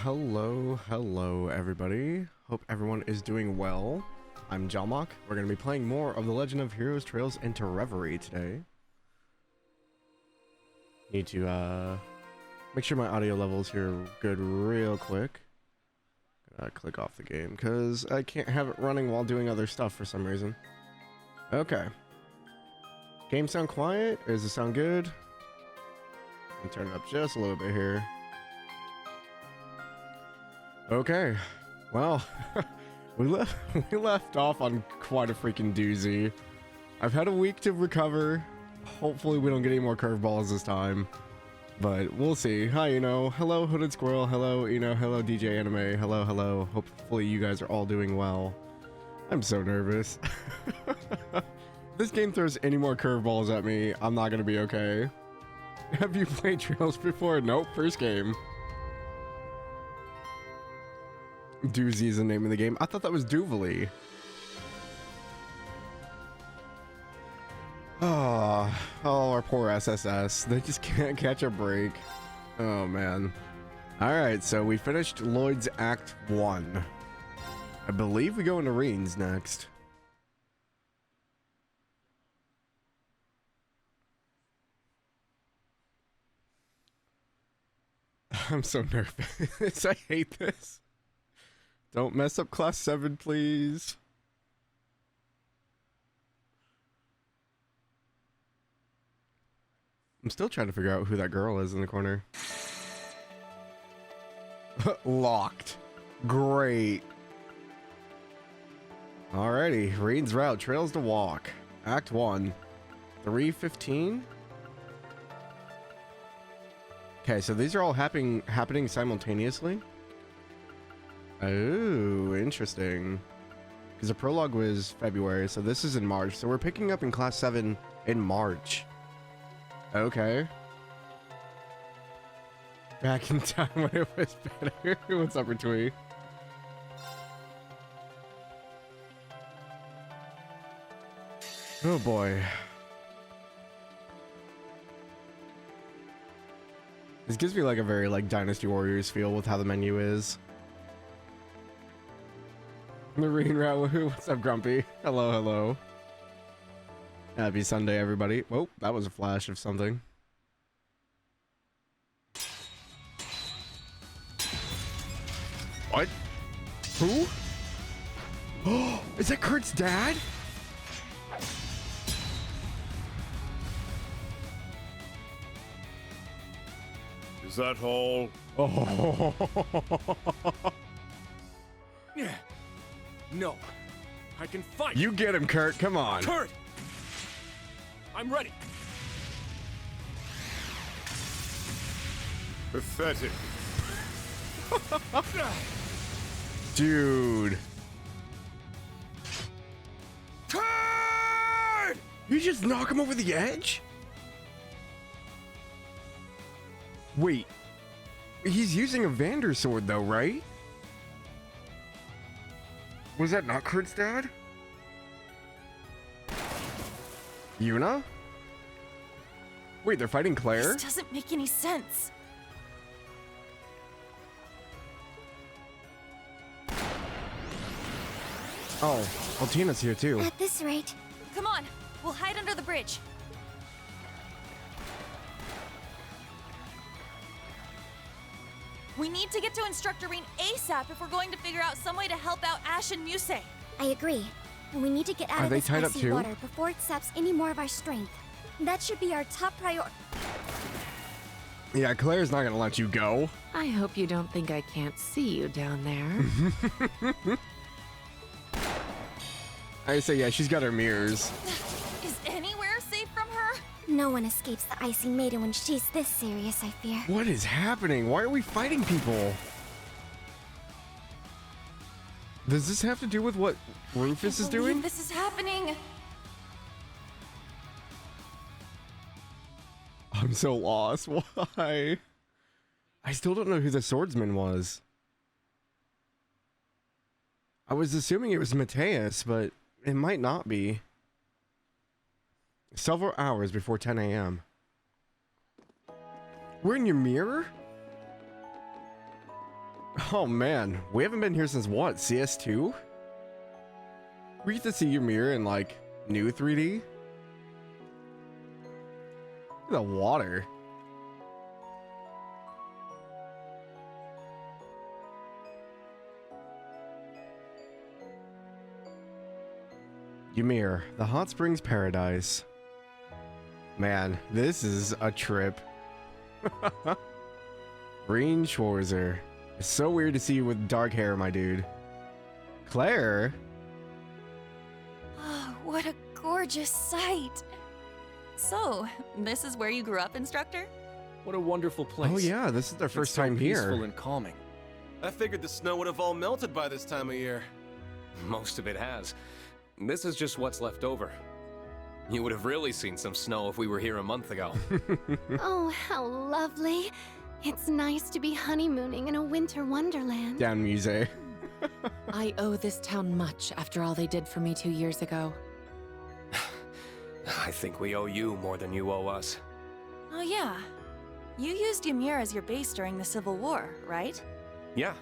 Hello everybody. Hope everyone is doing well. I'm Jalmoc. We're going to be playing more of The Legend of Heroes Trails into Reverie today. Need to make sure my audio levels here are good real quick. Click off the game because I can't have it running while doing other stuff for some reason. Okay. Game sound quiet? Or does it sound good? Let me turn it up just a little bit here. Okay, well, we left off on quite a freaking doozy. I've had a week to recover. Hopefully we don't get any more curveballs this time, but we'll see. Hi, hello Hooded Squirrel, hello, hello DJ Anime, hello. Hopefully you guys are all doing well. I'm so nervous. If this game throws any more curveballs at me, I'm not gonna be okay. Have you played Trails before? Nope, first game. Doozy is the name of the game. I thought that was Duvally. Oh, our poor SSS. They just can't catch a break. Oh, man. Alright, so we finished Lloyd's Act 1. I believe we go into Rean's next. I'm so nervous. I hate this. Don't mess up class 7, please. I'm still trying to figure out who that girl is in the corner. Locked. Great. Alrighty, Rean's Route, Trails to Walk. Act 1. 3:15. Okay, so these are all happening simultaneously. Oh, interesting. Because the prologue was February, so this is in March. So we're picking up in class 7 in March. Okay. Back in time when it was better. What's up, Retweet? Oh boy. This gives me like a very Dynasty Warriors feel with how the menu is. The Rean Route, woohoo. What's up, Grumpy? Hello. Happy Sunday, everybody. Whoa, that was a flash of something. What? Who? Oh, is that Kurt's dad? Is that all? Oh. Yeah. No. I can fight. You get him, Kurt. Come on. Kurt! I'm ready. Pathetic. Dude. Kurt! You just knock him over the edge? Wait. He's using a Vander sword though, right? Was that not Kurt's dad? Yuna? Wait, they're fighting Claire? This doesn't make any sense. Oh, well, Tina's here too. At this rate. Come on, we'll hide under the bridge. We need to get to Instructor Rean ASAP if we're going to figure out some way to help out Ash and Muse. I agree. We need to get out Are of they this tied up icy too? water before it saps any more of our strength. That should be our top priority. Yeah, Claire's not gonna let you go. I hope you don't think I can't see you down there. I say, yeah, she's got her mirrors. Is anywhere safe from her? No one escapes the icy maiden when she's this serious, I fear. What is happening? Why are we fighting people? Does this have to do with what Rufus is doing? This is happening. I'm so lost. Why? I still don't know who the swordsman was. I was assuming it was Mateus, but it might not be. Several hours before 10 a.m. We're in your mirror? Oh man, we haven't been here since what, CS2? We get to see Ymir in like new 3D. Look at the water. Ymir, the hot springs paradise. Man, this is a trip. Rean Schwarzer. It's so weird to see you with dark hair, my dude. Claire? Oh, what a gorgeous sight. So, this is where you grew up, instructor? What a wonderful place. Oh yeah, this is their first time Peaceful here. and calming. I figured the snow would have all melted by this time of year. Most of it has. This is just what's left over. You would have really seen some snow if we were here a month ago. Oh, how lovely. It's nice to be honeymooning in a winter wonderland. Down Muse. I owe this town much after all they did for me 2 years ago. I think we owe you more than you owe us. Oh yeah. You used Ymir as your base during the Civil War, right? Yeah.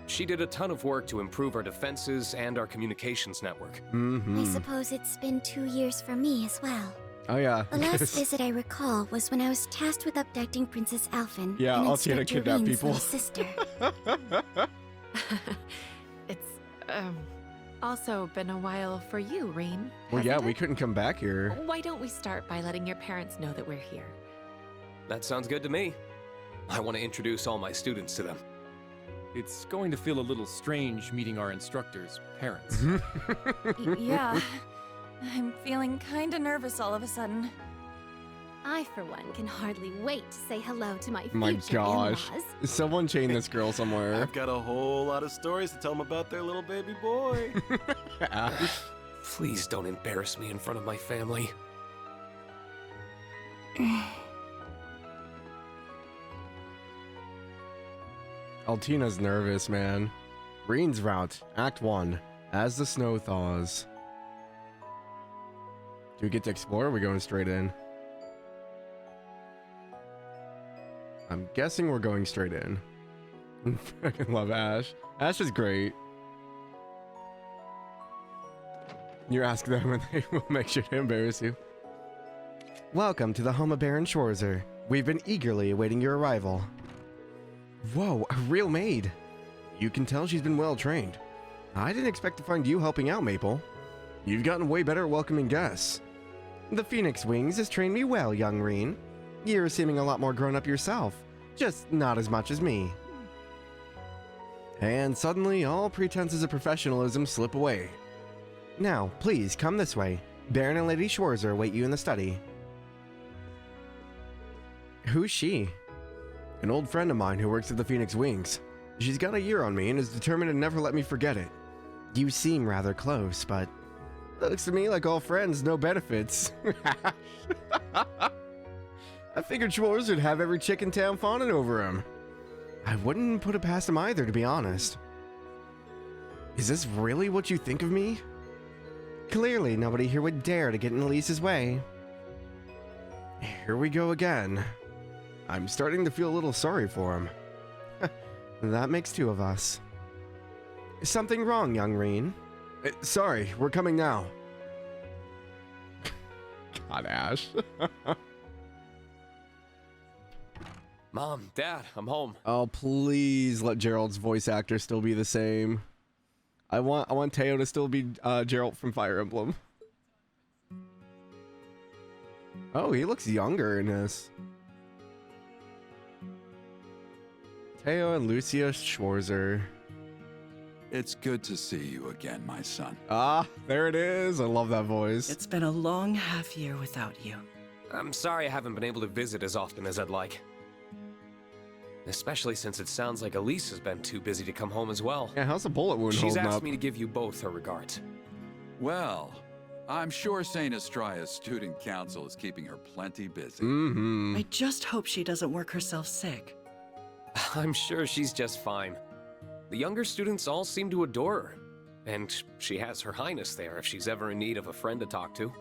She did a ton of work to improve our defenses and our communications network. I suppose it's been 2 years for me as well. Oh yeah. The last visit I recall was when I was tasked with abducting Princess Alphen, Yeah, and Altina Inspector kidnapped Rean's people. little sister. It's, also been a while for you, Rean. Well, yeah, hasn't we it? couldn't come back here. Why don't we start by letting your parents know that we're here? That sounds good to me. I want to introduce all my students to them. It's going to feel a little strange meeting our instructors' parents. Yeah. I'm feeling kinda nervous all of a sudden. I, for one, can hardly wait to say hello to my My future gosh. in-laws. Someone chain this girl somewhere. I've got a whole lot of stories to tell them about their little baby boy. Ash. Please don't embarrass me in front of my family. Altina's nervous, man. Rean's Route, Act 1. As the snow thaws. Do we get to explore or are we going straight in? I'm guessing we're going straight in. I fucking love Ash. Ash is great. You ask them and they will make sure to embarrass you. Welcome to the home of Baron Schwarzer. We've been eagerly awaiting your arrival. Whoa, a real maid. You can tell she's been well trained. I didn't expect to find you helping out, Maple. You've gotten way better at welcoming guests. The Phoenix Wings has trained me well, young Rean. You're seeming a lot more grown up yourself, just not as much as me. And suddenly, all pretenses of professionalism slip away. Now, please come this way. Baron and Lady Schwarzer await you in the study. Who's she? An old friend of mine who works at the Phoenix Wings. She's got a year on me and is determined to never let me forget it. You seem rather close, but looks to me like all friends, no benefits. I figured Schwarzer would have every chick in town fawning over him. I wouldn't put it past him either, to be honest. Is this really what you think of me? Clearly, nobody here would dare to get in Elise's way. Here we go again. I'm starting to feel a little sorry for him. That makes two of us. Something wrong, young Rean? Sorry, we're coming now. God, Ash. Mom, Dad, I'm home. Oh, please let Gerald's voice actor still be the same. I want Teo to still be Gerald from Fire Emblem. Oh, he looks younger in this. Teo and Lucia Schwarzer. It's good to see you again, my son. Ah, there it is. I love that voice. It's been a long half year without you. I'm sorry I haven't been able to visit as often as I'd like. Especially since it sounds like Elise has been too busy to come home as well. Yeah, how's the bullet wound She's holding asked up? me to give you both her regards. Well, I'm sure St. Estraya's student council is keeping her plenty busy. Mm-hmm. I just hope she doesn't work herself sick. I'm sure she's just fine. The younger students all seem to adore her. And she has Her Highness there if she's ever in need of a friend to talk to.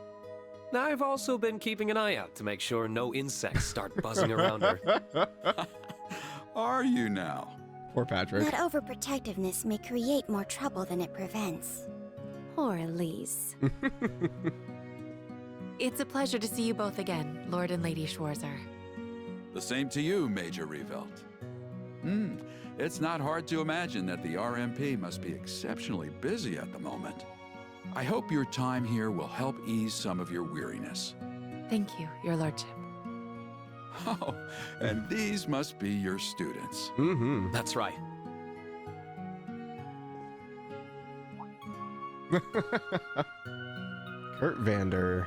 I've also been keeping an eye out to make sure no insects start buzzing around her. Are you now? Poor Patrick. That overprotectiveness may create more trouble than it prevents. Poor Elise. It's a pleasure to see you both again, Lord and Lady Schwarzer. The same to you, Major Revelte. It's not hard to imagine that the RMP must be exceptionally busy at the moment. I hope your time here will help ease some of your weariness. Thank you, Your Lordship. Oh, and these must be your students. Mm-hmm. That's right. Kurt Vander.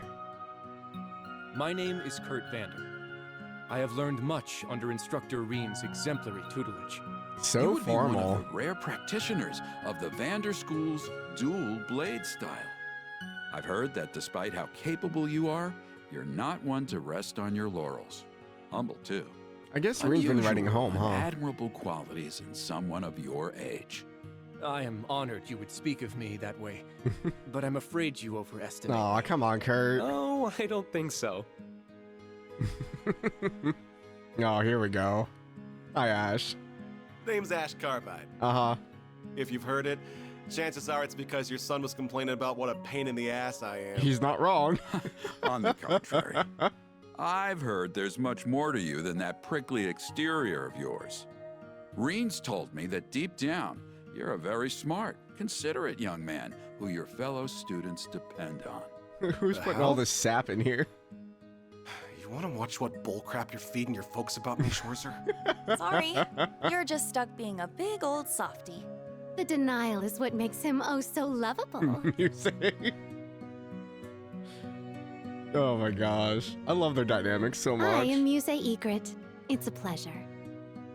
My name is Kurt Vander. I have learned much under Instructor Rean's exemplary tutelage. You So would be one formal. of the rare practitioners of the Vander School's dual blade style. I've heard that despite how capable you are, you're not one to rest on your laurels. Humble, too. I guess Rean's been writing Unusual home, and huh? admirable qualities in someone of your age. I am honored you would speak of me that way, but I'm afraid you overestimate Aw, me. come on, Kurt. Oh, I don't think so. Oh, here we go. Hi, Ash. Name's Ash Carbide. Uh-huh. If you've heard it, chances are it's because your son was complaining about what a pain in the ass I am. He's not wrong. On the contrary, I've heard there's much more to you than that prickly exterior of yours. Rean's told me that deep down, you're a very smart, considerate young man who your fellow students depend on. Who's The putting all hell? this sap in here? You want to watch what bullcrap you're feeding your folks about me, Schwarzer? Sorry, you're just stuck being a big old softy. The denial is what makes him oh so lovable. You say? Oh my gosh. I love their dynamics so much. I am Muse Egret. It's a pleasure.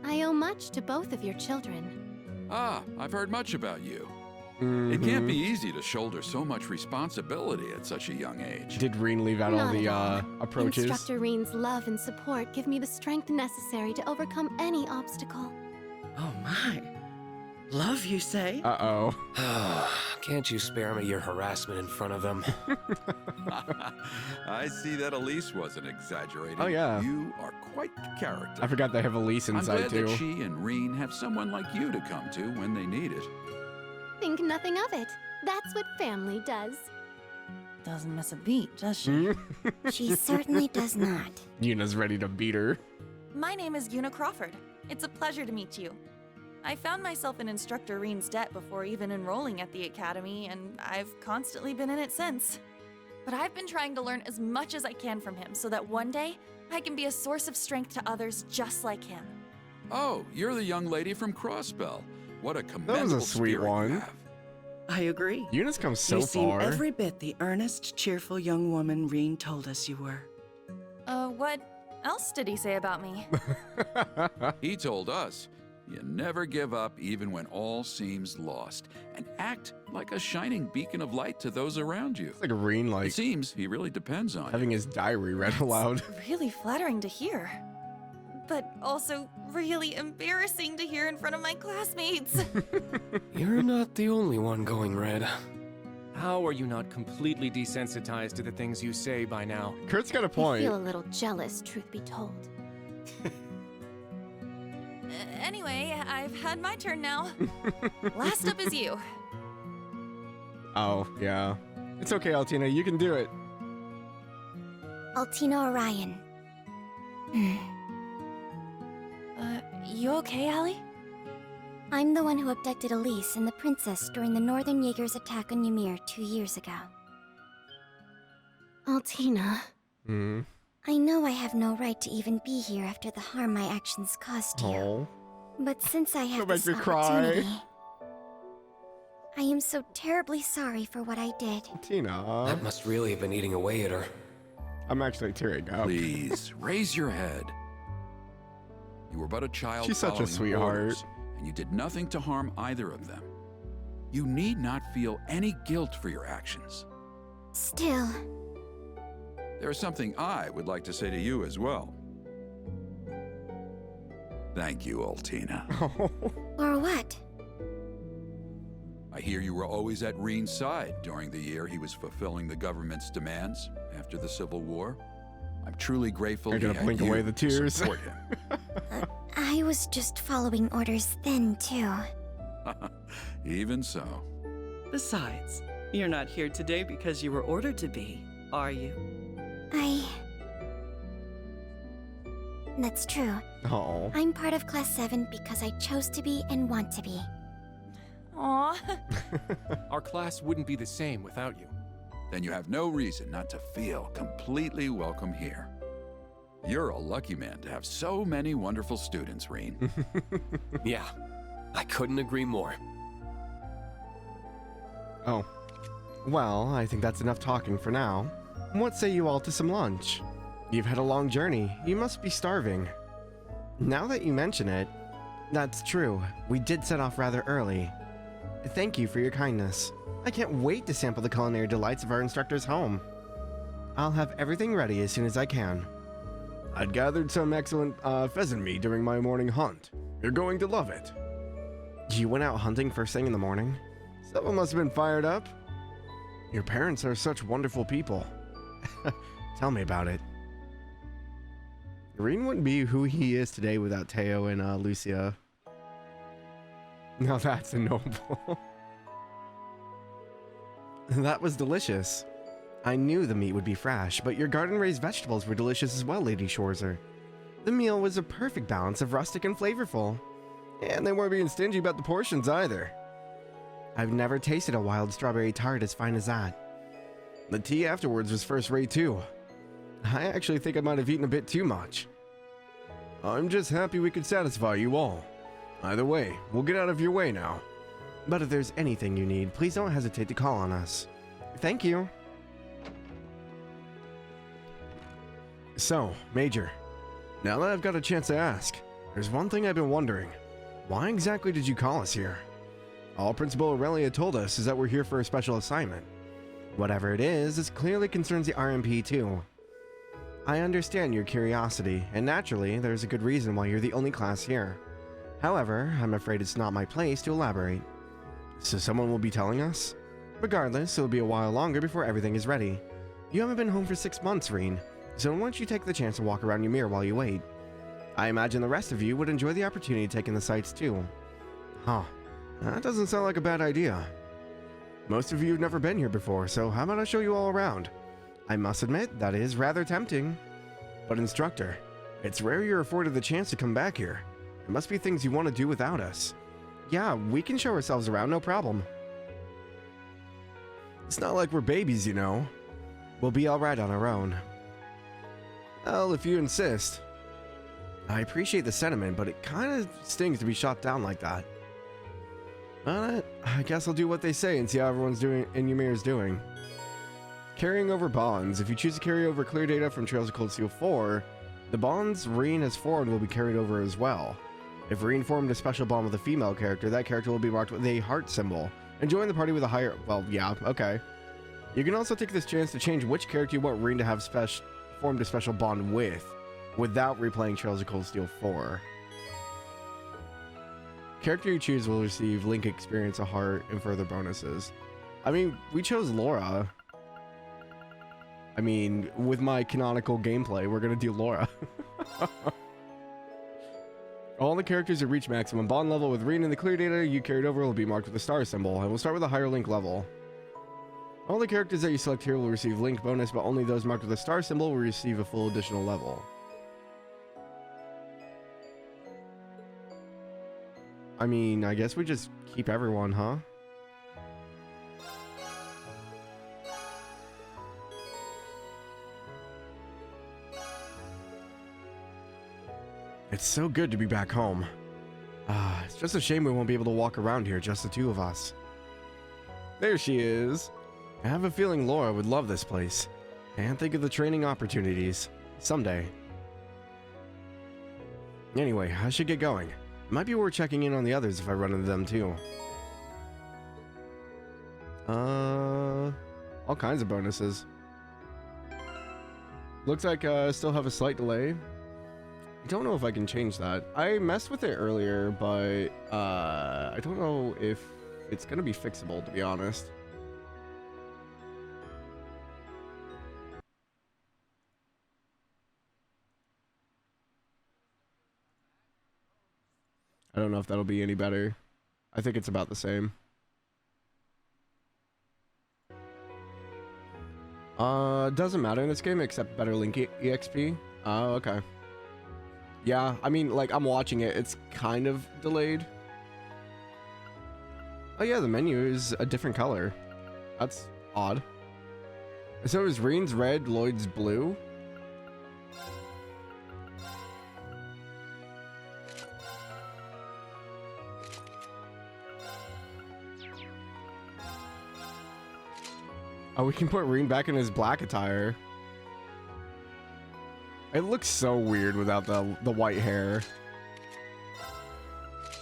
I owe much to both of your children. Ah, I've heard much about you. Mhm. It can't be easy to shoulder so much responsibility at such a young age. Did Rean leave out all Not the at all. approaches? Instructor Rean's love and support give me the strength necessary to overcome any obstacle. Oh my. Love, you say? Uh-oh. Can't you spare me your harassment in front of them? I see that Elise wasn't exaggerating. Oh, yeah. You are quite the character. I forgot they have Elise I'm inside glad too. that she and Rean have someone like you to come to when they need it. Think nothing of it. That's what family does. Doesn't miss a beat, does she? Hmm? She certainly does not. Yuna's ready to beat her. My name is Una Crawford. It's a pleasure to meet you. I found myself in Instructor Rean's debt before even enrolling at the academy, and I've constantly been in it since. But I've been trying to learn as much as I can from him so that one day I can be a source of strength to others just like him. Oh, you're the young lady from Crossbell. What a commendable sweet spirit one. you have. I agree. Yuna's come so You seem far. every bit the earnest, cheerful young woman Rean told us you were. What else did he say about me? He told us, you never give up even when all seems lost, and act like a shining beacon of light to those around you. It's like Rean, It like, seems he really depends on having you. his diary read aloud. Really flattering to hear. But also really embarrassing to hear in front of my classmates. You're not the only one going red. How are you not completely desensitized to the things you say by now? Kurt's got a I point. feel a little jealous, truth be told. Anyway, I've had my turn now. Last up is you. Oh, yeah. It's okay, Altina. You can do it. Altina Orion. You okay, Allie? I'm the one who abducted Elise and the princess during the Northern Jaegers' attack on Ymir 2 years ago. Altina. Hmm. I know I have no right to even be here after the harm my actions caused you. Oh. But since I have Don't make this me cry. opportunity, I am so terribly sorry for what I did. Tina. That must really have been eating away at her. I'm actually tearing up. Please, raise your head. You were but a child She's such a following sweetheart. orders, and you did nothing to harm either of them. You need not feel any guilt for your actions. Still, There is something I would like to say to you as well. Thank you, Altina. or what? I hear you were always at Rean's side during the year he was fulfilling the government's demands after the Civil War. I'm truly grateful You're he gonna had blink you away the to tears. support him. I I was just following orders then, too. Even so. Besides, you're not here today because you were ordered to be, are you? That's true. Oh. I'm part of Class 7 because I chose to be and want to be. Aw. Our class wouldn't be the same without you. Then you have no reason not to feel completely welcome here. You're a lucky man to have so many wonderful students, Rean. Yeah, I couldn't agree more. Oh. Well, I think that's enough talking for now. What say you all to some lunch? You've had a long journey. You must be starving. Now that you mention it, that's true. We did set off rather early. Thank you for your kindness. I can't wait to sample the culinary delights of our instructor's home. I'll have everything ready as soon as I can. I'd gathered some excellent pheasant meat during my morning hunt. You're going to love it. You went out hunting first thing in the morning? Someone must have been fired up. Your parents are such wonderful people. Tell me about it. Rean wouldn't be who he is today without Teo and Lucia. Now that's a noble. That was delicious. I knew the meat would be fresh, but your garden-raised vegetables were delicious as well, Lady Schwarzer. The meal was a perfect balance of rustic and flavorful. And they weren't being stingy about the portions either. I've never tasted a wild strawberry tart as fine as that. The tea afterwards was first-rate too. I actually think I might have eaten a bit too much. I'm just happy we could satisfy you all. Either way, we'll get out of your way now. But if there's anything you need, please don't hesitate to call on us. Thank you. So, Major, now that I've got a chance to ask, there's one thing I've been wondering. Why exactly did you call us here? All Principal Aurelia told us is that we're here for a special assignment. Whatever it is, it clearly concerns the RMP too. I understand your curiosity, and naturally, there's a good reason why you're the only class here. However, I'm afraid it's not my place to elaborate. So someone will be telling us? Regardless, it'll be a while longer before everything is ready. You haven't been home for 6 months, Rean, so why don't you take the chance to walk around Ymir while you wait? I imagine the rest of you would enjoy the opportunity to take in the sights too. Huh, that doesn't sound like a bad idea. Most of you have never been here before, so how about I show you all around? I must admit, that is rather tempting. But instructor, it's rare you're afforded the chance to come back here. There must be things you want to do without us. Yeah, we can show ourselves around, no problem. It's not like we're babies, you know. We'll be alright on our own. Well, if you insist. I appreciate the sentiment, but it kind of stings to be shot down like that. But I guess I'll do what they say and see how everyone's doing in Ymir is doing. Carrying over bonds. If you choose to carry over clear data from Trails of Cold Steel 4, the bonds Rean has formed will be carried over as well. If Rean formed a special bond with a female character, that character will be marked with a heart symbol, and join the party with a higher... well, yeah, okay. You can also take this chance to change which character you want Rean to have formed a special bond with, without replaying Trails of Cold Steel 4. Character you choose will receive Link experience, a heart, and further bonuses. I mean, we chose Laura. I mean, with my canonical gameplay, we're gonna do Laura. All the characters that reach maximum bond level with Rean in the clear data you carried over will be marked with a star symbol, and we'll start with a higher Link level. All the characters that you select here will receive Link bonus, but only those marked with a star symbol will receive a full additional level. I mean, I guess we just keep everyone, huh? It's so good to be back home. It's just a shame we won't be able to walk around here, just the two of us. There she is. I have a feeling Laura would love this place. And think of the training opportunities. Someday. Anyway, I should get going. It might be worth checking in on the others if I run into them too. All kinds of bonuses. Looks like I still have a slight delay. I don't know if I can change that. I messed with it earlier, but I don't know if it's gonna be fixable, to be honest. I don't know if that'll be any better. I think it's about the same. Doesn't matter in this game except better Link EXP. Oh, okay. Yeah, I mean, like, I'm watching it. It's kind of delayed. Oh yeah, the menu is a different color. That's odd. So is Rean's red, Lloyd's blue? Oh, we can put Rean back in his black attire. It looks so weird without the white hair.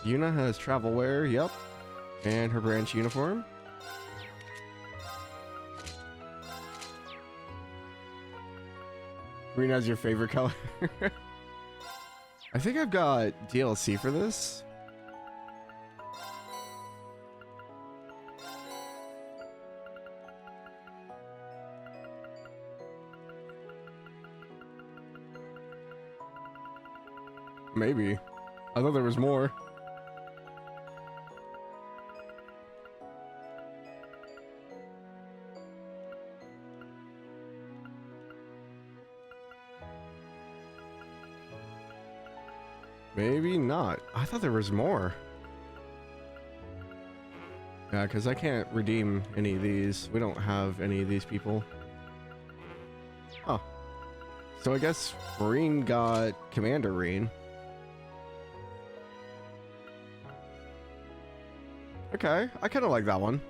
Yuna has travel wear, yep. And her branch uniform. Rean has your favorite color. I think I've got DLC for this. Maybe. I thought there was more. Maybe not. I thought there was more. Yeah, because I can't redeem any of these. We don't have any of these people. Oh. So I guess Rean got Commander Rean. Okay, I kind of like that one.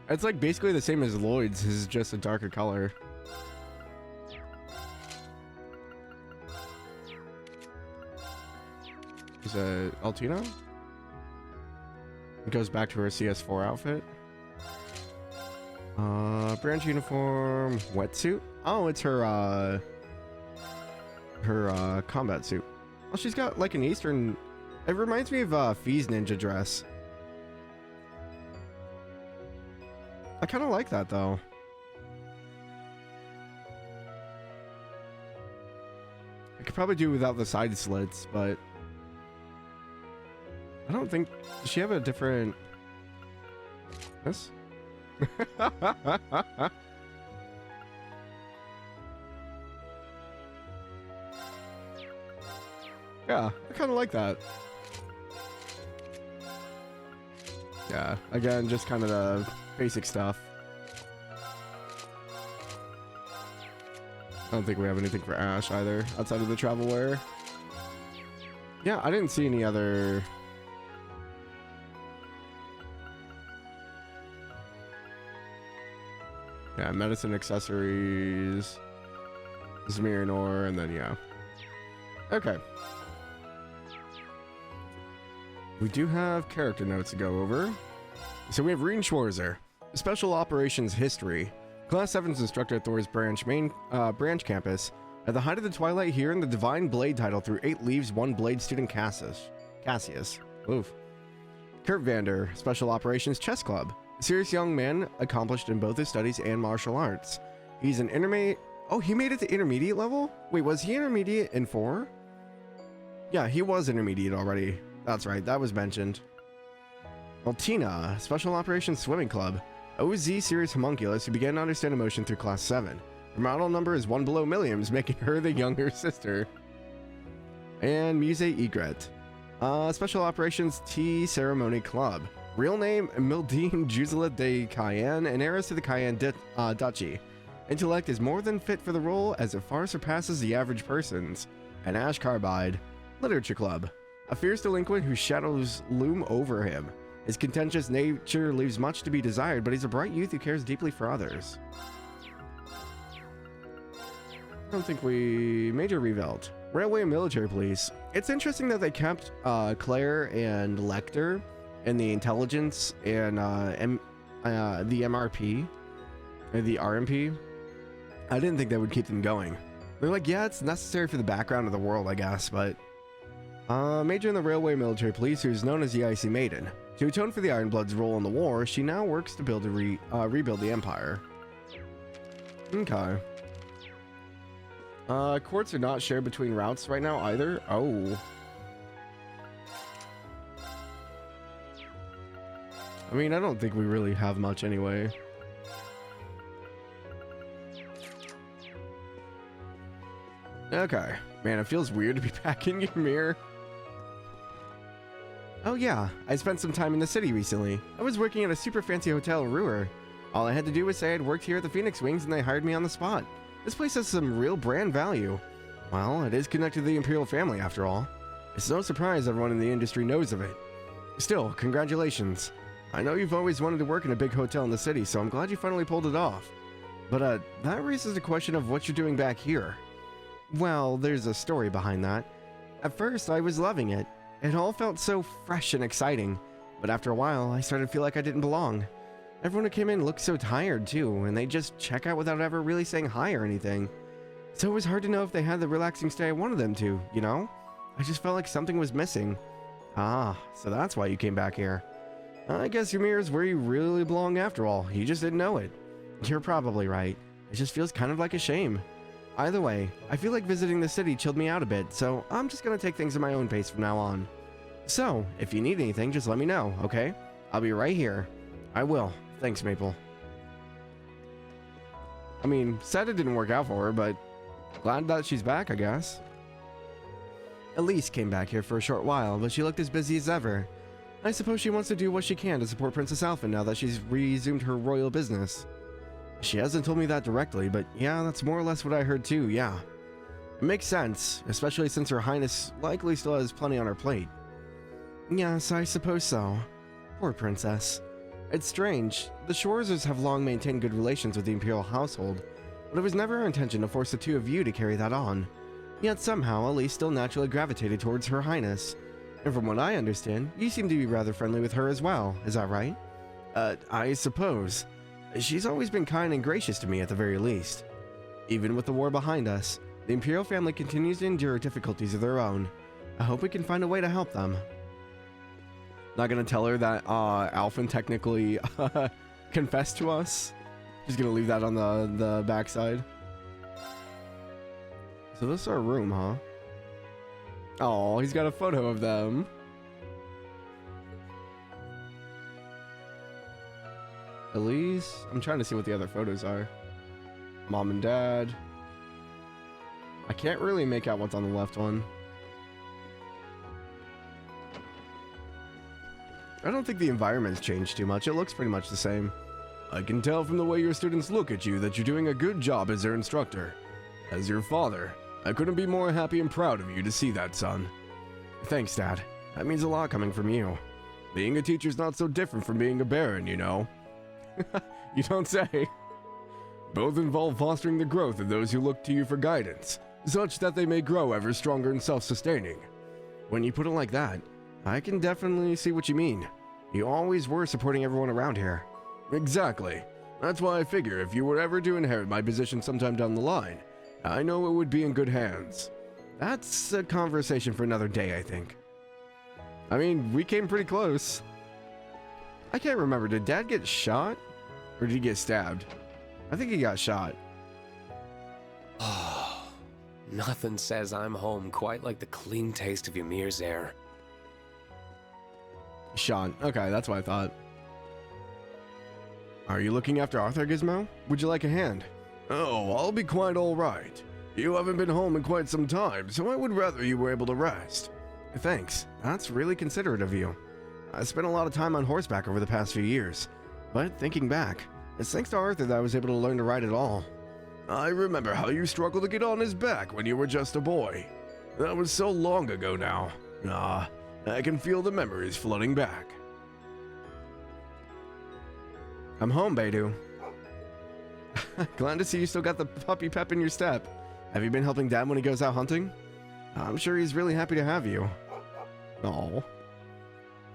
It's like basically the same as Lloyd's, it's just a darker color. Is it Altina? It goes back to her CS4 outfit. Branch uniform, wetsuit. Oh, it's her combat suit. Well, she's got like an Eastern. It reminds me of Fee's ninja dress. I kind of like that though. I could probably do without the side slits, but I don't think. Does she have a different? This? Yeah, I kind of like that. Yeah, again, just kind of the basic stuff. I don't think we have anything for Ash either, outside of the travel wear. Yeah, I didn't see any other... Yeah, medicine accessories, Zmirinor, and then yeah. Okay. We do have character notes to go over. So we have Rean Schwarzer, Special Operations History, Class 7's instructor at Thor's branch campus. At the height of the twilight here in the Divine Blade title through 8 leaves, 1 blade student Cassius. Oof. Kurt Vander, Special Operations Chess Club. A serious young man accomplished in both his studies and martial arts. He's an intermediate... Oh, he made it to intermediate level? Wait, was he intermediate in 4? Yeah, he was intermediate already. That's right, that was mentioned. Altina, Special Operations Swimming Club. OZ Serious Homunculus who began to understand emotion through Class 7. Her model number is 1 below Milliams, making her the younger sister. And Muse Egret. Special Operations Tea Ceremony Club. Real name, Mildine Jusela de Cayenne, and heiress to the Cayenne Duchy. Intellect is more than fit for the role, as it far surpasses the average person's. And Ash Carbide. Literature Club. A fierce delinquent whose shadows loom over him. His contentious nature leaves much to be desired, but he's a bright youth who cares deeply for others. I don't think we... Major Revolt. Railway and Military Police. It's interesting that they kept Claire and Lecter in the intelligence and the MRP and the RMP. I didn't think that would keep them going. They're like, yeah, it's necessary for the background of the world, I guess, but... Major in the Railway Military Police, who's known as the Icy Maiden. To atone for the Ironblood's role in the war, she now works to rebuild the Empire. Okay. Courts are not shared between routes right now either. Oh. I mean, I don't think we really have much anyway. Okay. Man, it feels weird to be back in Ymir. Oh yeah, I spent some time in the city recently. I was working at a super fancy hotel in Ruhr. All I had to do was say I'd worked here at the Phoenix Wings and they hired me on the spot. This place has some real brand value. Well, it is connected to the Imperial family after all. It's no surprise everyone in the industry knows of it. Still, congratulations. I know you've always wanted to work in a big hotel in the city, so I'm glad you finally pulled it off. But, that raises the question of what you're doing back here. Well, there's a story behind that. At first, I was loving it. It all felt so fresh and exciting. But after a while, I started to feel like I didn't belong. Everyone who came in looked so tired, too, and they just check out without ever really saying hi or anything. So it was hard to know if they had the relaxing stay I wanted them to, you know? I just felt like something was missing. Ah, so that's why you came back here. I guess Ymir's where you really belong after all. You just didn't know it. You're probably right. It just feels kind of like a shame. Either way, I feel like visiting the city chilled me out a bit, so I'm just gonna take things at my own pace from now on. So, if you need anything, just let me know, okay? I'll be right here. I will. Thanks, Maple. I mean, sad it didn't work out for her, but glad that she's back, I guess. Elise came back here for a short while, but she looked as busy as ever. I suppose she wants to do what she can to support Princess Alphen now that she's resumed her royal business. She hasn't told me that directly, but yeah, that's more or less what I heard too, yeah. It makes sense, especially since Her Highness likely still has plenty on her plate. Yes, I suppose so. Poor princess. It's strange. The Schwarzers have long maintained good relations with the Imperial household, but it was never our intention to force the two of you to carry that on. Yet somehow, Elise still naturally gravitated towards Her Highness. And from what I understand, you seem to be rather friendly with her as well, is that right? I suppose. She's always been kind and gracious to me at the very least. Even with the war behind us, the Imperial family continues to endure difficulties of their own. I hope we can find a way to help them. Not gonna tell her that Alphen technically confessed to us. Just gonna leave that on the backside. So this is our room, huh? Oh, he's got a photo of them. Elise? I'm trying to see what the other photos are. Mom and Dad. I can't really make out what's on the left one. I don't think the environment's changed too much. It looks pretty much the same. I can tell from the way your students look at you that you're doing a good job as their instructor. As your father, I couldn't be more happy and proud of you to see that, son. Thanks, Dad. That means a lot coming from you. Being a teacher's not so different from being a baron, you know. You don't say. Both involve fostering the growth of those who look to you for guidance, such that they may grow ever stronger and self-sustaining. When you put it like that, I can definitely see what you mean. You always were supporting everyone around here. Exactly. That's why I figure if you were ever to inherit my position sometime down the line, I know it would be in good hands. That's a conversation for another day, I think. I mean, we came pretty close. I can't remember, did Dad get shot? Or did he get stabbed? I think he got shot. Oh, nothing says I'm home quite like the clean taste of Ymir's air. Shot. Okay, that's what I thought. Are you looking after Arthur, Gizmo? Would you like a hand? Oh, I'll be quite all right. You haven't been home in quite some time, so I would rather you were able to rest. Thanks. That's really considerate of you. I spent a lot of time on horseback over the past few years, but thinking back, it's thanks to Arthur that I was able to learn to ride at all. I remember how you struggled to get on his back when you were just a boy. That was so long ago now. I can feel the memories flooding back. I'm home, Beidou. Glad to see you still got the puppy pep in your step. Have you been helping Dad when he goes out hunting? I'm sure he's really happy to have you. Aw.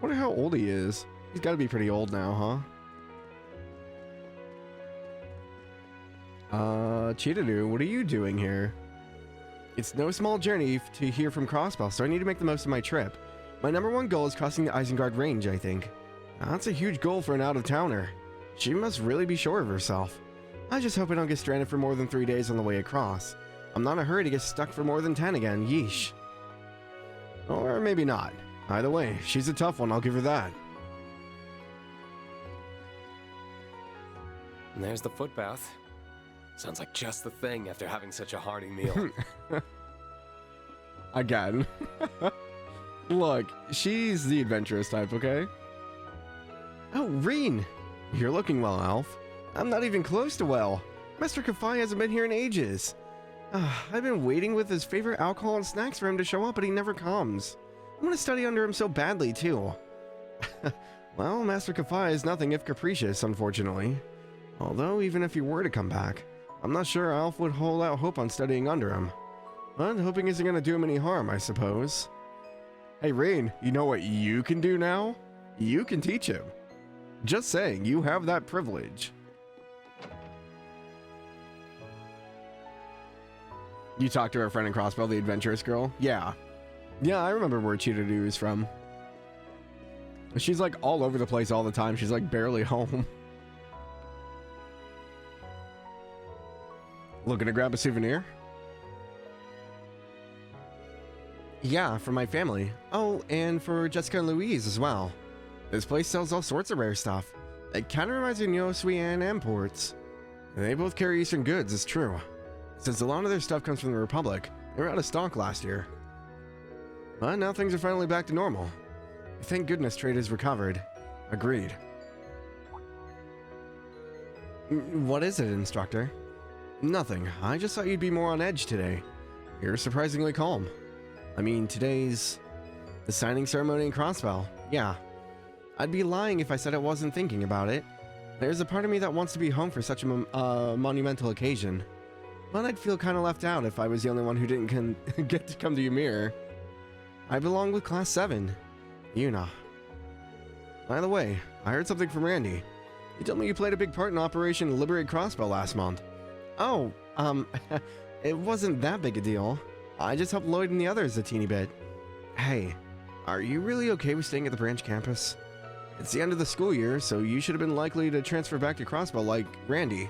Wonder how old he is. He's gotta be pretty old now, huh? Cheetadoo, what are you doing here? It's no small journey to here from Crossbell, so I need to make the most of my trip. My #1 goal is crossing the Isengard Range, I think. That's a huge goal for an out-of-towner. She must really be sure of herself. I just hope I don't get stranded for more than 3 days on the way across. I'm not in a hurry to get stuck for more than 10 again, yeesh. Or maybe not. Either way, she's a tough one, I'll give her that. And there's the footbath. Sounds like just the thing after having such a hearty meal. Again. Look, she's the adventurous type, okay? Oh, Rean! You're looking well, Alf. I'm not even close to well. Mr. Kafai hasn't been here in ages. I've been waiting with his favorite alcohol and snacks for him to show up, but he never comes. I want to study under him so badly, too. Well, Master Kafai is nothing if capricious, unfortunately. Although, even if he were to come back, I'm not sure Alf would hold out hope on studying under him. But hoping isn't going to do him any harm, I suppose. Hey, Rean, you know what you can do now? You can teach him. Just saying, you have that privilege. You talked to our friend in Crossbell, the adventurous girl? Yeah. Yeah, I remember where Cheetah is from. She's like all over the place all the time. She's like barely home. Looking to grab a souvenir? Yeah, for my family. Oh, and for Jessica and Louise as well. This place sells all sorts of rare stuff. It kind of reminds me of Yosui and imports. They both carry Eastern goods, it's true. Since a lot of their stuff comes from the Republic, they were out of stock last year. But now things are finally back to normal. Thank goodness trade has recovered. Agreed. What is it, instructor? Nothing. I just thought you'd be more on edge today. You're surprisingly calm. I mean, today's the signing ceremony in Crossbell. Yeah. I'd be lying if I said I wasn't thinking about it. There's a part of me that wants to be home for such a monumental occasion. But I'd feel kind of left out if I was the only one who didn't get to come to Ymir. I belong with Class 7. Yuna. By the way, I heard something from Randy. He told me you played a big part in Operation Liberate Crossbell last month. Oh, it wasn't that big a deal. I just helped Lloyd and the others a teeny bit. Hey, are you really okay with staying at the branch campus? It's the end of the school year, so you should have been likely to transfer back to Crossbell like Randy.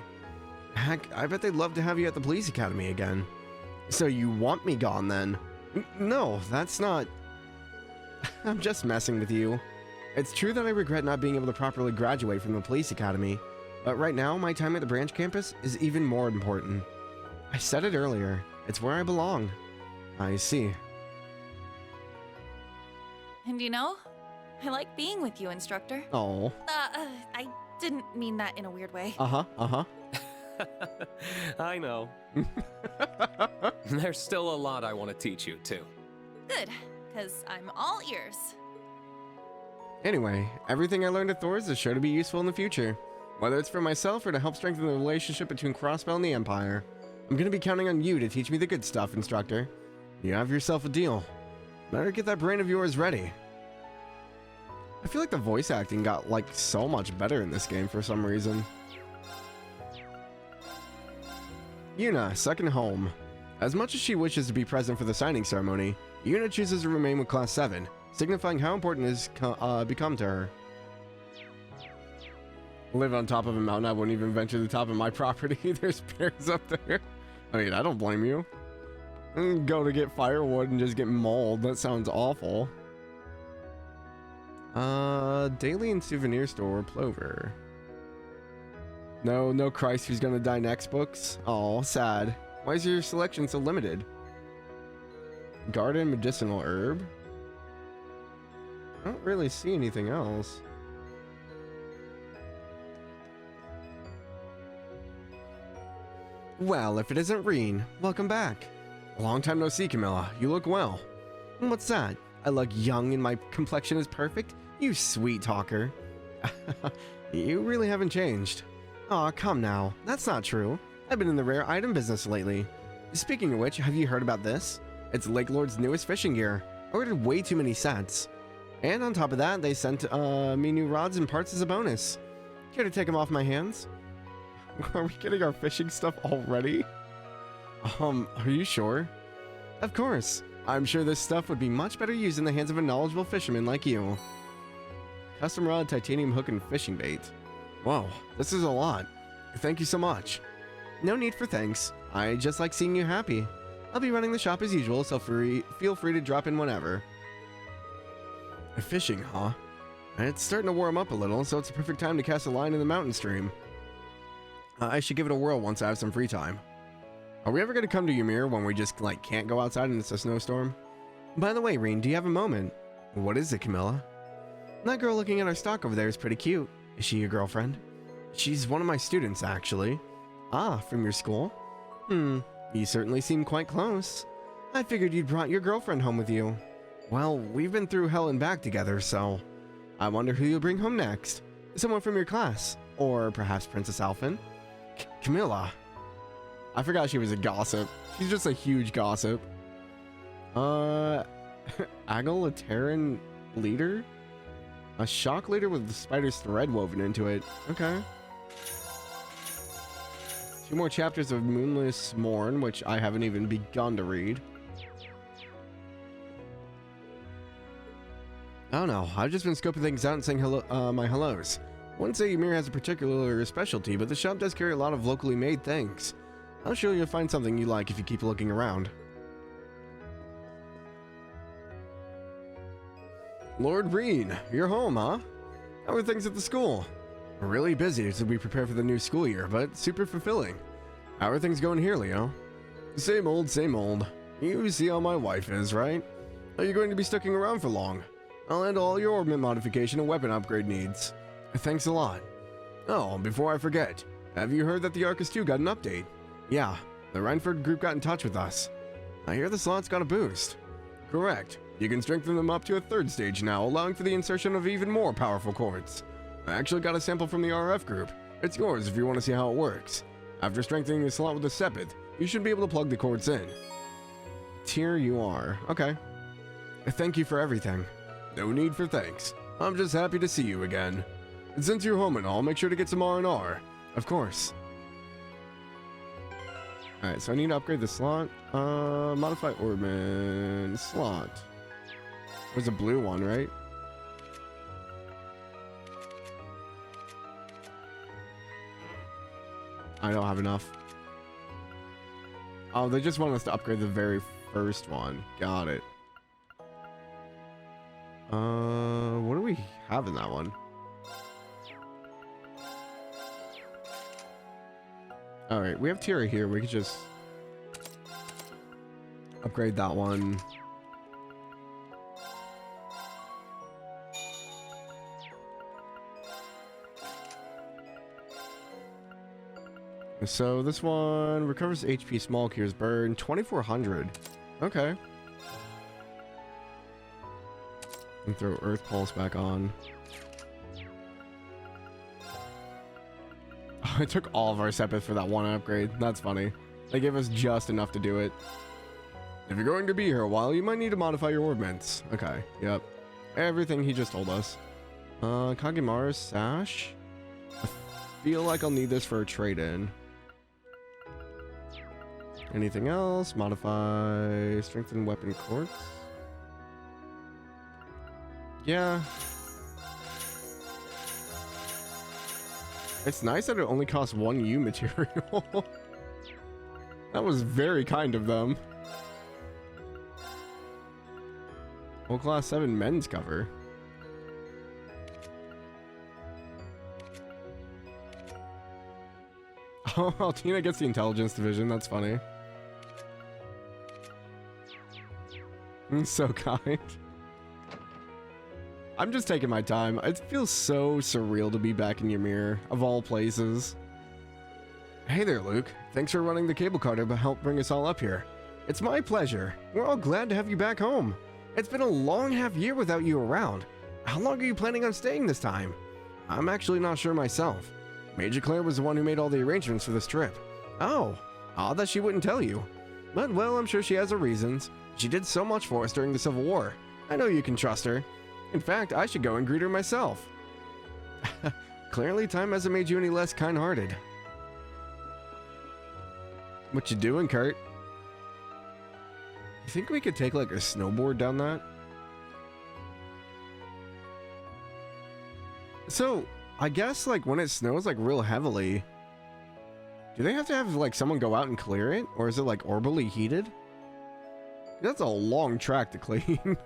Heck, I bet they'd love to have you at the police academy again. So you want me gone then? No, that's not... I'm just messing with you. It's true that I regret not being able to properly graduate from the police academy, but right now my time at the branch campus is even more important. I said it earlier, it's where I belong. I see. And you know, I like being with you, instructor. Oh. I didn't mean that in a weird way. Uh-huh. I know. There's still a lot I want to teach you, too. Good, because I'm all ears. Anyway, everything I learned at Thor's is sure to be useful in the future. Whether it's for myself or to help strengthen the relationship between Crossbell and the Empire. I'm gonna be counting on you to teach me the good stuff, instructor. You have yourself a deal. Better get that brain of yours ready. I feel like the voice acting got, like, so much better in this game for some reason. Yuna, second home. As much as she wishes to be present for the signing ceremony, Yuna chooses to remain with Class 7, signifying how important it has become to her. Live on top of a mountain, I wouldn't even venture to the top of my property. There's bears up there. I mean, I don't blame you. Go to get firewood and just get mauled. That sounds awful. Daily and souvenir store, Plover. No Christ Who's Gonna Die Next books. Oh, sad. Why is your selection so limited? Garden medicinal herb? I don't really see anything else. Well, if it isn't Rean, welcome back. Long time no see, Camilla. You look well. What's that? I look young and my complexion is perfect? You sweet talker. You really haven't changed. Aw, come now. That's not true. I've been in the rare item business lately. Speaking of which, have you heard about this? It's Lake Lord's newest fishing gear. I ordered way too many sets. And on top of that, they sent me new rods and parts as a bonus. Care to take them off my hands? Are we getting our fishing stuff already? Are you sure? Of course. I'm sure this stuff would be much better used in the hands of a knowledgeable fisherman like you. Custom rod, titanium hook, and fishing bait. Whoa, this is a lot. Thank you so much. No need for thanks. I just like seeing you happy. I'll be running the shop as usual, so feel free to drop in whenever. Fishing, huh? It's starting to warm up a little, so it's a perfect time to cast a line in the mountain stream. I should give it a whirl once I have some free time. Are we ever going to come to Ymir when we just, like, can't go outside and it's a snowstorm? By the way, Rean, do you have a moment? What is it, Camilla? That girl looking at our stock over there is pretty cute. Is she your girlfriend? She's one of my students, actually. Ah, from your school? You certainly seem quite close. I figured you'd brought your girlfriend home with you. Well, we've been through hell and back together, so... I wonder who you'll bring home next. Someone from your class. Or perhaps Princess Alphen? Camilla. I forgot she was a gossip. She's just a huge gossip. Agalateran leader? A shock leader with the spider's thread woven into it. Okay. 2 more chapters of Moonless Morn, which I haven't even begun to read. I don't know. I've just been scoping things out and saying hello, my hellos. I wouldn't say Ymir has a particular specialty, but the shop does carry a lot of locally made things. I'm sure you'll find something you like if you keep looking around. Lord Rean, you're home, huh? How are things at the school? We're really busy as we prepare for the new school year, but super fulfilling. How are things going here, Leo? Same old, same old. You see how my wife is, right? Are you going to be sticking around for long? I'll handle all your orbit modification and weapon upgrade needs. Thanks a lot. Oh, before I forget, have you heard that the Arcus 2 got an update? Yeah, the Reinford group got in touch with us. I hear the slots got a boost. Correct. You can strengthen them up to a 3rd stage now, allowing for the insertion of even more powerful cords. I actually got a sample from the RF group. It's yours if you want to see how it works. After strengthening the slot with the Sepith, you should be able to plug the cords in. Here you are. Okay. Thank you for everything. No need for thanks. I'm just happy to see you again. And since you're home and all, make sure to get some R&R. Of course. Alright, so I need to upgrade the slot. Modify Orbman slot. There's a blue one, right? I don't have enough. Oh, they just want us to upgrade the very first one. Got it. What do we have in that one? Alright, we have Tira here. We could just upgrade that one. So this one recovers HP small cures burn 2400. Okay. And throw Earth Pulse back on. Oh, I took all of our Sepith for that one upgrade. That's funny. They gave us just enough to do it. If you're going to be here a while, you might need to modify your orbments. Okay, yep. Everything he just told us. Kagemaru's Sash? I feel like I'll need this for a trade-in. Anything else? Modify strengthen weapon quartz. Yeah. It's nice that it only costs 1 U material. That was very kind of them. Full class 7 men's cover. Oh, Altina gets the intelligence division. That's funny. He's so kind. I'm just taking my time. It feels so surreal to be back in Ymir, of all places. Hey there, Luke. Thanks for running the cable car to help bring us all up here. It's my pleasure. We're all glad to have you back home. It's been a long half-year without you around. How long are you planning on staying this time? I'm actually not sure myself. Major Claire was the one who made all the arrangements for this trip. Oh, odd that she wouldn't tell you. But, well, I'm sure she has her reasons. She did so much for us during the Civil War. I know you can trust her. In fact, I should go and greet her myself. Clearly, time hasn't made you any less kind-hearted. What you doing, Kurt? You think we could take, like, a snowboard down that? So, I guess, like, when it snows, like, real heavily, do they have to have, like, someone go out and clear it? Or is it, like, orbally heated? That's a long track to clean.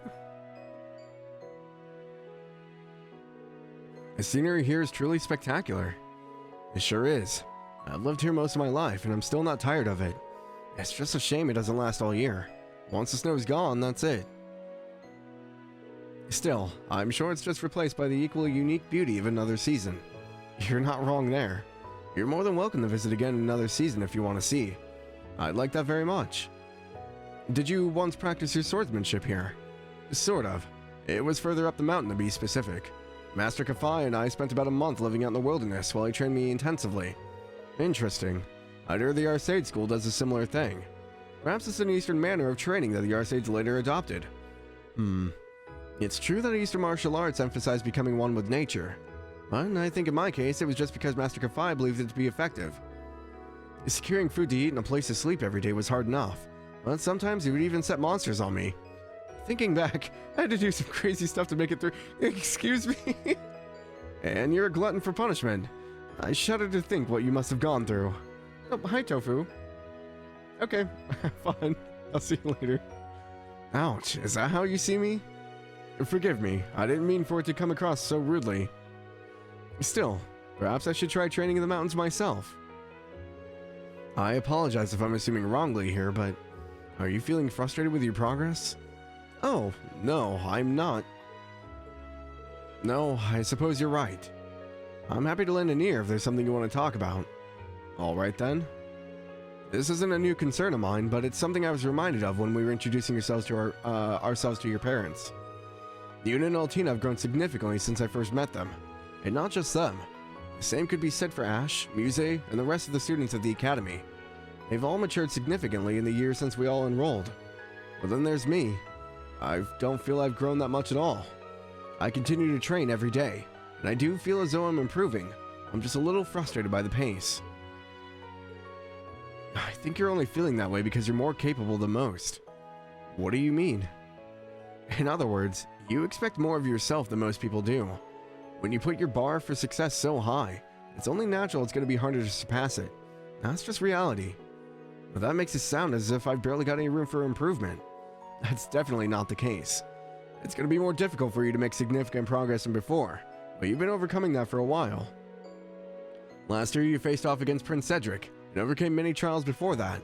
The scenery here is truly spectacular. It sure is. I've lived here most of my life, and I'm still not tired of it. It's just a shame it doesn't last all year. Once the snow's gone, that's it. Still, I'm sure it's just replaced by the equally unique beauty of another season. You're not wrong there. You're more than welcome to visit again another season if you want to see. I'd like that very much. Did you once practice your swordsmanship here? Sort of. It was further up the mountain to be specific. Master Kafai and I spent about a month living out in the wilderness while he trained me intensively. Interesting. I'd heard the Arcade School does a similar thing. Perhaps it's an Eastern manner of training that the Arcades later adopted. It's true that Eastern martial arts emphasize becoming one with nature, but I think in my case it was just because Master Kafai believed it to be effective. Securing food to eat and a place to sleep every day was hard enough, but sometimes he would even set monsters on me. Thinking back, I had to do some crazy stuff to make it through. Excuse me? And you're a glutton for punishment. I shudder to think what you must have gone through. Oh, hi, Tofu. Okay, fine. I'll see you later. Ouch, is that how you see me? Forgive me, I didn't mean for it to come across so rudely. Still, perhaps I should try training in the mountains myself. I apologize if I'm assuming wrongly here, but are you feeling frustrated with your progress? Oh, no, I'm not. No, I suppose you're right. I'm happy to lend an ear if there's something you want to talk about. Alright then. This isn't a new concern of mine, but it's something I was reminded of when we were introducing ourselves to your parents. Yuna and Altina have grown significantly since I first met them. And not just them. The same could be said for Ash, Muse, and the rest of the students of the Academy. They've all matured significantly in the years since we all enrolled. But then there's me. I don't feel I've grown that much at all. I continue to train every day, and I do feel as though I'm improving. I'm just a little frustrated by the pace. I think you're only feeling that way because you're more capable than most. What do you mean? In other words, you expect more of yourself than most people do. When you put your bar for success so high, it's only natural it's going to be harder to surpass it. That's just reality. But that makes it sound as if I've barely got any room for improvement. That's definitely not the case. It's going to be more difficult for you to make significant progress than before, but you've been overcoming that for a while. Last year you faced off against Prince Cedric, and overcame many trials before that,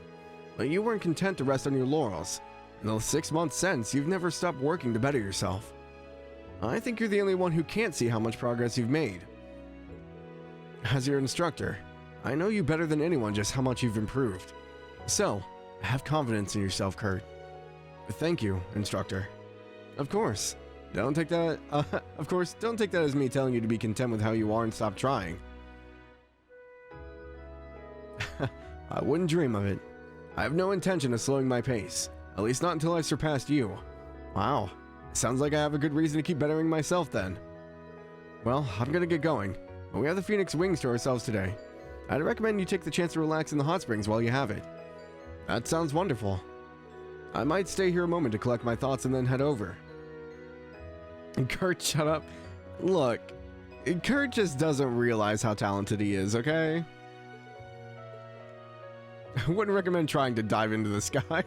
but you weren't content to rest on your laurels. In the 6 months since, you've never stopped working to better yourself. I think you're the only one who can't see how much progress you've made. As your instructor, I know you better than anyone just how much you've improved. So, have confidence in yourself, Kurt. Thank you, instructor. Of course. Don't take that as me telling you to be content with how you are and stop trying. I wouldn't dream of it. I have no intention of slowing my pace, at least not until I've surpassed you. Wow, sounds like I have a good reason to keep bettering myself then. Well, I'm gonna get going, but we have the Phoenix Wings to ourselves today. I'd recommend you take the chance to relax in the hot springs while you have it. That sounds wonderful. I might stay here a moment to collect my thoughts and then head over. Kurt, shut up. Look, Kurt just doesn't realize how talented he is, okay? I wouldn't recommend trying to dive into the sky.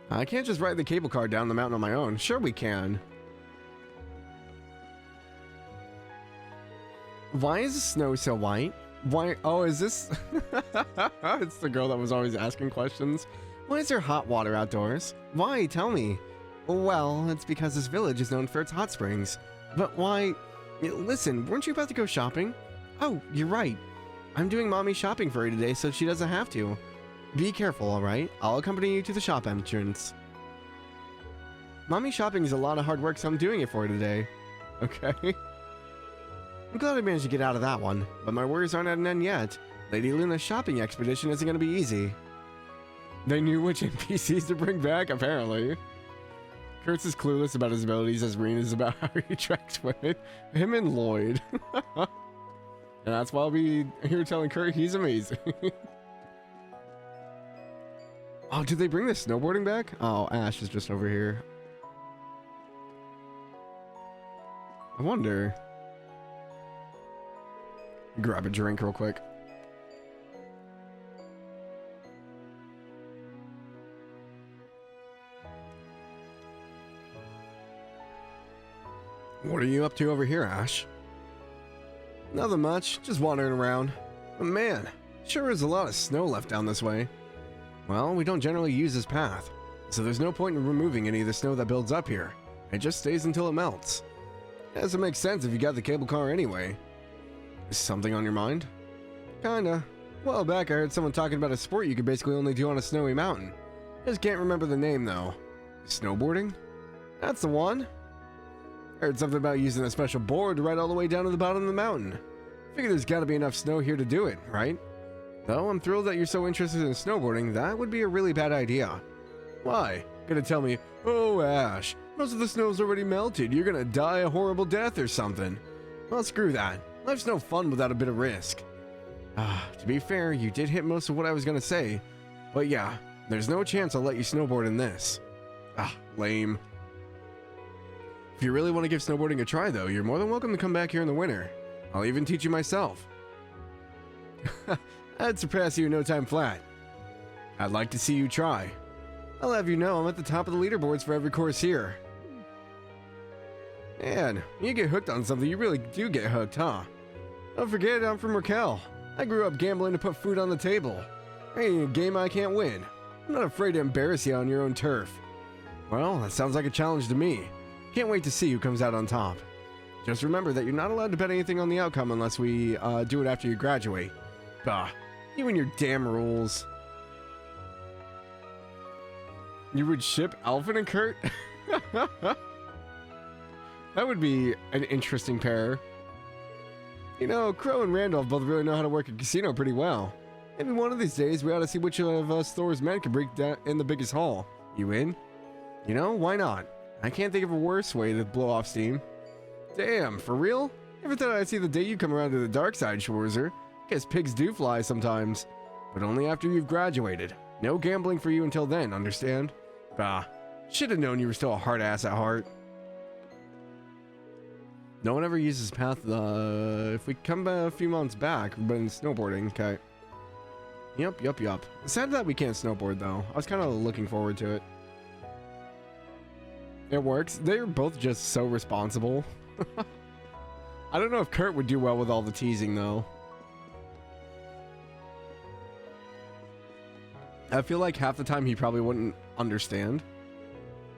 I can't just ride the cable car down the mountain on my own. Sure we can. Why is the snow so white? Why? Oh, is this? It's the girl that was always asking questions. Why is there hot water outdoors? Why? Tell me. Well, it's because this village is known for its hot springs. But why? Listen, weren't you about to go shopping? Oh, you're right. I'm doing mommy shopping for her today so she doesn't have to. Be careful, alright? I'll accompany you to the shop entrance. Mommy shopping is a lot of hard work, so I'm doing it for her today. Okay. I'm glad I managed to get out of that one, but my worries aren't at an end yet. Lady Luna's shopping expedition isn't going to be easy. They knew which NPCs to bring back, apparently. Kurt's as clueless about his abilities as Rean is about how he tracks women. Him and Lloyd. And that's why I'll be here telling Kurt he's amazing. Oh, did they bring the snowboarding back? Oh, Ash is just over here. I wonder. Grab a drink real quick. What are you up to over here, Ash? Nothing much, just wandering around. But man, sure is a lot of snow left down this way. Well, we don't generally use this path, so there's no point in removing any of the snow that builds up here. It just stays until it melts. Guess it makes sense if you got the cable car anyway. Is something on your mind? Kinda. A while back I heard someone talking about a sport you could basically only do on a snowy mountain. Just can't remember the name though. Snowboarding? That's the one. Heard something about using a special board to ride all the way down to the bottom of the mountain. Figure there's gotta be enough snow here to do it, right? Though I'm thrilled that you're so interested in snowboarding, that would be a really bad idea. Why? Gonna tell me, oh Ash, most of the snow's already melted, you're gonna die a horrible death or something. Well, screw that. Life's no fun without a bit of risk. To be fair, you did hit most of what I was gonna say. But yeah, there's no chance I'll let you snowboard in this. Lame. If you really want to give snowboarding a try though, you're more than welcome to come back here in the winter. I'll even teach you myself. I'd surpass you in no time flat. I'd like to see you try. I'll have you know I'm at the top of the leaderboards for every course here. Man, you get hooked on something, you really do get hooked, huh? Don't forget, I'm from Raquel. I grew up gambling to put food on the table. Ain't a game I can't win. I'm not afraid to embarrass you on your own turf. Well, that sounds like a challenge to me. Can't wait to see who comes out on top. Just remember that you're not allowed to bet anything on the outcome unless we do it after you graduate. Bah, you and your damn rules. You would ship Alvin and Kurt? That would be an interesting pair. You know, Crow and Randolph both really know how to work a casino pretty well. Maybe one of these days we ought to see which of us Thor's men can break down in the biggest hall. You in? You know, why not? I can't think of a worse way to blow off steam. Damn, for real? Never thought I'd see the day you come around to the dark side, Schwarzer. Guess pigs do fly sometimes. But only after you've graduated. No gambling for you until then, understand? Bah, should have known you were still a hard ass at heart. No one ever uses path, if we come a few months back, we've been snowboarding, okay. Yup. Sad that we can't snowboard though. I was kind of looking forward to it. It works. They're both just so responsible. I don't know if Kurt would do well with all the teasing though. I feel like half the time he probably wouldn't understand.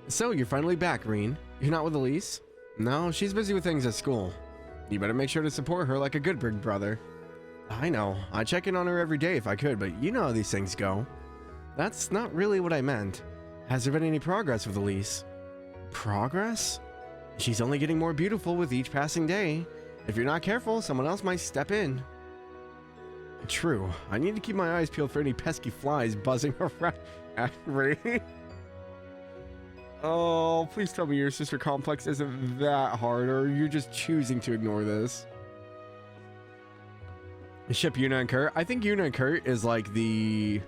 So, you're finally back, Rean. You're not with Elise? No, she's busy with things at school. You better make sure to support her like a good big brother. I know. I check in on her every day if I could, but you know how these things go. That's not really what I meant. Has there been any progress with Elise? Progress? She's only getting more beautiful with each passing day. If you're not careful, someone else might step in. True. I need to keep my eyes peeled for any pesky flies buzzing around. Ready? Oh, please tell me your sister complex isn't that hard, or you're just choosing to ignore this. Ship Yuna and Kurt. I think Yuna and Kurt is like the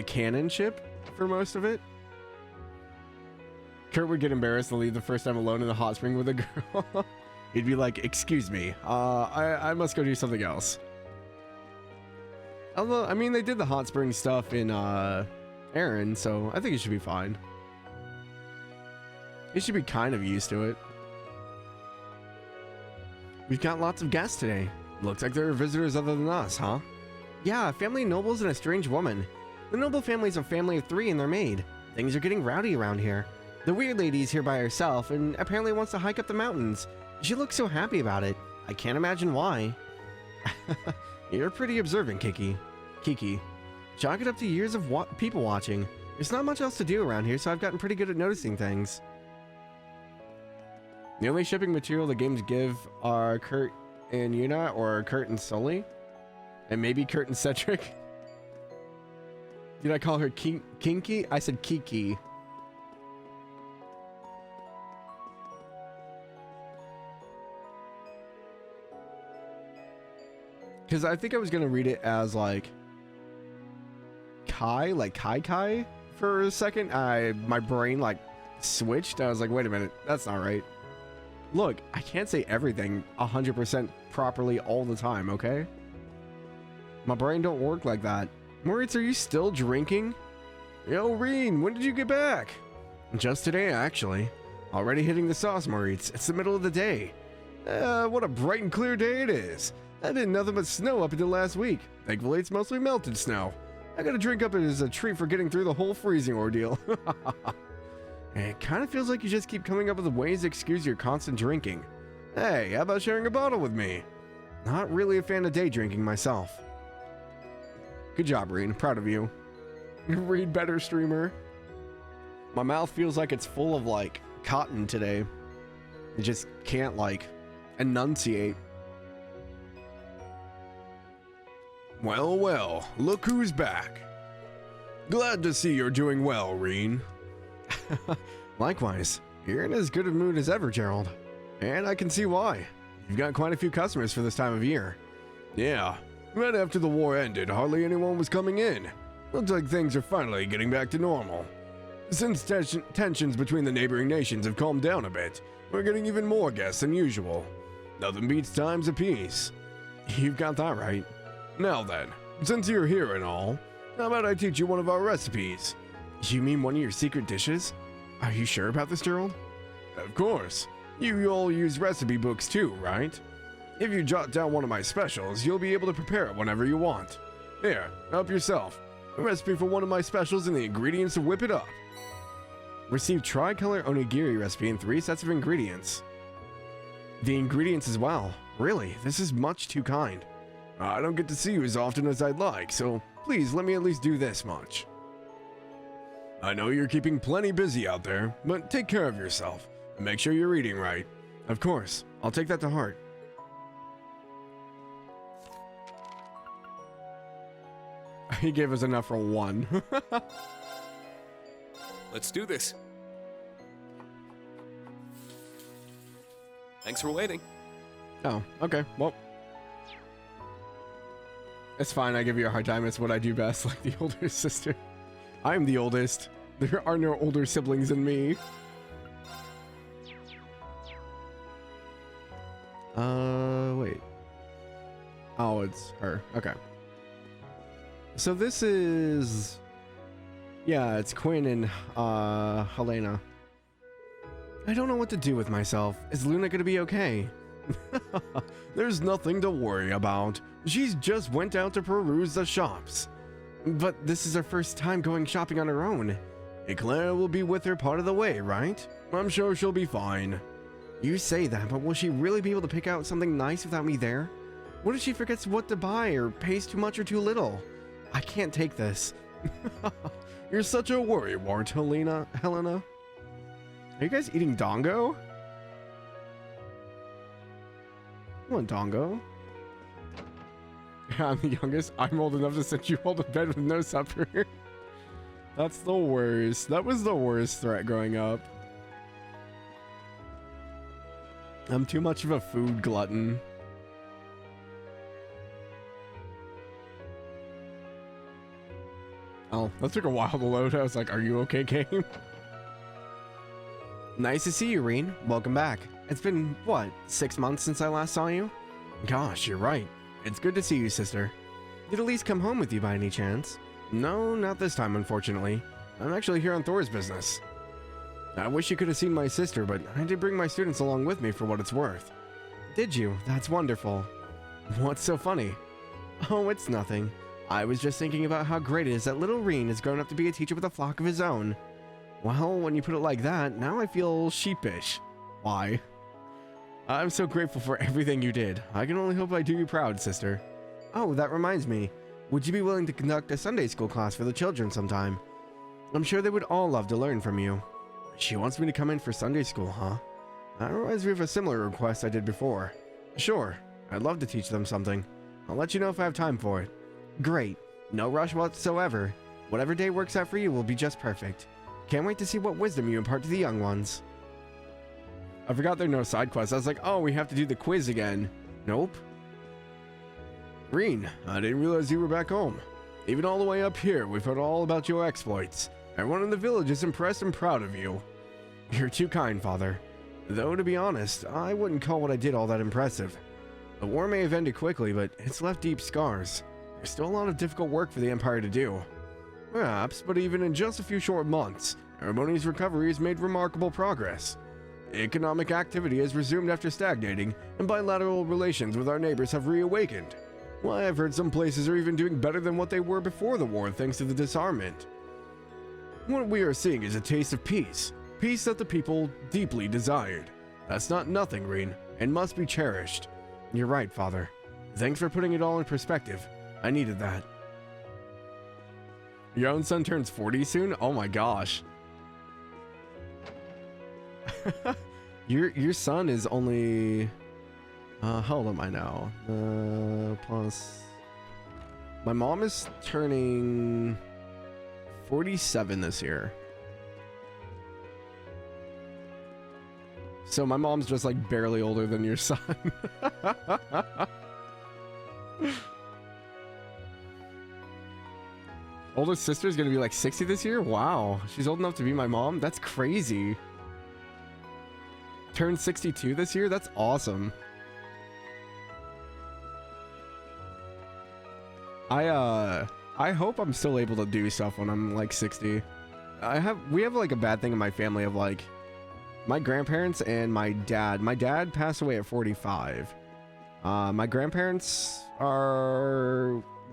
canon ship for most of it. Kurt would get embarrassed to leave the first time alone in the hot spring with a girl. He'd be like, excuse me, I must go do something else. Although, I mean, they did the hot spring stuff in Aaron, so I think it should be fine. He should be kind of used to it. We've got lots of guests today. Looks like there are visitors other than us, huh? Yeah, a family of nobles and a strange woman. The noble family's a family of 3 and their maid. Things are getting rowdy around here. The weird lady's here by herself and apparently wants to hike up the mountains. She looks so happy about it. I can't imagine why. You're pretty observant, Kiki. Chalk it up to years of people watching. There's not much else to do around here, so I've gotten pretty good at noticing things. The only shipping material the games give are Kurt and Yuna, or Kurt and Sully, and maybe Kurt and Cedric. Did I call her Kinky? I said Kiki. Because I think I was going to read it as like Kai, like Kai for a second. My brain like switched. I was like, wait a minute, that's not right. Look, I can't say everything 100% properly all the time, okay? My brain don't work like that. Moritz, are you still drinking? Yo, Rean, when did you get back? Just today, actually. Already hitting the sauce, Moritz. It's the middle of the day. What a bright and clear day it is. I've been nothing but snow up until last week. Thankfully, it's mostly melted snow. I gotta drink up it as a treat for getting through the whole freezing ordeal. It kind of feels like you just keep coming up with ways to excuse your constant drinking. Hey, how about sharing a bottle with me? Not really a fan of day drinking myself. Good job, Rean. Proud of you. Read better, streamer. My mouth feels like it's full of, like, cotton today. It just can't, like, enunciate. Well, well, look who's back. Glad to see you're doing well, Rean. Likewise, you're in as good a mood as ever, Gerald. And I can see why. You've got quite a few customers for this time of year. Yeah, right after the war ended, hardly anyone was coming in. Looks like things are finally getting back to normal. Since tensions between the neighboring nations have calmed down a bit, we're getting even more guests than usual. Nothing beats times of peace. You've got that right. Now then, since you're here and all, how about I teach you one of our recipes? You mean one of your secret dishes? Are you sure about this, Gerald? Of course. You all use recipe books too, right? If you jot down one of my specials, you'll be able to prepare it whenever you want. Here, help yourself. A recipe for one of my specials and the ingredients to whip it up. Receive tricolor onigiri recipe and 3 sets of ingredients. The ingredients as well. Really, this is much too kind. I don't get to see you as often as I'd like, so please let me at least do this much. I know you're keeping plenty busy out there, but take care of yourself and make sure you're eating right. Of course, I'll take that to heart. He gave us enough for 1. Let's do this. Thanks for waiting. Oh, okay, well. It's fine, I give you a hard time. It's what I do best, like the older sister. I'm the oldest. There are no older siblings than me. Wait. Oh, it's her. Okay. So this is... Yeah, it's Quinn and, Helena. I don't know what to do with myself. Is Luna gonna be okay? There's nothing to worry about. She's just went out to peruse the shops. But this is her first time going shopping on her own. Eclair will be with her part of the way, right? I'm sure she'll be fine. You say that, but will she really be able to pick out something nice without me there? What if she forgets what to buy or pays too much or too little? I can't take this. You're such a worrywart, Helena. Are you guys eating dongo? I want dongo. I'm the youngest. I'm old enough to send you all to bed with no supper. That's the worst. That was the worst threat growing up. I'm too much of a food glutton. Oh, that took a while to load. I was like, are you okay, game? Nice to see you, Rean. Welcome back. It's been, what, 6 months since I last saw you? Gosh, you're right. It's good to see you, sister. Did Elise come home with you by any chance? No, not this time, unfortunately. I'm actually here on Thor's business. I wish you could have seen my sister, but I did bring my students along with me for what it's worth. Did you? That's wonderful. What's so funny? Oh, it's nothing. I was just thinking about how great it is that little Rean has grown up to be a teacher with a flock of his own. Well, when you put it like that, now I feel sheepish. Why? I'm so grateful for everything you did. I can only hope I do you proud, sister. Oh, that reminds me. Would you be willing to conduct a Sunday school class for the children sometime? I'm sure they would all love to learn from you. She wants me to come in for Sunday school, huh? That reminds me of a similar request I did before. Sure, I'd love to teach them something. I'll let you know if I have time for it. Great. No rush whatsoever. Whatever day works out for you will be just perfect. Can't wait to see what wisdom you impart to the young ones. I forgot there are no side quests. I was like, oh, we have to do the quiz again. Nope. Rean, I didn't realize you were back home. Even all the way up here, we've heard all about your exploits. Everyone in the village is impressed and proud of you. You're too kind, Father. Though, to be honest, I wouldn't call what I did all that impressive. The war may have ended quickly, but it's left deep scars. There's still a lot of difficult work for the Empire to do. Perhaps, but even in just a few short months, Aramoni's recovery has made remarkable progress. Economic activity has resumed after stagnating, and bilateral relations with our neighbors have reawakened. Why, I've heard some places are even doing better than what they were before the war thanks to the disarmament. What we are seeing is a taste of peace. Peace that the people deeply desired. That's not nothing, Rean, and must be cherished. You're right, Father. Thanks for putting it all in perspective. I needed that. Your own son turns 40 soon? Oh my gosh. Your son is only... how old am I now? Plus... My mom is turning 47 this year. So my mom's just like barely older than your son. Oldest sister's gonna be like 60 this year? Wow, she's old enough to be my mom? That's crazy. Turned 62 this year? That's awesome. I hope I'm still able to do stuff when I'm like 60. We have like a bad thing in my family of like my grandparents and my dad. My dad passed away at 45. My grandparents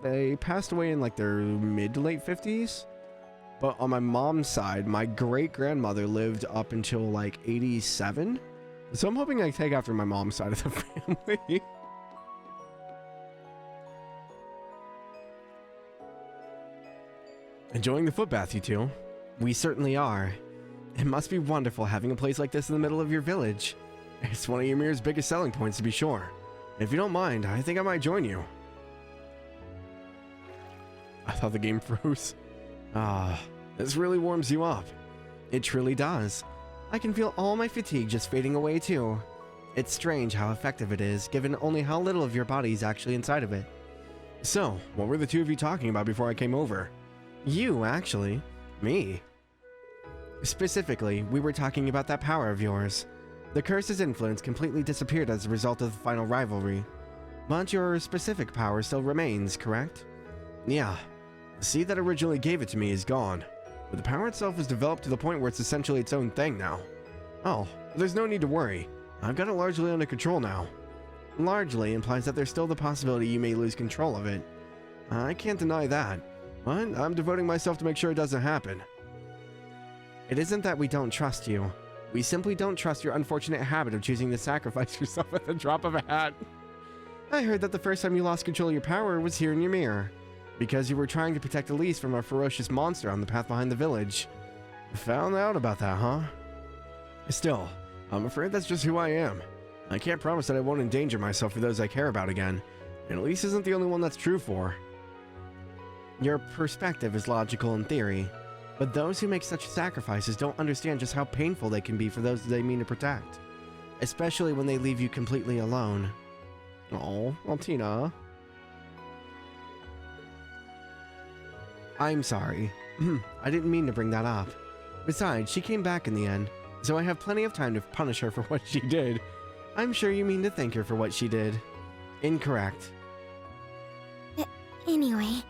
they passed away in like their mid to late 50s. But on my mom's side, my great grandmother lived up until like 87. So I'm hoping I take after my mom's side of the family. Enjoying the footbath, you two? We certainly are. It must be wonderful having a place like this in the middle of your village. It's one of Ymir's biggest selling points, to be sure. If you don't mind, I think I might join you. I thought the game froze. This really warms you up. It truly does. I can feel all my fatigue just fading away too. It's strange how effective it is, given only how little of your body is actually inside of it. So, what were the two of you talking about before I came over? You, actually. Me. Specifically, we were talking about that power of yours. The curse's influence completely disappeared as a result of the final rivalry. But your specific power still remains, correct? Yeah. The seed that originally gave it to me is gone, but the power itself has developed to the point where it's essentially its own thing now. Oh, there's no need to worry. I've got it largely under control now. Largely implies that there's still the possibility you may lose control of it. I can't deny that, but I'm devoting myself to make sure it doesn't happen. It isn't that we don't trust you. We simply don't trust your unfortunate habit of choosing to sacrifice yourself at the drop of a hat. I heard that the first time you lost control of your power was here in Ymir, because you were trying to protect Elise from a ferocious monster on the path behind the village. Found out about that, huh? Still, I'm afraid that's just who I am. I can't promise that I won't endanger myself for those I care about again, and Elise isn't the only one that's true for. Your perspective is logical in theory, but those who make such sacrifices don't understand just how painful they can be for those they mean to protect, especially when they leave you completely alone. Oh, Altina. I'm sorry. I didn't mean to bring that up. Besides, she came back in the end, so I have plenty of time to punish her for what she did. I'm sure you mean to thank her for what she did. Incorrect. Anyway,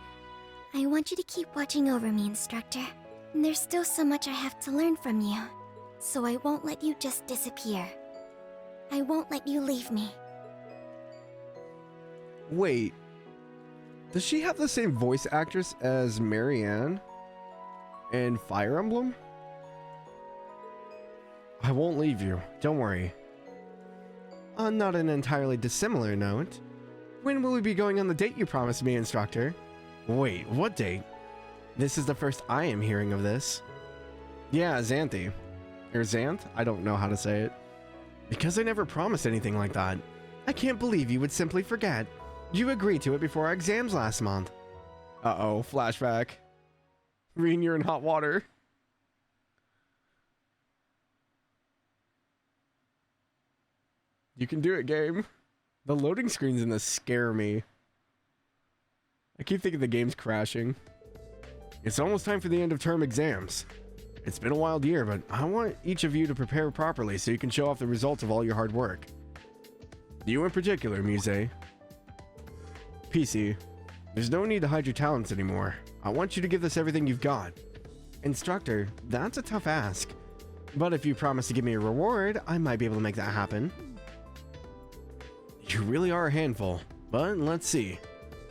I want you to keep watching over me, Instructor. There's still so much I have to learn from you, so I won't let you just disappear. I won't let you leave me. Wait. Does she have the same voice actress as Marianne in Fire Emblem? I won't leave you. Don't worry. On not an entirely dissimilar note, when will we be going on the date you promised me, Instructor? Wait, what date? This is the first I am hearing of this. Yeah, Xanthi. Or Xanth? I don't know how to say it. Because I never promised anything like that. I can't believe you would simply forget. You agreed to it before our exams last month. Uh-oh, flashback. Rean, you're in hot water. You can do it, game. The loading screens in this scare me. I keep thinking the game's crashing. It's almost time for the end of term exams. It's been a wild year, but I want each of you to prepare properly so you can show off the results of all your hard work. You in particular, Muse. PC, there's no need to hide your talents anymore. I want you to give this everything you've got. Instructor, that's a tough ask. But if you promise to give me a reward, I might be able to make that happen. You really are a handful, but let's see.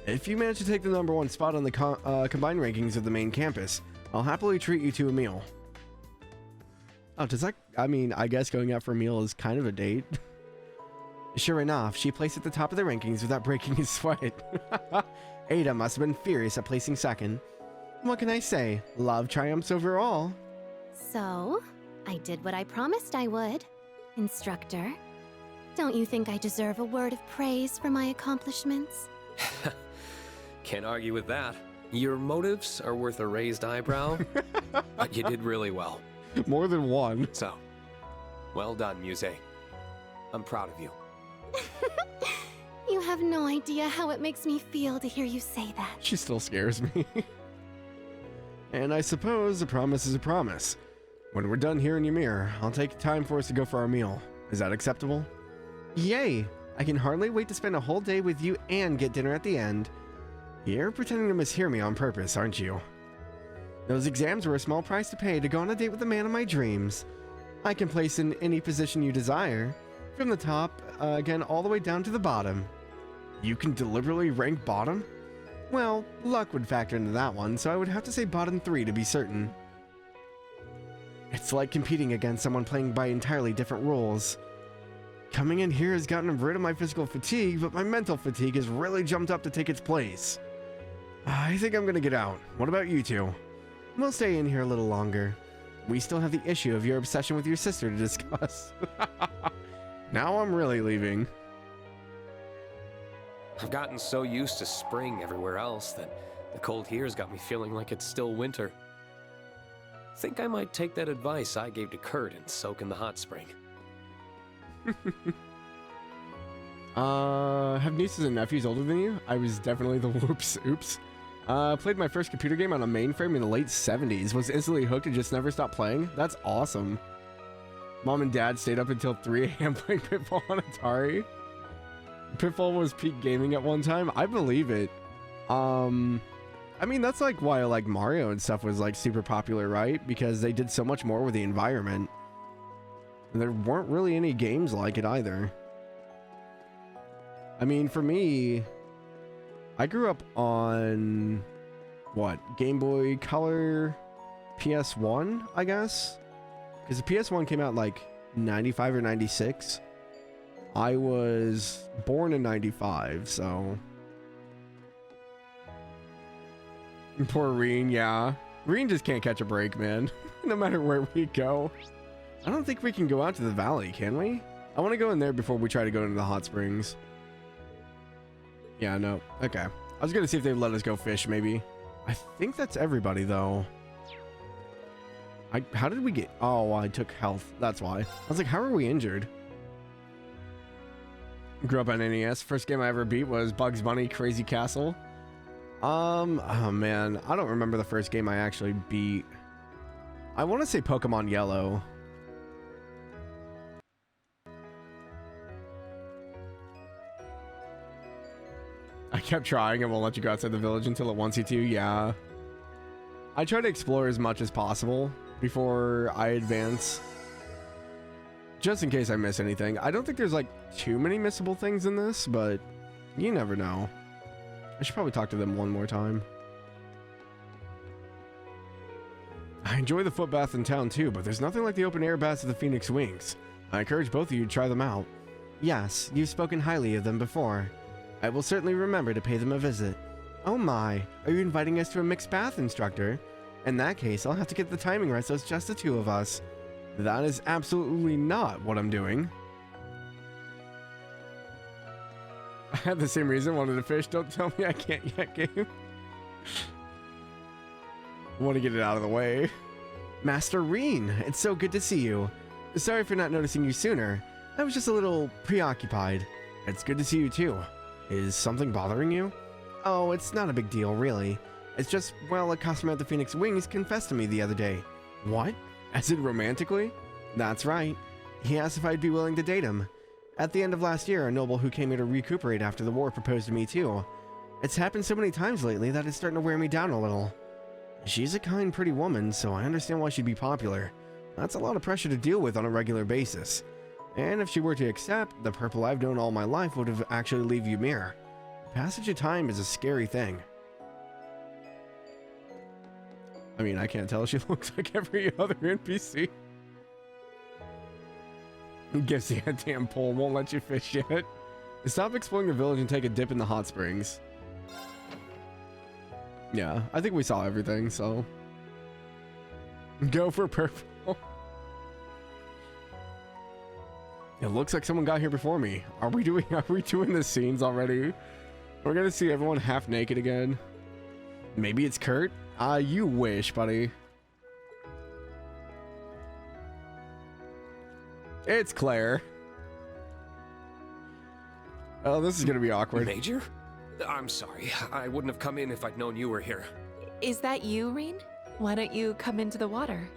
If you manage to take the #1 spot on the combined rankings of the main campus, I'll happily treat you to a meal. Oh, does that... I mean, I guess going out for a meal is kind of a date. Sure enough, she placed at the top of the rankings without breaking a sweat. Ada must have been furious at placing second. What can I say? Love triumphs over all. So, I did what I promised I would. Instructor, don't you think I deserve a word of praise for my accomplishments? Can't argue with that. Your motives are worth a raised eyebrow, but you did really well. More than one. So, well done, Muse. I'm proud of you. You have no idea how it makes me feel to hear you say that. She still scares me. And I suppose a promise is a promise. When we're done here in Ymir, I'll take time for us to go for our meal. Is that acceptable? Yay! I can hardly wait to spend a whole day with you and get dinner at the end. You're pretending to mishear me on purpose, aren't you? Those exams were a small price to pay to go on a date with the man of my dreams. I can place in any position you desire. From the top, again, all the way down to the bottom. You can deliberately rank bottom? Well, luck would factor into that one, so I would have to say bottom 3 to be certain. It's like competing against someone playing by entirely different rules. Coming in here has gotten rid of my physical fatigue, but my mental fatigue has really jumped up to take its place. I think I'm gonna get out. What about you two? We'll stay in here a little longer. We still have the issue of your obsession with your sister to discuss. Now I'm really leaving. I've gotten so used to spring everywhere else that the cold here's got me feeling like it's still winter. Think I might take that advice I gave to Kurt and soak in the hot spring. Have nieces and nephews older than you? I was definitely the whoops. Oops. Played my first computer game on a mainframe in the late 70s. Was instantly hooked and just never stopped playing. That's awesome. Mom and Dad stayed up until 3 a.m. playing Pitfall on Atari. Pitfall was peak gaming at one time. I believe it. I mean, that's like why like Mario and stuff was like super popular, right? Because they did so much more with the environment. And there weren't really any games like it either. I mean, for me, I grew up on what? Game Boy Color, PS1, I guess? Because the PS1 came out like 95 or 96. I was born in 95, so... Poor Rean, yeah. Rean just can't catch a break, man. No matter where we go. I don't think we can go out to the valley, can we? I want to go in there before we try to go into the hot springs. Yeah, no. Okay. I was going to see if they'd let us go fish, maybe. I think that's everybody, though. How did we get... Oh, I took health. That's why. I was like, how are we injured? Grew up on NES. First game I ever beat was Bugs Bunny Crazy Castle. Oh man, I don't remember the first game I actually beat. I want to say Pokemon Yellow. I kept trying and won't let you go outside the village until it wants you to. Yeah. I try to explore as much as possible before I advance. Just in case I miss anything. I don't think there's like too many missable things in this, but you never know. I should probably talk to them one more time. I enjoy the foot bath in town too, but there's nothing like the open air baths of the Phoenix Wings. I encourage both of you to try them out. Yes, you've spoken highly of them before. I will certainly remember to pay them a visit. Oh my, are you inviting us to a mixed bath, instructor? In that case, I'll have to get the timing right so it's just the two of us. That is absolutely not what I'm doing. I had the same reason, wanted to fish. Don't tell me I can't yet, game. Want to get it out of the way. Master Rean, it's so good to see you. Sorry for not noticing you sooner. I was just a little preoccupied. It's good to see you too. Is something bothering you? Oh, it's not a big deal, really. It's just, well, a customer at the Phoenix Wings confessed to me the other day. What? As in romantically? That's right. He asked if I'd be willing to date him. At the end of last year, a noble who came here to recuperate after the war proposed to me too. It's happened so many times lately that it's starting to wear me down a little. She's a kind, pretty woman, so I understand why she'd be popular. That's a lot of pressure to deal with on a regular basis. And if she were to accept, the purple I've known all my life would have actually leave Ymir. Passage of time is a scary thing. I mean, I can't tell. She looks like every other NPC. Gives you a damn pole, won't let you fish yet. Stop exploring the village and take a dip in the hot springs. Yeah, I think we saw everything, so... Go for purple. It looks like someone got here before me. Are we doing the scenes already? We're gonna see everyone half naked again. Maybe it's Kurt? You wish, buddy. It's Claire. Oh, this is gonna be awkward. Major? I'm sorry. I wouldn't have come in if I'd known you were here. Is that you, Rean? Why don't you come into the water?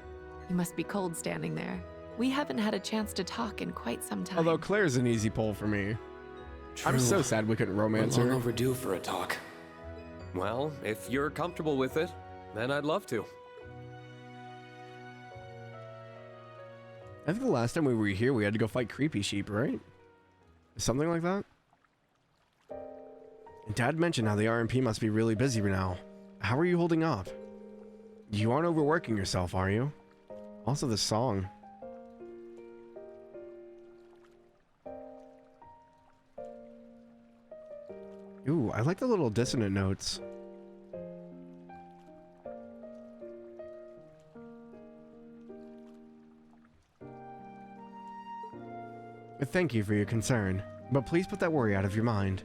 You must be cold standing there. We haven't had a chance to talk in quite some time. Although Claire's an easy pull for me. True. I'm so sad we couldn't romance We're her. long overdue for a talk. Well, if you're comfortable with it, then I'd love to. I think the last time we were here, we had to go fight creepy sheep, right? Something like that? Dad mentioned how the RMP must be really busy now. How are you holding up? You aren't overworking yourself, are you? Also, the song. Ooh, I like the little dissonant notes. Thank you for your concern, but please put that worry out of your mind.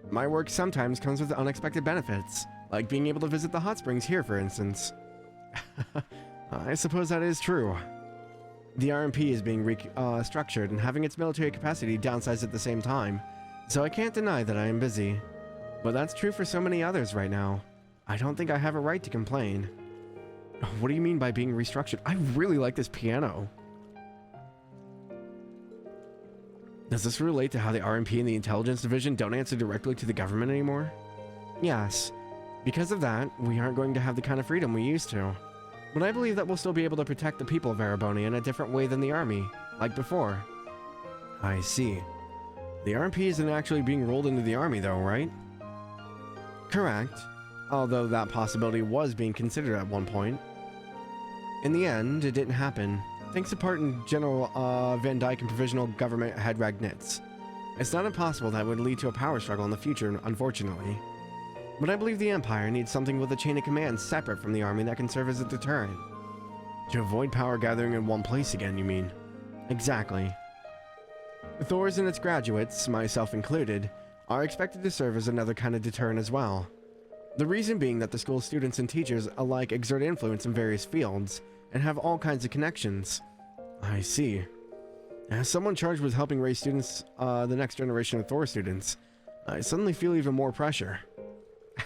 My work sometimes comes with unexpected benefits, like being able to visit the hot springs here, for instance. I suppose that is true. The RMP is being restructured and having its military capacity downsized at the same time, so I can't deny that I am busy. But that's true for so many others right now. I don't think I have a right to complain. What do you mean by being restructured? I really like this piano. Does this relate to how the RMP and the Intelligence Division don't answer directly to the government anymore? Yes. Because of that, we aren't going to have the kind of freedom we used to. But I believe that we'll still be able to protect the people of Erebonia in a different way than the army, like before. I see. The RMP isn't actually being rolled into the army though, right? Correct. Although that possibility was being considered at one point. In the end, it didn't happen. Thanks to Pardon General Van Dyke and Provisional Government Head Ragnitz. It's not impossible that would lead to a power struggle in the future, unfortunately. But I believe the Empire needs something with a chain of command separate from the army that can serve as a deterrent. To avoid power gathering in one place again, you mean? Exactly. Thors and its graduates, myself included, are expected to serve as another kind of deterrent as well. The reason being that the school's students and teachers alike exert influence in various fields, and have all kinds of connections. I see. As someone charged with helping raise students, the next generation of Thor students, I suddenly feel even more pressure.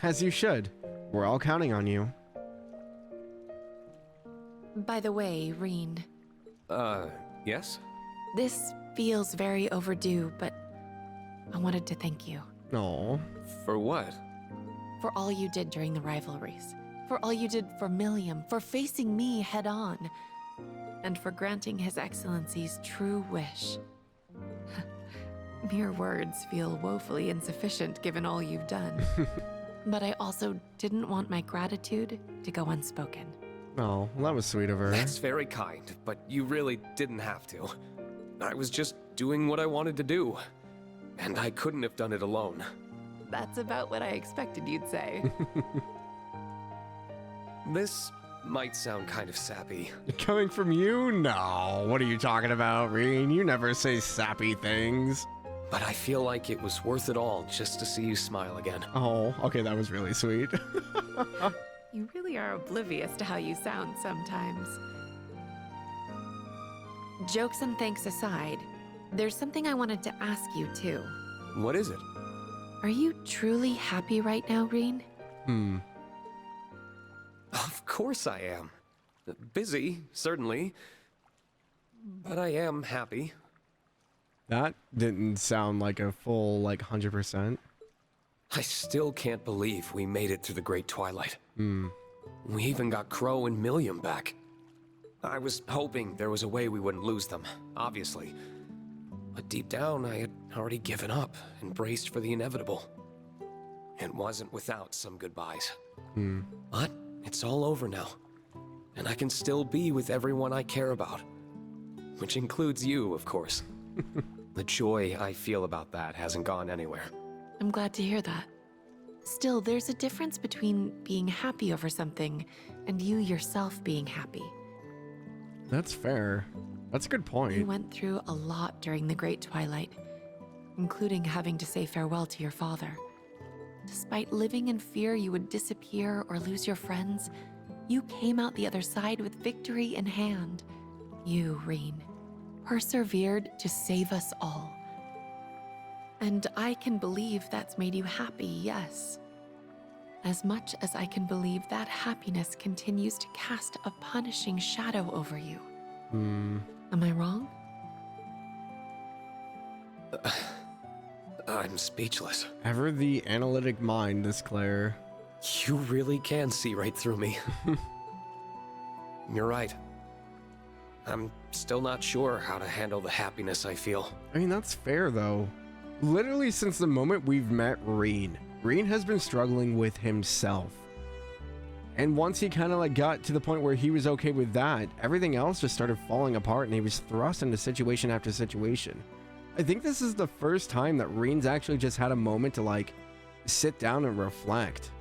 As you should. We're all counting on you. By the way, Rean, Yes? this feels very overdue, but I wanted to thank you. Aw. For what? For all you did during the rivalries. For all you did for Milliam, for facing me head on, and for granting His Excellency's true wish. Mere words feel woefully insufficient given all you've done. But I also didn't want my gratitude to go unspoken. Oh, well, that was sweet of her. That's very kind, but you really didn't have to. I was just doing what I wanted to do, and I couldn't have done it alone. That's about what I expected you'd say. This might sound kind of sappy. Coming from you? No. What are you talking about, Rean? You never say sappy things. But I feel like it was worth it all just to see you smile again. Oh, okay, that was really sweet. You really are oblivious to how you sound sometimes. Jokes and thanks aside, there's something I wanted to ask you too. What is it? Are you truly happy right now, Rean? Of course I am. Busy, certainly. But I am happy. That didn't sound like a full, 100%. I still can't believe we made it through the Great Twilight. We even got Crow and Milliam back. I was hoping there was a way we wouldn't lose them, obviously. But deep down, I had already given up and braced for the inevitable. It wasn't without some goodbyes. But it's all over now. And I can still be with everyone I care about. Which includes you, of course. The joy I feel about that hasn't gone anywhere. I'm glad to hear that. Still, there's a difference between being happy over something and you yourself being happy. That's fair. That's a good point. You went through a lot during the Great Twilight, including having to say farewell to your father. Despite living in fear you would disappear or lose your friends, you came out the other side with victory in hand. You, Rean, persevered to save us all. And I can believe that's made you happy, yes. As much as I can believe that happiness continues to cast a punishing shadow over you. Am I wrong? I'm speechless. Ever the analytic mind, this Claire. You really can see right through me. You're right. I'm still not sure how to handle the happiness I feel. I mean, that's fair, though. Literally since the moment we've met Rean, Rean has been struggling with himself. And once he kind of like got to the point where he was okay with that, everything else just started falling apart and he was thrust into situation after situation. I think this is the first time that Rean's actually just had a moment to like sit down and reflect.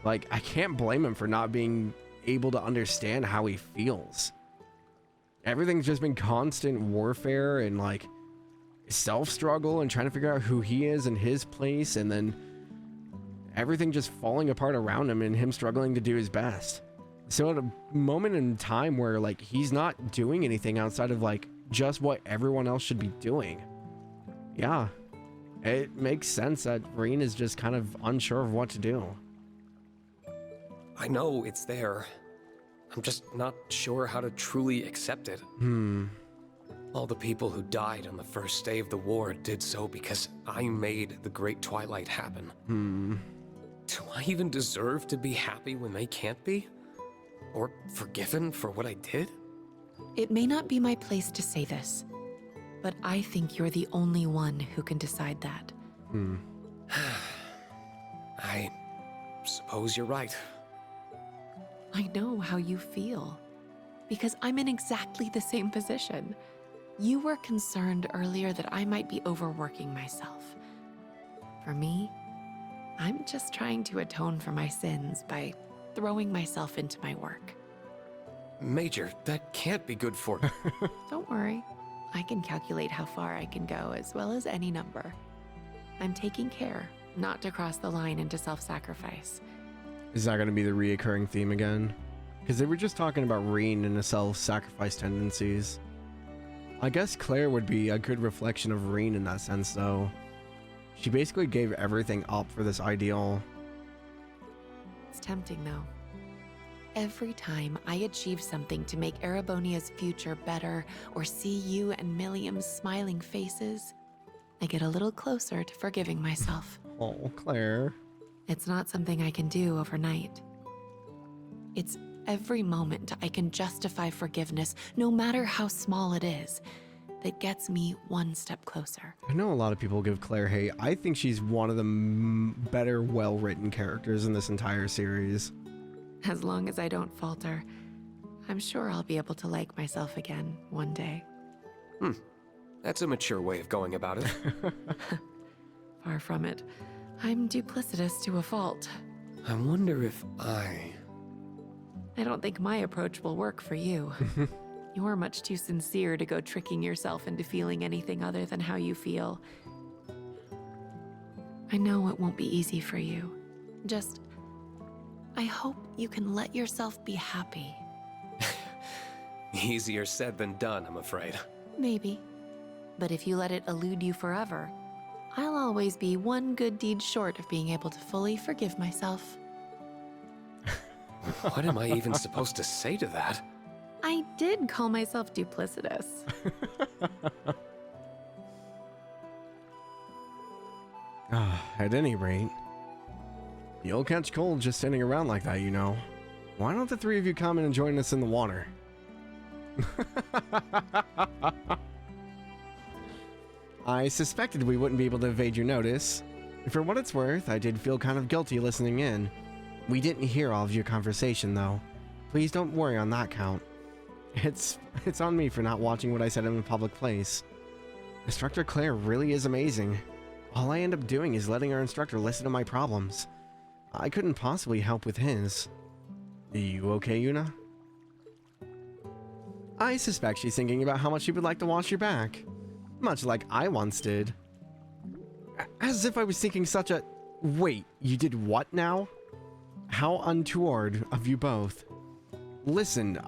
Like, I can't blame him for not being able to understand how he feels. Everything's just been constant warfare and like self-struggle and trying to figure out who he is and his place, and then everything just falling apart around him and him struggling to do his best. So at a moment in time where like he's not doing anything outside of like just what everyone else should be doing. Yeah, it makes sense that Rean is just kind of unsure of what to do. I know it's there. I'm just not sure how to truly accept it. All the people who died on the first day of the war did so because I made the Great Twilight happen. Do I even deserve to be happy when they can't be? Or forgiven for what I did? It may not be my place to say this, but I think you're the only one who can decide that. I suppose you're right. I know how you feel, because I'm in exactly the same position. You were concerned earlier that I might be overworking myself. For me, I'm just trying to atone for my sins by throwing myself into my work. Major, that can't be good for... Don't worry. I can calculate how far I can go as well as any number. I'm taking care not to cross the line into self-sacrifice. Is that going to be the reoccurring theme again? Because they were just talking about Rean and his self-sacrifice tendencies. I guess Claire would be a good reflection of Rean in that sense, though. She basically gave everything up for this ideal. It's tempting, though. Every time I achieve something to make Erebonia's future better or see you and Milliam's smiling faces, I get a little closer to forgiving myself. Oh, Claire. It's not something I can do overnight. It's every moment I can justify forgiveness, no matter how small it is, that gets me one step closer. I know a lot of people give Claire hate. I think she's one of the better, well-written characters in this entire series. As long as I don't falter, I'm sure I'll be able to like myself again one day. That's a mature way of going about it. Far from it. I'm duplicitous to a fault. I wonder if I don't think my approach will work for you. You're much too sincere to go tricking yourself into feeling anything other than how you feel. I know it won't be easy for you. Just, I hope you can let yourself be happy. Easier said than done, I'm afraid. Maybe. But if you let it elude you forever, I'll always be one good deed short of being able to fully forgive myself. What am I even supposed to say to that? I did call myself duplicitous. At any rate, you'll catch cold just standing around like that, you know. Why don't the three of you come in and join us in the water? I suspected we wouldn't be able to evade your notice. For what it's worth, I did feel kind of guilty listening in. We didn't hear all of your conversation, though. Please don't worry on that count. It's on me for not watching what I said in a public place. Instructor Claire really is amazing. All I end up doing is letting our instructor listen to my problems. I couldn't possibly help with his. Are you okay, Yuna? I suspect she's thinking about how much she would like to wash your back. Much like I once did. As if I was thinking such a... Wait, you did what now? How untoward of you both. Listen,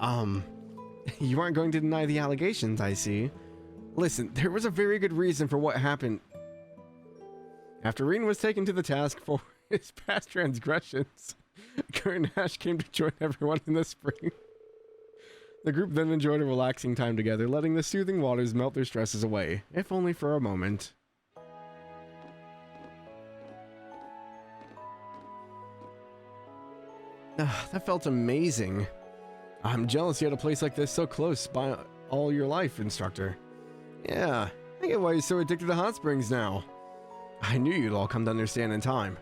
you aren't going to deny the allegations, I see. Listen, there was a very good reason for what happened. After Rean was taken to the task for his past transgressions, Kurt and Ash came to join everyone in the spring. The group then enjoyed a relaxing time together, letting the soothing waters melt their stresses away, if only for a moment. That felt amazing. I'm jealous you had a place like this so close by all your life, instructor. Yeah, I get why you're so addicted to hot springs now. I knew you'd all come to understand in time.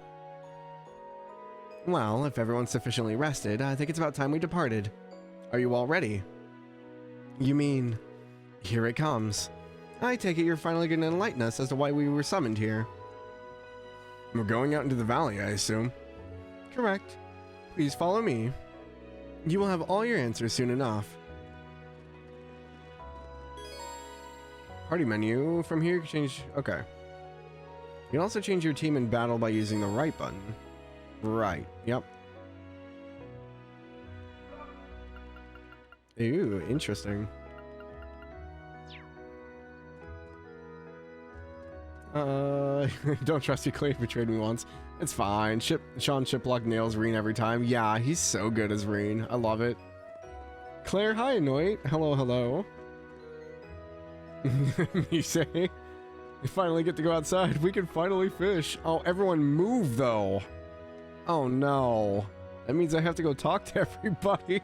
Well, if everyone's sufficiently rested, I think it's about time we departed. Are you all ready? You mean, here it comes. I take it you're finally going to enlighten us as to why we were summoned here. We're going out into the valley, I assume. Correct. Please follow me. You will have all your answers soon enough. Party menu. From here you can change... Okay. You can also change your team in battle by using the right button. Right. Yep. Ooh, interesting. Don't trust you, Clay betrayed me once. It's fine. Sean Shiplock nails Rean every time. Yeah, he's so good as Rean. I love it. Claire, hi, Noit. Hello, hello. You say? We finally get to go outside. We can finally fish. Oh, everyone move, though. Oh, no. That means I have to go talk to everybody.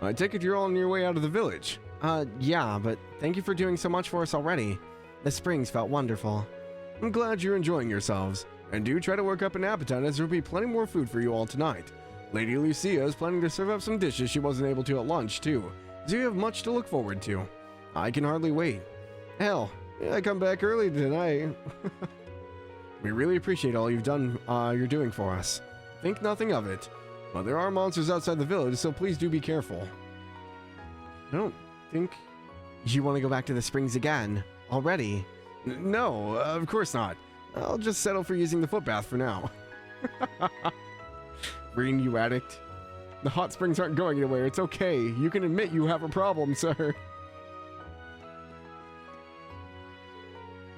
I take it you're all on your way out of the village. Yeah, but thank you for doing so much for us already. The springs felt wonderful. I'm glad you're enjoying yourselves. And do try to work up an appetite as there will be plenty more food for you all tonight. Lady Lucia is planning to serve up some dishes she wasn't able to at lunch, too. So you have much to look forward to. I can hardly wait. Hell, I come back early tonight. We really appreciate all you're doing for us. Think nothing of it. But there are monsters outside the village, so please do be careful. I don't think you want to go back to the springs again. Already? No, of course not. I'll just settle for using the footbath for now. Rean, you addict. The hot springs aren't going anywhere. It's okay. You can admit you have a problem, sir.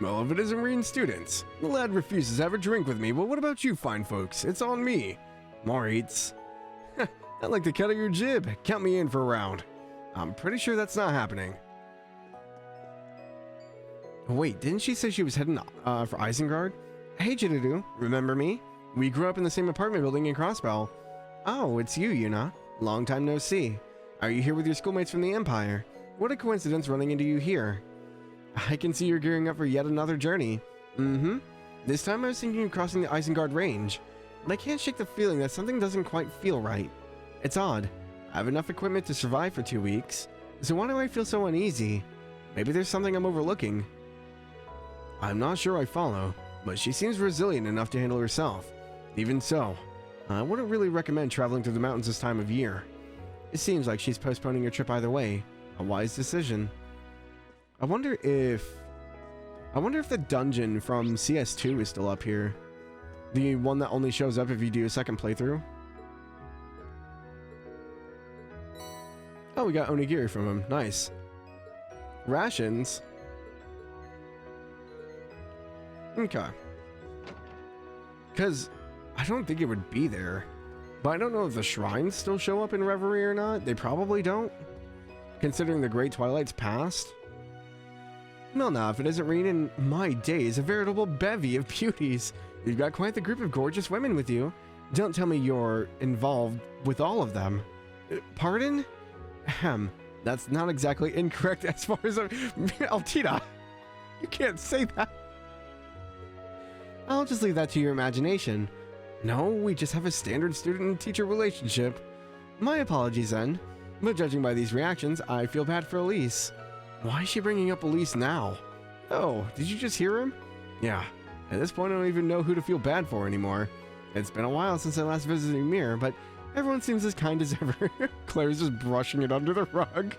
Well, if it isn't Rean's students. The lad refuses to have a drink with me, but what about you fine folks? It's on me. More eats. I'd like to cut out your jib. Count me in for a round. I'm pretty sure that's not happening. Wait, didn't she say she was heading for Isengard? Hey, Jiddu, remember me? We grew up in the same apartment building in Crossbell. Oh, it's you, Yuna. Long time no see. Are you here with your schoolmates from the Empire? What a coincidence running into you here. I can see you're gearing up for yet another journey. Mm-hmm. This time I was thinking of crossing the Isengard Range, but I can't shake the feeling that something doesn't quite feel right. It's odd. I have enough equipment to survive for 2 weeks, so why do I feel so uneasy? Maybe there's something I'm overlooking. I'm not sure I follow, but she seems resilient enough to handle herself. Even so, I wouldn't really recommend traveling through the mountains this time of year. It seems like she's postponing her trip either way. A wise decision. I wonder if the dungeon from CS2 is still up here. The one that only shows up if you do a second playthrough. Oh, we got onigiri from him. Nice. Rations. Okay. Because I don't think it would be there. But I don't know if the shrines still show up in Reverie or not. They probably don't. Considering the Great Twilight's past. Well, now, if it isn't raining, my days, a veritable bevy of beauties. You've got quite the group of gorgeous women with you. Don't tell me you're involved with all of them. Pardon? Ahem. That's not exactly incorrect as far as Altita. You can't say that. I'll just leave that to your imagination. No, we just have a standard student-teacher relationship. My apologies then, but judging by these reactions, I feel bad for Elise. Why is she bringing up Elise now? Oh, did you just hear him? Yeah, at this point I don't even know who to feel bad for anymore. It's been a while since I last visited Ymir, but everyone seems as kind as ever. Claire's just brushing it under the rug.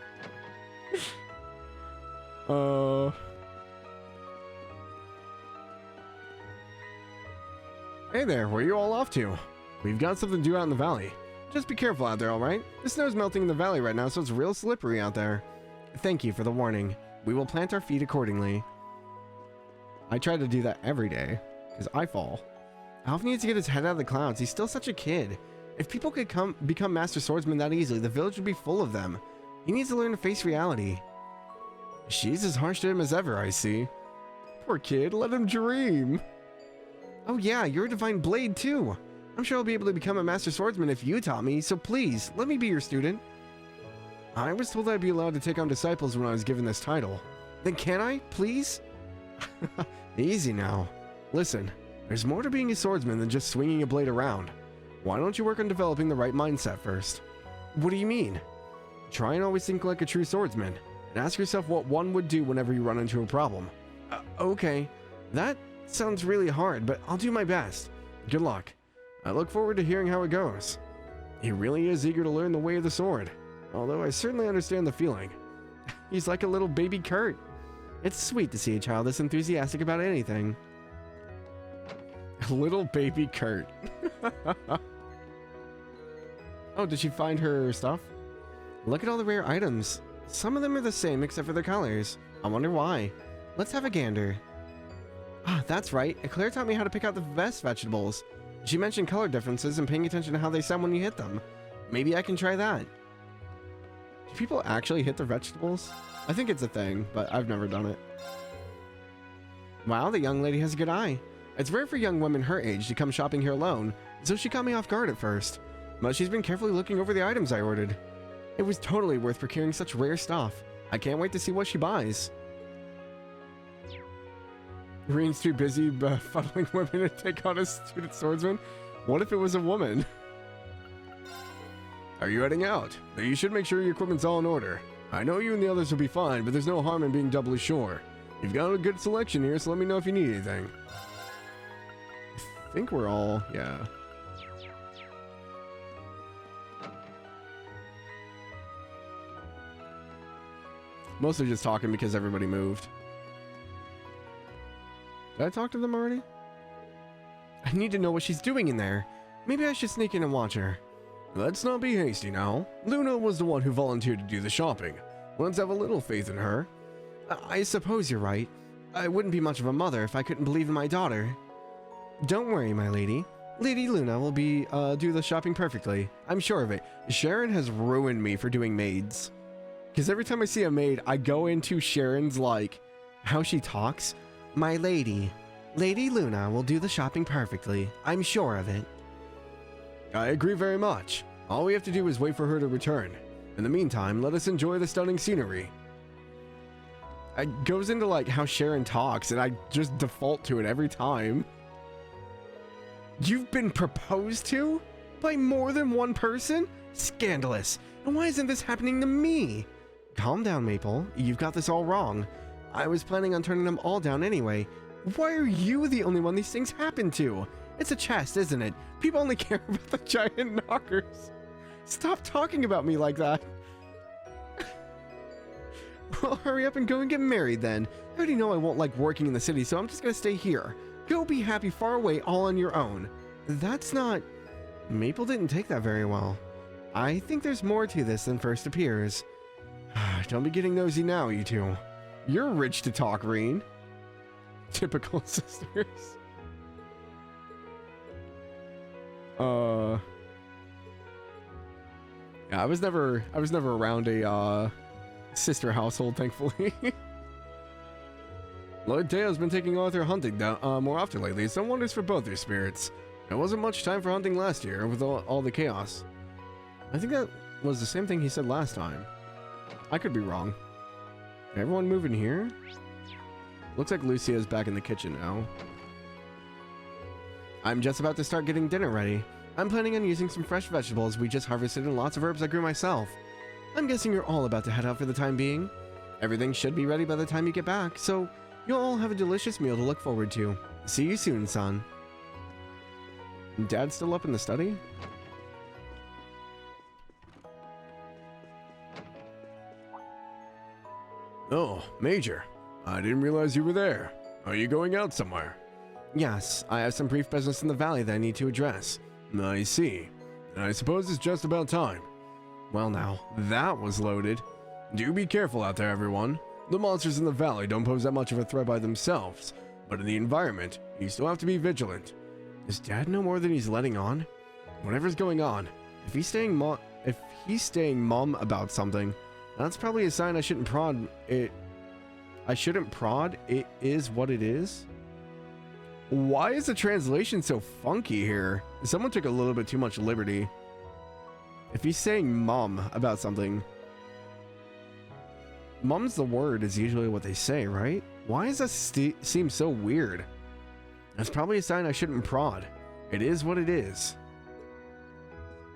Hey there, where are you all off to? We've got something to do out in the valley. Just be careful out there, alright? The snow's melting in the valley right now, so it's real slippery out there. Thank you for the warning. We will plant our feet accordingly. I try to do that every day, because I fall. Alf needs to get his head out of the clouds. He's still such a kid. If people could become master swordsmen that easily, the village would be full of them. He needs to learn to face reality. She's as harsh to him as ever, I see. Poor kid, let him dream. Oh yeah, you're a divine blade too. I'm sure I'll be able to become a master swordsman if you taught me, so please, let me be your student. I was told I'd be allowed to take on disciples when I was given this title. Then can I, please? Easy now. Listen, there's more to being a swordsman than just swinging a blade around. Why don't you work on developing the right mindset first? What do you mean? Try and always think like a true swordsman, and ask yourself what one would do whenever you run into a problem. Okay, that sounds really hard, but I'll do my best. Good luck. I look forward to hearing how it goes. He really is eager to learn the way of the sword, although I certainly understand the feeling. He's like a little baby Kurt. It's sweet to see a child this enthusiastic about anything. Little baby Kurt. Oh, did she find her stuff? Look at all the rare items. Some of them are the same except for their colors. I wonder why. Let's have a gander. Ah, that's right. Claire taught me how to pick out the best vegetables. She mentioned color differences and paying attention to how they sound when you hit them. Maybe I can try that. Do people actually hit their vegetables? I think it's a thing, but I've never done it. Wow, the young lady has a good eye. It's rare for young women her age to come shopping here alone, so she caught me off guard at first. But she's been carefully looking over the items I ordered. It was totally worth procuring such rare stuff. I can't wait to see what she buys. Rean's too busy fuddling women to take on a student swordsman. What if it was a woman? Are you heading out? You should make sure your equipment's all in order. I know you and the others will be fine, but there's no harm in being doubly sure. You've got a good selection here, so let me know if you need anything. I think we're all... yeah. Mostly just talking because everybody moved. Did I talk to them already? I need to know what she's doing in there. Maybe I should sneak in and watch her. Let's not be hasty now. Luna was the one who volunteered to do the shopping. Let's have a little faith in her. I suppose you're right. I wouldn't be much of a mother if I couldn't believe in my daughter. Don't worry, my lady. Lady Luna will do the shopping perfectly. I'm sure of it. Sharon has ruined me for doing maids. Because every time I see a maid, I go into Sharon's, like, how she talks. My lady. Lady Luna will do the shopping perfectly. I'm sure of it. I agree very much. All we have to do is wait for her to return. In the meantime, let us enjoy the stunning scenery. It goes into, like, how Sharon talks, and I just default to it every time. You've been proposed to? By more than one person? Scandalous. And why isn't this happening to me? Calm down, Maple. You've got this all wrong. I was planning on turning them all down anyway. Why are you the only one these things happen to? It's a chest, isn't it? People only care about the giant knockers. Stop talking about me like that. Well, hurry up and go and get married then. I already know I won't like working in the city, so I'm just gonna stay here. Go be happy far away all on your own. That's not... Maple didn't take that very well. I think there's more to this than first appears. Don't be getting nosy now, you two. You're rich to talk, Rean. Typical sisters. Yeah, I was never around a sister household, thankfully. Lord Teo's been taking Arthur hunting more often lately. Some wonders for both their spirits. There wasn't much time for hunting last year with all the chaos. I think that was the same thing he said last time. I could be wrong. Everyone move in here? Looks like Lucia's back in the kitchen now. I'm just about to start getting dinner ready. I'm planning on using some fresh vegetables we just harvested and lots of herbs I grew myself. I'm guessing you're all about to head out for the time being. Everything should be ready by the time you get back, so you'll all have a delicious meal to look forward to. See you soon, son. Dad's still up in the study? Oh, Major. I didn't realize you were there. Are you going out somewhere? Yes, I have some brief business in the valley that I need to address. I see. I suppose it's just about time. Well now, that was loaded. Do be careful out there, everyone. The monsters in the valley don't pose that much of a threat by themselves, but in the environment, you still have to be vigilant. Does Dad know more than he's letting on? Whatever's going on, if he's staying mum about something, that's probably a sign I shouldn't prod it. I shouldn't prod. It is what it is. Why is the translation so funky here? Someone took a little bit too much liberty. If he's saying mum about something, mum's the word is usually what they say, right? Why does that seem so weird? That's probably a sign I shouldn't prod. It is what it is.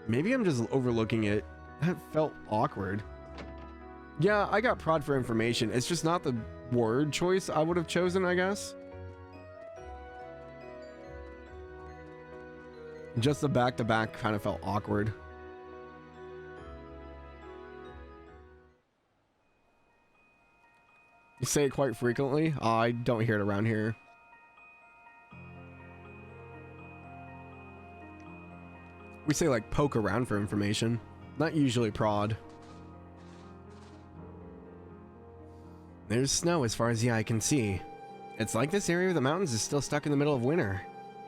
Maybe I'm just overlooking it. That felt awkward. Yeah, I got prod for information. It's just not the word choice I would have chosen, I guess. Just the back-to-back kind of felt awkward. You say it quite frequently? I don't hear it around here. We say like poke around for information, not usually prod. There's snow as far as the eye can see. It's like this area of the mountains is still stuck in the middle of winter.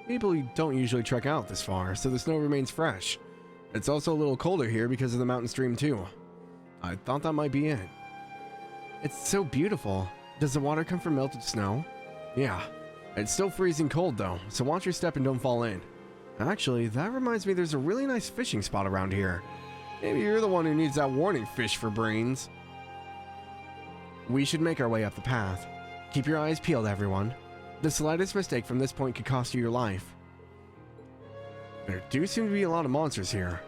People don't usually trek out this far, so the snow remains fresh. It's also a little colder here because of the mountain stream too. I thought that might be it. It's so beautiful. Does the water come from melted snow? Yeah. It's still freezing cold though, so watch your step and don't fall in. Actually, that reminds me there's a really nice fishing spot around here. Maybe you're the one who needs that warning fish for brains. We should make our way up the path. Keep your eyes peeled, everyone. The slightest mistake from this point could cost you your life. There do seem to be a lot of monsters here.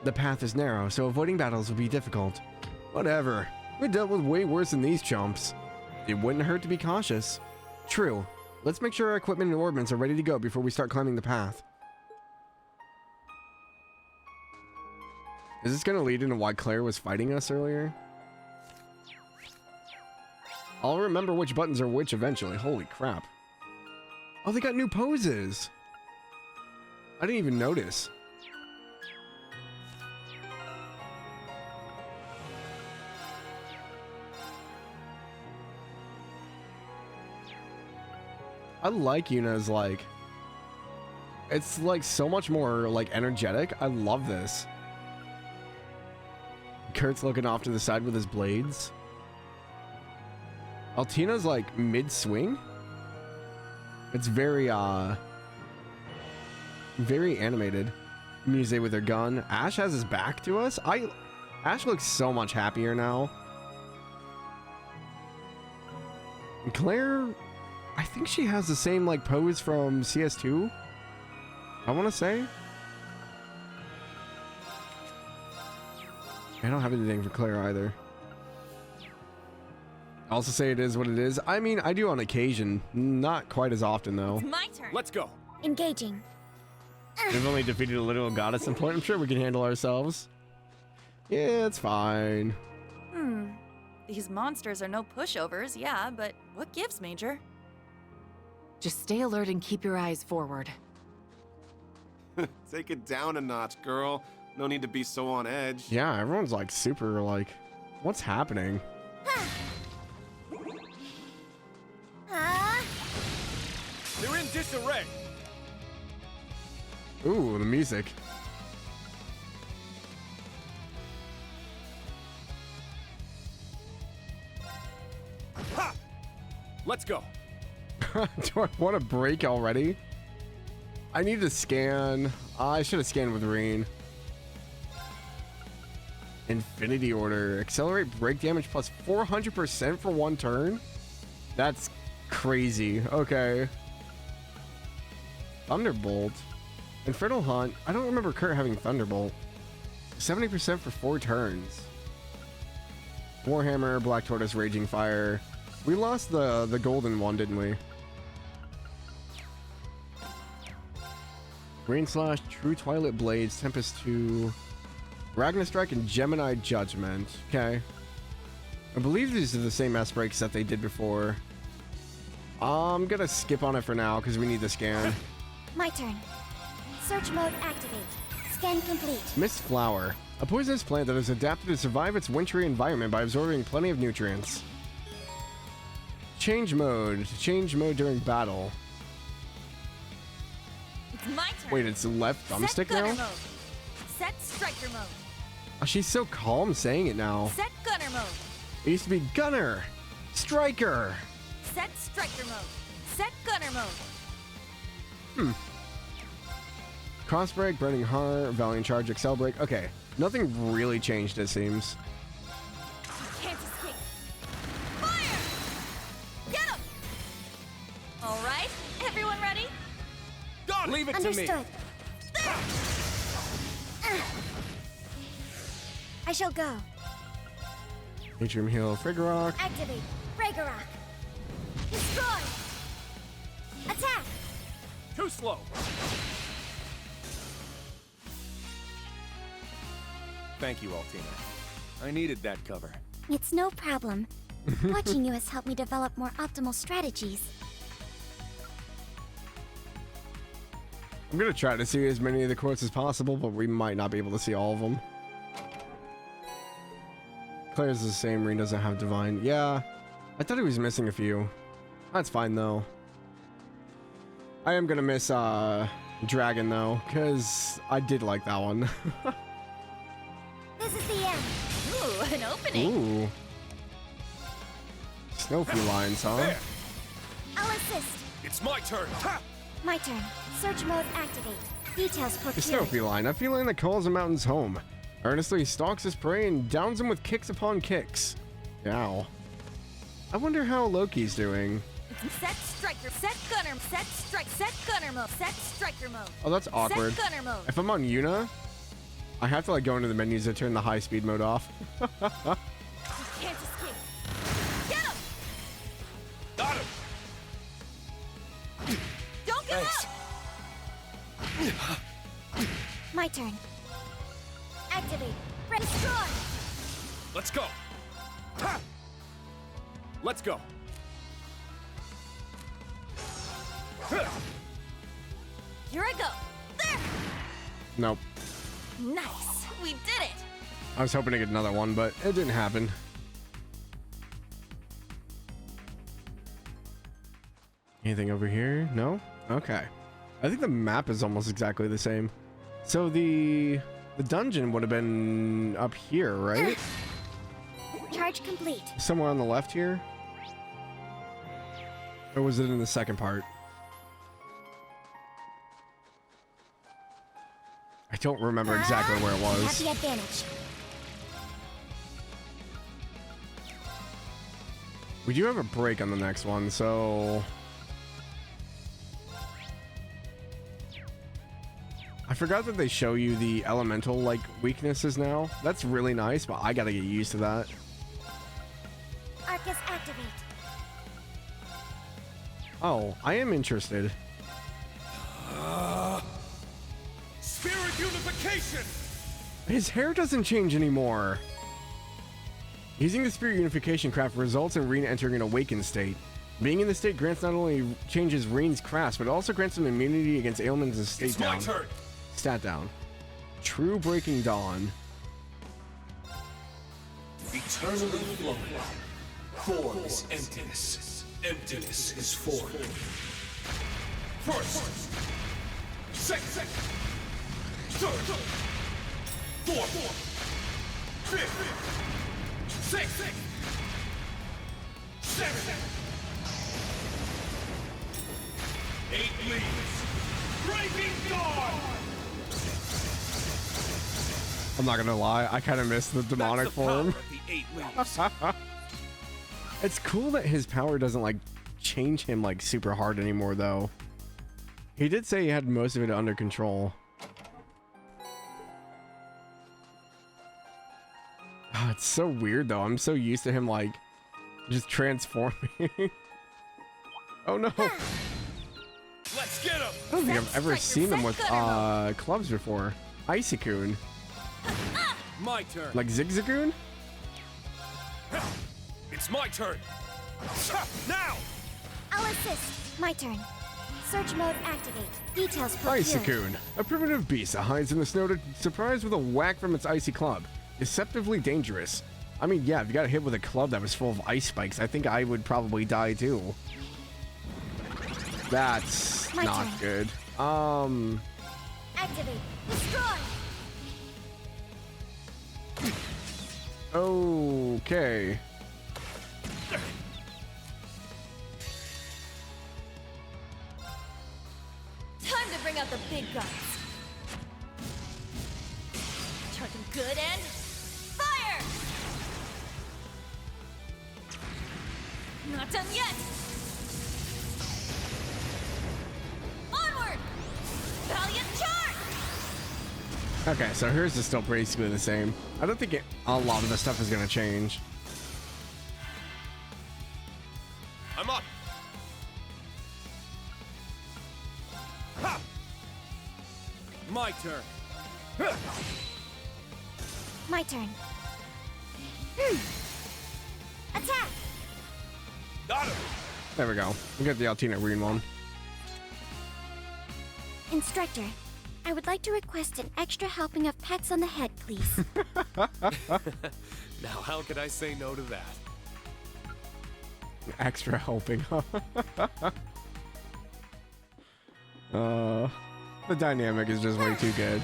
The path is narrow, so avoiding battles will be difficult. Whatever. We dealt with way worse than these chumps. It wouldn't hurt to be cautious. True. Let's make sure our equipment and ordnance are ready to go before we start climbing the path. Is this going to lead into why Claire was fighting us earlier? I'll remember which buttons are which eventually. Holy crap. Oh, they got new poses. I didn't even notice. I like Yuna's like... It's like so much more like energetic. I love this. Kurt's looking off to the side with his blades. Altina's like mid-swing. It's very very animated. Muse with her gun. Ash has his back to us. Ash looks so much happier now. And Claire, I think she has the same like pose from CS2. I want to say. I don't have anything for Claire either. I also say it is what it is. I mean, I do on occasion. Not quite as often, though. It's my turn. Let's go. Engaging. We've only defeated a literal goddess in point. I'm sure we can handle ourselves. Yeah, it's fine. These monsters are no pushovers, yeah, but what gives, Major? Just stay alert and keep your eyes forward. Take it down a notch, girl. No need to be so on edge. Yeah, everyone's like super like, what's happening? They're in disarray. Ooh, the music. Ha! Let's go. Do I want to break already? I need to scan. I should have scanned with Rean. Infinity Order. Accelerate break damage plus 400% for 1 turn? That's crazy. Okay. Thunderbolt. Infernal Hunt. I don't remember Kurt having Thunderbolt. 70% for 4 turns. Warhammer, Black Tortoise, Raging Fire. We lost the golden one, didn't we? Rain Slash, True Twilight Blades, Tempest 2, Ragnar Strike, and Gemini Judgment. Okay. I believe these are the same S breaks that they did before. I'm gonna skip on it for now because we need the scan. My turn. Search mode activate. Scan complete. Mist Flower. A poisonous plant that is adapted to survive its wintry environment by absorbing plenty of nutrients. Change mode. Change mode during battle. It's my turn. Wait, it's left thumbstick Set gunner now? mode. Set striker mode. Oh, she's so calm saying it now. Set gunner mode. It used to be Gunner, Striker. Set striker mode. Set gunner mode. Cross Break, Burning Heart, Valiant Charge, Excel Break. Okay, nothing really changed, it seems. Can't escape. Fire! Get him! All right, everyone ready? God, leave it to me. Understood. I shall go. Atrium Heal, Frigorock. Activate. Ragnarok. Destroy. Attack. Too slow. Thank you, Altina. I needed that cover. It's no problem. Watching you has helped me develop more optimal strategies. I'm gonna try to see as many of the quotes as possible, but we might not be able to see all of them. Claire's the same. Rean doesn't have Divine. Yeah, I thought he was missing a few. That's fine though. I am gonna miss Dragon though, because I did like that one. This is the end. Ooh, an opening. Ooh. Snow felines, huh? There. I'll assist. It's my turn. Ha! My turn. Search mode activate. Details The snow procured. feline, a feline that calls the mountains home. Earnestly stalks his prey and downs him with kicks upon kicks. Ow. I wonder how Loki's doing. Set striker. Set gunner. Set strike. Set gunner mode. Set striker mode. Oh, that's awkward. Set gunner mode. If I'm on Yuna, I have to like go into the menus to turn the high speed mode off. Can't escape. Get him! Got him. Don't give Thanks. up! My turn. Activate. Destroy. Let's go. Ha! Let's go. Here I go. There! Nope. Nice. We did it. I was hoping to get another one, but it didn't happen. Anything over here? No? Okay. I think the map is almost exactly the same. So the dungeon would have been up here, right? Charge complete. Somewhere on the left here? Or was it in the second part? I don't remember exactly where it Have was. the advantage. We do have a break on the next one, so... I forgot that they show you the elemental, like, weaknesses now. That's really nice, but I gotta get used to that. Arcus activate. Oh, I am interested. Spirit unification. His hair doesn't change anymore. Using the Spirit Unification craft results in Rean entering an awakened state. Being in the state grants not only changes Rean's crafts, but also grants him immunity against ailments and state It's down. my turn. Stat down. True Breaking Dawn. Eternally flowing. Form is emptiness. Emptiness is form. First. Second. Third. Fourth. Fifth. Sixth. Seventh. 8 leaves. I'm not gonna lie, I kind of miss the demonic form. It's cool that his power doesn't like change him like super hard anymore though. He did say he had most of it under control. Oh, it's so weird though. I'm so used to him like just transforming. Oh no. Let's get him. I don't think I've ever seen him with clubs before. Icy-kun. My turn. Like Zigzagoon? It's my turn. Now. I'll assist. My turn. Search mode activate. Details procured. Icy-kun. A primitive beast that hides in the snow to surprise with a whack from its icy club. Deceptively dangerous. I mean, yeah, if you got hit with a club that was full of ice spikes, I think I would probably die too. That's My not turn. good. Activate. Destroy. Okay. Time to bring out the big guns. Charging good and fire! Not done yet! Onward! Valiant charge! Okay, so hers is still basically the same. I don't think a lot of the stuff is going to change. I'm up. Ha! My turn. My turn. Attack! Got him. There we go. We got the alternate Rean one. Instructor, I would like to request an extra helping of pats on the head, please. Now, how could I say no to that? Extra helping. The dynamic is just way too good.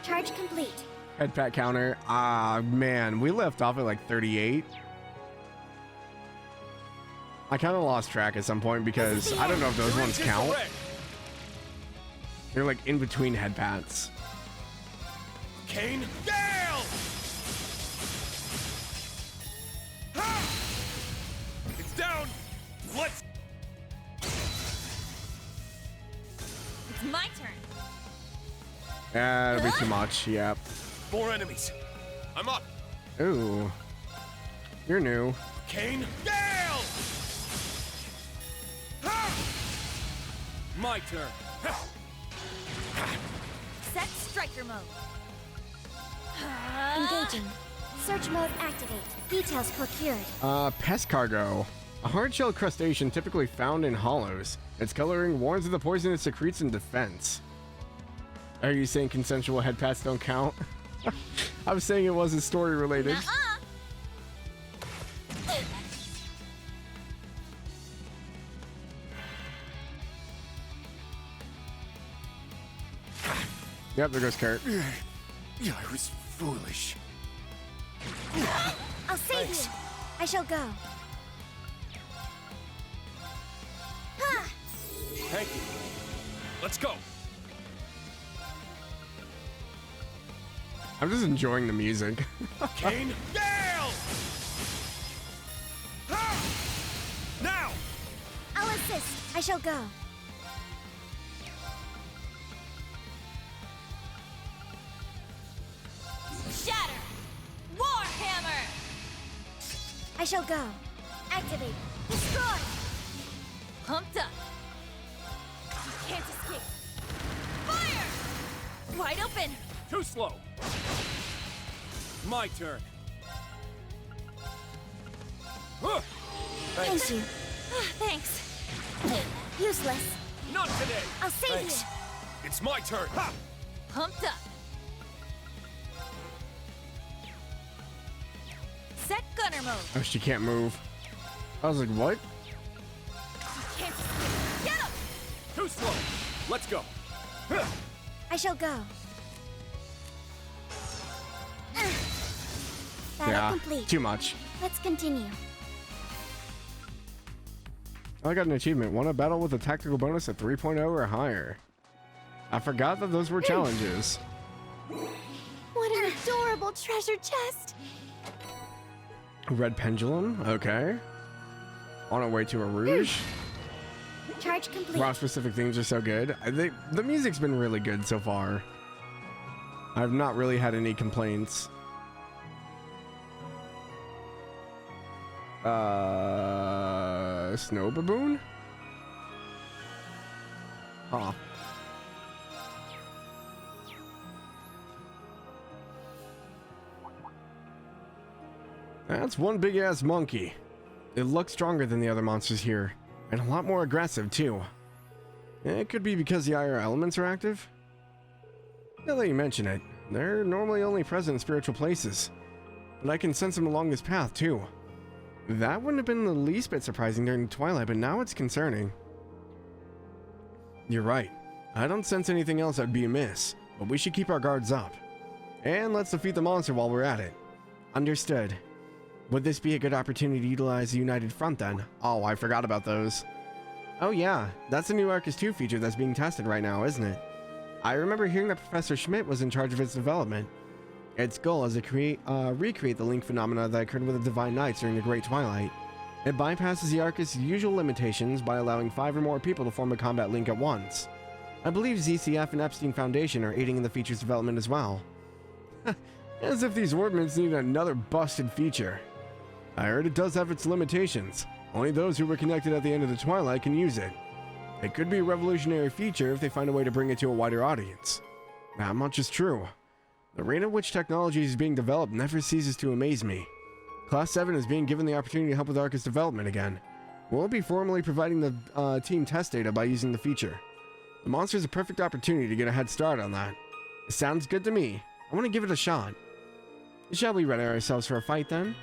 Charge complete. Head pat counter. Ah, man, we left off at like 38. I kind of lost track at some point because I don't know if those ones count. They're like in between head pats. Kane, Gale! Ha! It's down. Let's. It's my turn. That'll be too much. Yep. More enemies. I'm up. Ooh. You're new. Kane, Gale! Ha! My turn. Set striker mode. Engaging. Search mode activate. Details procured. Pest cargo. A hard-shell crustacean typically found in hollows. Its coloring warns of the poison it secretes in defense. Are you saying consensual head pats don't count? I was saying it wasn't story related. Yep, there goes Kurt. Yeah, I was foolish. I'll save you. I shall go. Ha! Thank you. Let's go. I'm just enjoying the music. Kane, Gale! Ha! Now! I'll assist. I shall go. Shatter! Warhammer! I shall go. Activate. Destroy! Pumped up. You can't escape. Fire! Wide open. Too slow. My turn. Thank you. Thanks. Useless. Not today. I'll save Thanks. you. It's my turn. Ha! Pumped up. Set gunner mode. Oh, she can't move. I was like, what? Can't escape. Get him! Too slow. Let's go. I shall go. Battle Yeah, complete. too much. Let's continue. I got an achievement. Won a battle with a tactical bonus at 3.0 or higher. I forgot that those were challenges. What an adorable treasure chest! Red pendulum, okay. On our way to a rouge. Charge complete. Wow, specific things are so good. The music's been really good so far. I've not really had any complaints. Snow baboon? Huh. That's one big ass monkey. It looks stronger than the other monsters here, and a lot more aggressive too. It could be because the higher elements are active. Now that you mention it, they're normally only present in spiritual places, but I can sense them along this path too. That wouldn't have been the least bit surprising during Twilight, but now it's concerning. You're right. I don't sense anything else that'd be amiss, but we should keep our guards up. And let's defeat the monster while we're at it. Understood. Would this be a good opportunity to utilize the United Front then? Oh, I forgot about those. Oh yeah, that's the new Arcus 2 feature that's being tested right now, isn't it? I remember hearing that Professor Schmidt was in charge of its development. Its goal is to recreate the link phenomena that occurred with the Divine Knights during the Great Twilight. It bypasses the Arcus' usual limitations by allowing 5 or more people to form a combat link at once. I believe ZCF and Epstein Foundation are aiding in the feature's development as well. As if these ordnance need another busted feature. I heard it does have its limitations. Only those who were connected at the end of the Twilight can use it. It could be a revolutionary feature if they find a way to bring it to a wider audience. That much is true. The rate at which technology is being developed never ceases to amaze me. Class 7 is being given the opportunity to help with Arcus development again. We'll be formally providing the team test data by using the feature. The monster is a perfect opportunity to get a head start on that. It sounds good to me. I want to give it a shot. Shall we ready ourselves for a fight then?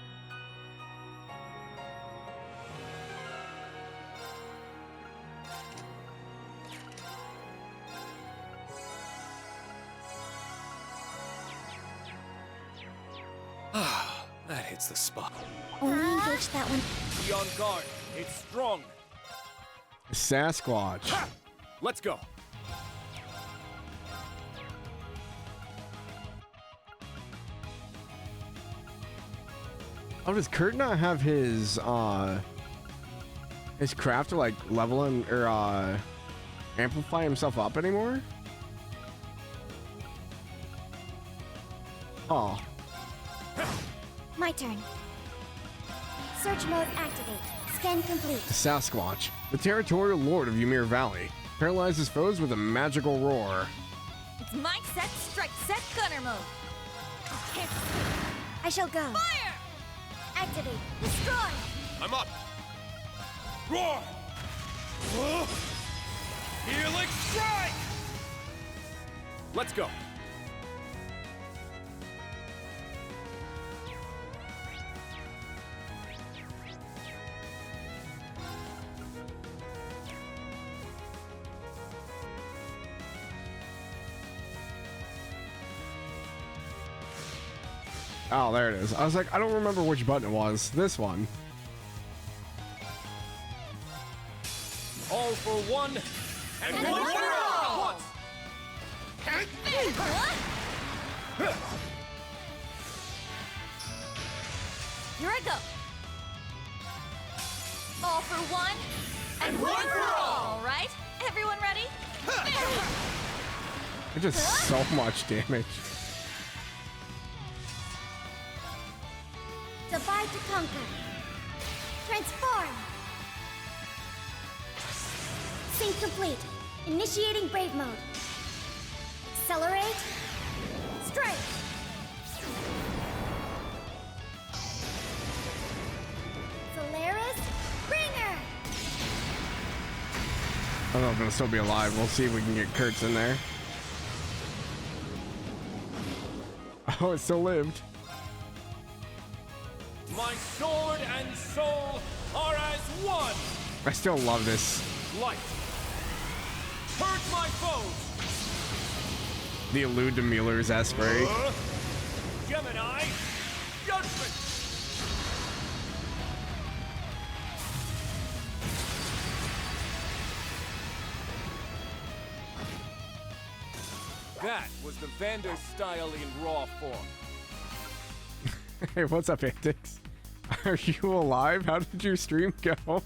That hits the spot. Only engage that one. Be on guard. It's strong. Sasquatch. Ha! Let's go. Oh, does Kurt not have his craft to like level him or amplify himself up anymore? Oh. My turn. Search mode activate. Scan complete. Sasquatch, the territorial lord of Ymir Valley, paralyzes foes with a magical roar. It's my set, strike set, gunner mode. Okay. I shall go. Fire! Activate. Destroy. I'm up. Roar! Healing strike! Let's go. Oh, there it is. I was like, I don't remember which button it was. This one. All for one, and one for all! Once! Here I go. All for one, and one for all, right? Everyone ready? It's just so much damage. Divide to conquer. Transform. Sync complete. Initiating brave mode. Accelerate. Strike. Solaris. Bringer. I don't know if it'll still be alive. We'll see if we can get Kurtz in there. Oh, it still lived. My sword and soul are as one! I still love this. Light! Purge my foes! The allude to Mueller's Esprit. Gemini! Judgment! That was the Vander style in raw form. Hey, what's up, Antics? Are you alive? How did your stream go?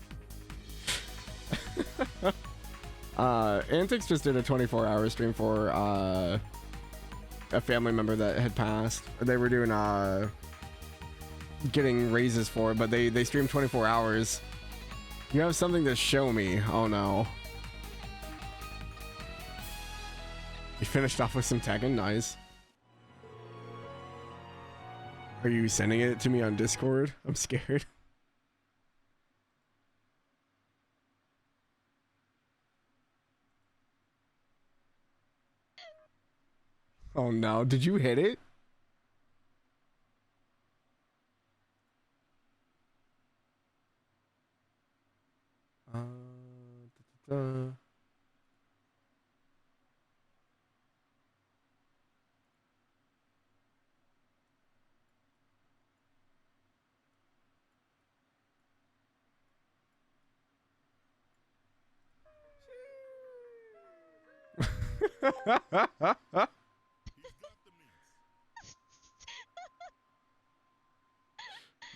Antics just did a 24-hour stream for a family member that had passed. They were doing getting raises for it, but they streamed 24 hours. You have something to show me. Oh no. You finished off with some Tekken? Nice. Are you sending it to me on Discord? I'm scared. Oh no, did you hit it? Da.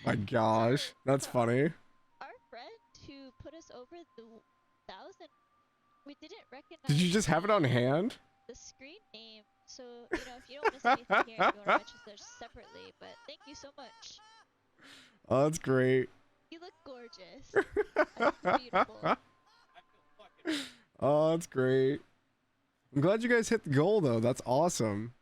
My gosh, that's funny. Our friend who put us over the 1,000, we didn't recognize. Did you just have it on hand? The screen name. So, you know, if you don't want to say anything here, you want to mention this separately, but thank you so much. Oh, that's great. You look gorgeous. That's beautiful. Oh, that's great. I'm glad you guys hit the goal, though. That's awesome.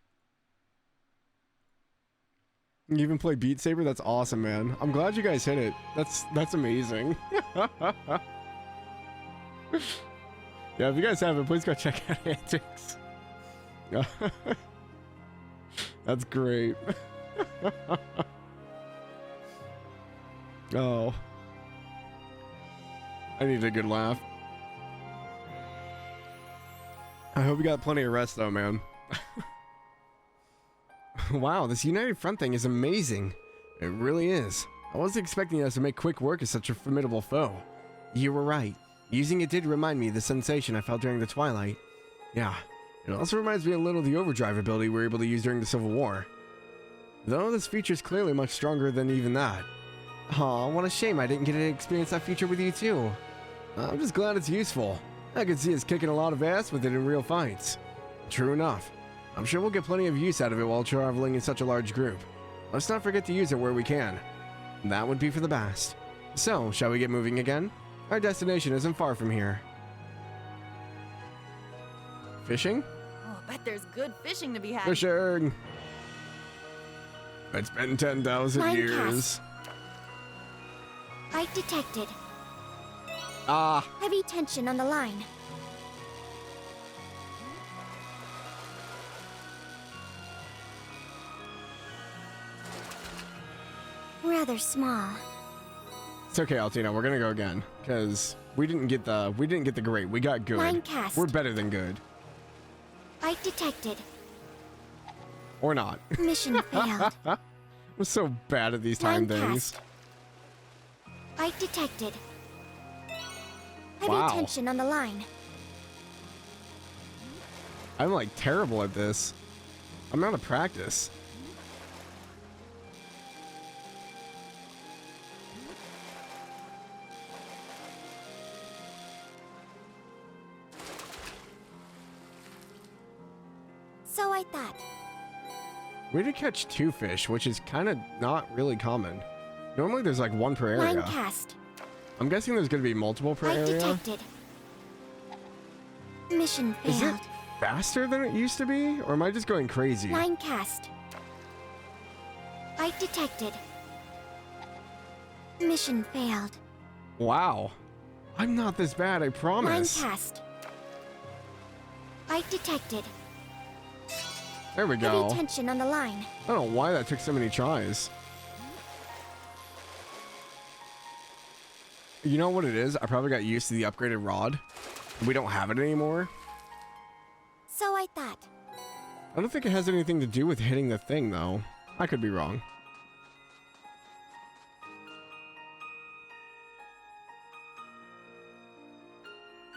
You even play Beat Saber? That's awesome, man. I'm glad you guys hit it. That's amazing. Yeah, if you guys haven't, please go check out Antics. That's great. Oh. I need a good laugh. I hope you got plenty of rest, though, man. Wow, this United Front thing is amazing. It really is. I wasn't expecting us to make quick work of such a formidable foe. You were right. Using it did remind me of the sensation I felt during the Twilight. Yeah, it also reminds me a little of the overdrive ability we were able to use during the Civil War. Though this feature is clearly much stronger than even that. Aw, what a shame I didn't get to experience that feature with you too. I'm just glad it's useful. I can see us kicking a lot of ass with it in real fights. True enough. I'm sure we'll get plenty of use out of it while traveling in such a large group. Let's not forget to use it where we can. That would be for the best. So, shall we get moving again? Our destination isn't far from here. Fishing? Oh, I bet there's good fishing to be had. Fishing! It's been 10,000 Line years. cast. Bite detected. Ah! Heavy tension on the line. Rather small. It's okay, Altina. We're gonna go again because we didn't get the great. We got good. Line cast. We're better than good, Bite detected. or not. Mission failed. We're so bad at these time Line things. cast. Bite detected. Heavy Wow. tension on the line. I'm like terrible at this. I'm out of practice. So I thought. We did catch 2 fish, which is kind of not really common. Normally there's like 1 per Line area. cast. I'm guessing there's gonna be multiple per Bite area. detected. Mission failed. Is it faster than it used to be, or am I just going crazy? Line cast. Bite detected. Mission failed. Wow. I'm not this bad, I Line promise. cast. Bite detected. There we go. Heavy tension on the line. I don't know why that took so many tries. You know what it is? I probably got used to the upgraded rod. We don't have it anymore. So I thought. I don't think it has anything to do with hitting the thing, though. I could be wrong.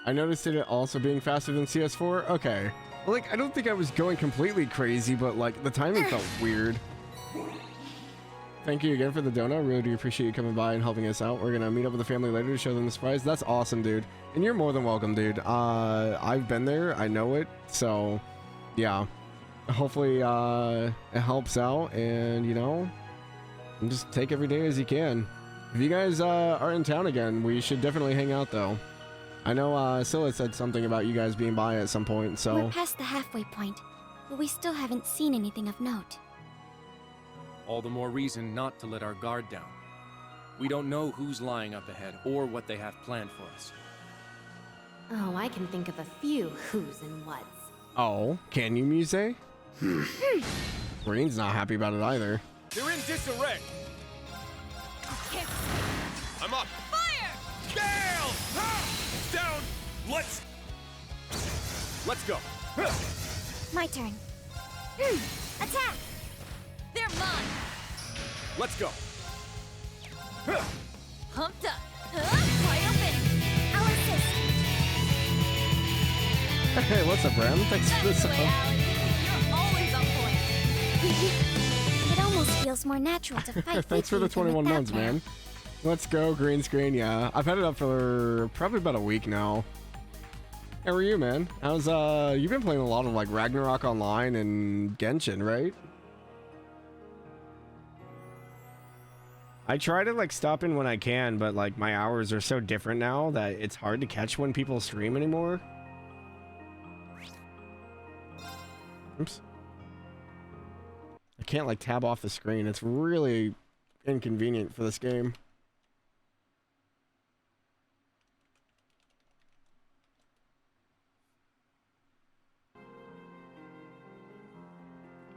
I noticed it also being faster than CS4. Okay. Like, I don't think I was going completely crazy, but like the timing felt weird. Thank you again for the donut. I really do appreciate you coming by and helping us out. We're gonna meet up with the family later to show them the surprise. That's awesome, dude. And you're more than welcome, dude. I've been there. I know it. So, yeah. Hopefully, it helps out. And, you know, just take every day as you can. If you guys are in town again, we should definitely hang out, though. I know Scylla said something about you guys being by at some point, so... We're past the halfway point, but we still haven't seen anything of note. All the more reason not to let our guard down. We don't know who's lying up ahead or what they have planned for us. Oh, I can think of a few who's and what's. Oh, can you, Muse? Rean's not happy about it either. They're in disarray. I'm up. Fire! Gale! Down! Let's go. My turn. Attack! They're mine! Let's go. Pumped up! Wide open! I'll assist. Hey, what's up, Bram? Thanks for the That's the sub. way, Allie. You're always on point. It almost feels more natural to fight. Thanks for the 21 months, man. Let's go, green screen. Yeah, I've had it up for probably about a week now. How are you, man? How's you've been playing a lot of like Ragnarok Online and Genshin, right? I try to like stop in when I can, but like my hours are so different now that it's hard to catch when people stream anymore. Oops. I can't like tab off the screen. It's really inconvenient for this game.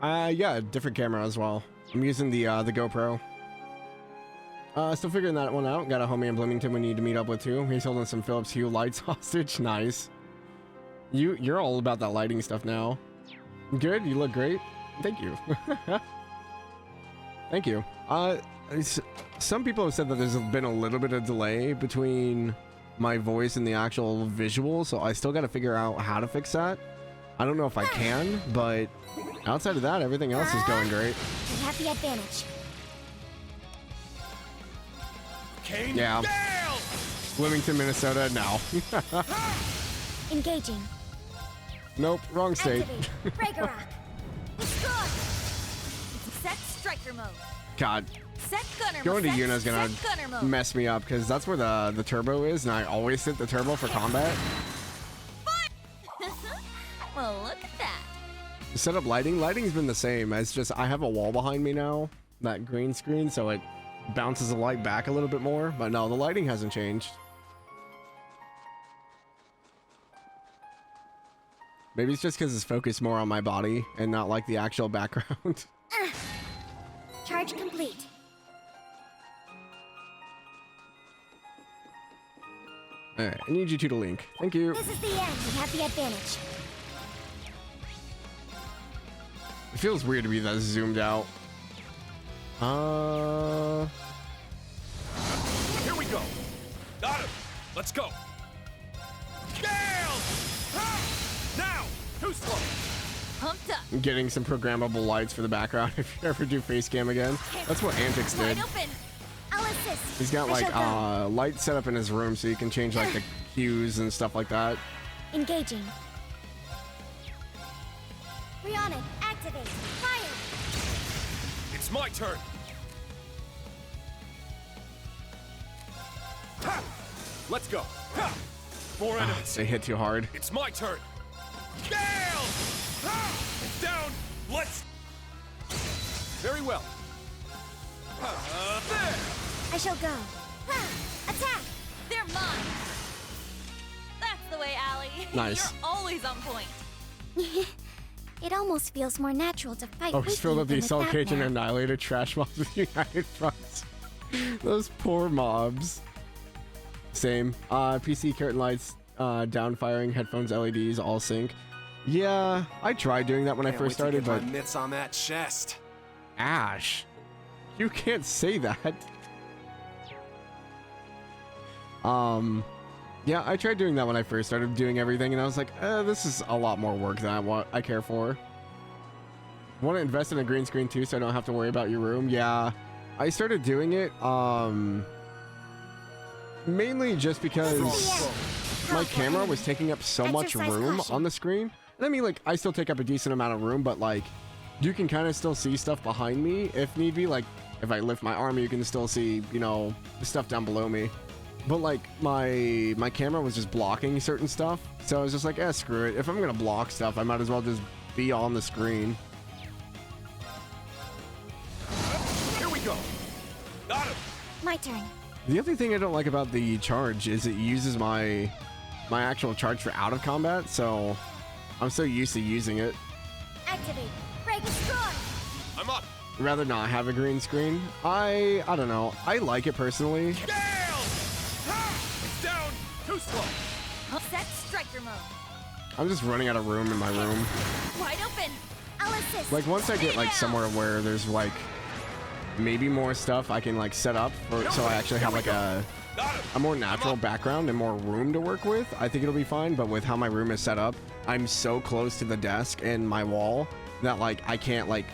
Yeah, different camera as well. I'm using the GoPro. Still figuring that one out. Got a homie in Bloomington we need to meet up with too. He's holding some Philips Hue lights hostage. Nice. You're all about that lighting stuff now. Good. You look great. Thank you. Thank you. Some people have said that there's been a little bit of delay between my voice and the actual visual, so I still got to figure out how to fix that. I don't know if I can, but outside of that, everything else is going great. We have the advantage. Kane Yeah. Gale! Bloomington, Minnesota, no. Engaging. Nope, wrong state. Activate. Ragnarok. Destroy! Set striker mode. God, Set gunner mode. going to Set- Yuna's gonna set gunner mode. mess me up because that's where the turbo is, and I always hit the turbo for combat. Well, look at that. Set up lighting. Lighting's been the same. It's just I have a wall behind me now, that green screen, so it bounces the light back a little bit more. But no, the lighting hasn't changed. Maybe it's just because it's focused more on my body and not like the actual background. Charge complete. Alright, I need you two to link. Thank you. This is the end. We have the advantage. It feels weird to be that zoomed out. Here we go. Got him. Let's go. Gale! Now! Too slow. Pumped up. I'm getting some programmable lights for the background if you ever do face cam again. That's what Antics did. Wide open. I'll assist. He's got I like shall go. lights set up in his room so you can change like the hues and stuff like that. Engaging. Rihanna, activate. Fire. It's my turn. Ha! Let's go. Ha! More enemies. They hit too hard. It's my turn. Gale! Ha! Down. Let's. Very well. There. I shall go. Ha! Attack. They're mine. That's the way, Allie. Nice. You're always on point. It almost feels more natural to fight Oh, with he's filled you up the than assault without cage and now. annihilated trash mobs with United Fronts. Those poor mobs. Same. PC curtain lights, down firing, headphones, LEDs, all sync. Yeah, I tried doing that when I Can't first wait to started, get but my mitts on that chest. Ash, you can't say that. Yeah, I tried doing that when I first started doing everything, and I was like, this is a lot more work than I care for. Want to invest in a green screen too, so I don't have to worry about your room? Yeah, I started doing it, mainly just because my camera was taking up so much room on the screen. And I mean, like, I still take up a decent amount of room, but like, you can kind of still see stuff behind me if need be. Like, if I lift my arm, you can still see, you know, the stuff down below me. But like, my camera was just blocking certain stuff, so I was just like, screw it. If I'm gonna block stuff, I might as well just be on the screen. Here we go. Got him. My turn. The other thing I don't like about the charge is it uses my actual charge for out of combat, so I'm so used to using it. Activate. Break destroy. I'm up. Rather not have a green screen. I don't know. I like it personally. Down. It's down. Too slow. Set striker mode. I'm just running out of room in my room. Wide open. I'll assist. Like, once I get like somewhere where there's like maybe more stuff I can like set up for, so I actually have like a more natural background and more room to work with, I think it'll be fine. But with how my room is set up, I'm so close to the desk and my wall that like I can't like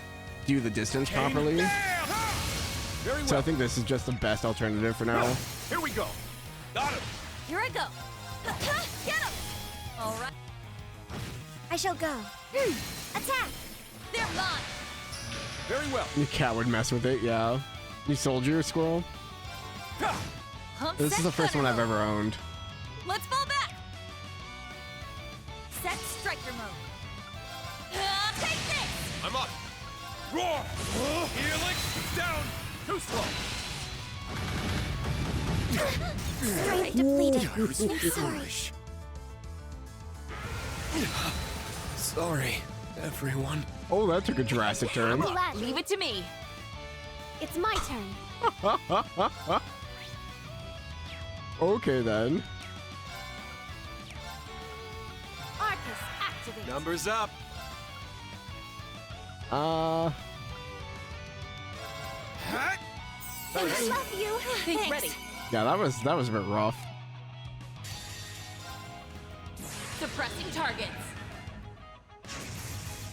do the distance properly. Very well. So I think this is just the best alternative for now. Here we go. Got him. Here I go. Get him. All right. I shall go. Attack. They're mine. Very well. You cat would mess with it, yeah. You soldier squirrel. This is the first one I've ever owned. Let's fall back. Set striker mode. Take this. I'm up. Roar. Helix. Down. Too slow. Strength depleted. I'm sorry. Sorry, everyone. Oh, that took a drastic turn. Leave it to me. It's my turn. Okay then. Arcus, activate. Numbers up. I love you. Thanks. Ready. Yeah, that was a bit rough. Suppressing targets.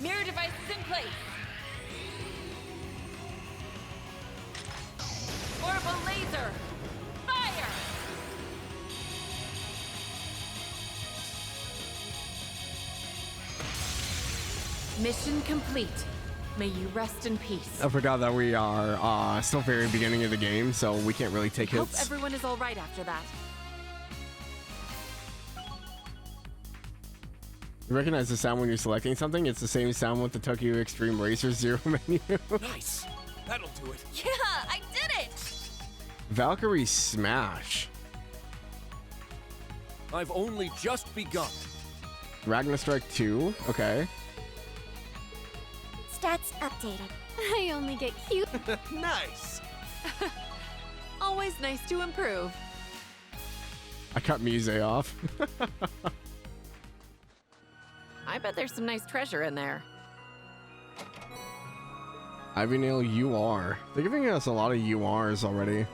Mirror devices in place. Orbital laser. Fire! Mission complete. May you rest in peace. I forgot that we are still very beginning of the game, so we can't really take Hope hits. everyone is all right after that. You recognize the sound when you're selecting something? It's the same sound with the Tokyo Extreme Racer Zero menu. Nice. That'll do it. Yeah, I did it. Valkyrie Smash. I've only just begun. Ragnastrike 2. Okay. Stats updated. I only get cute. Nice. Always nice to improve. I cut Mise off. I bet there's some nice treasure in there. Ivy Nail UR. They're giving us a lot of URs already.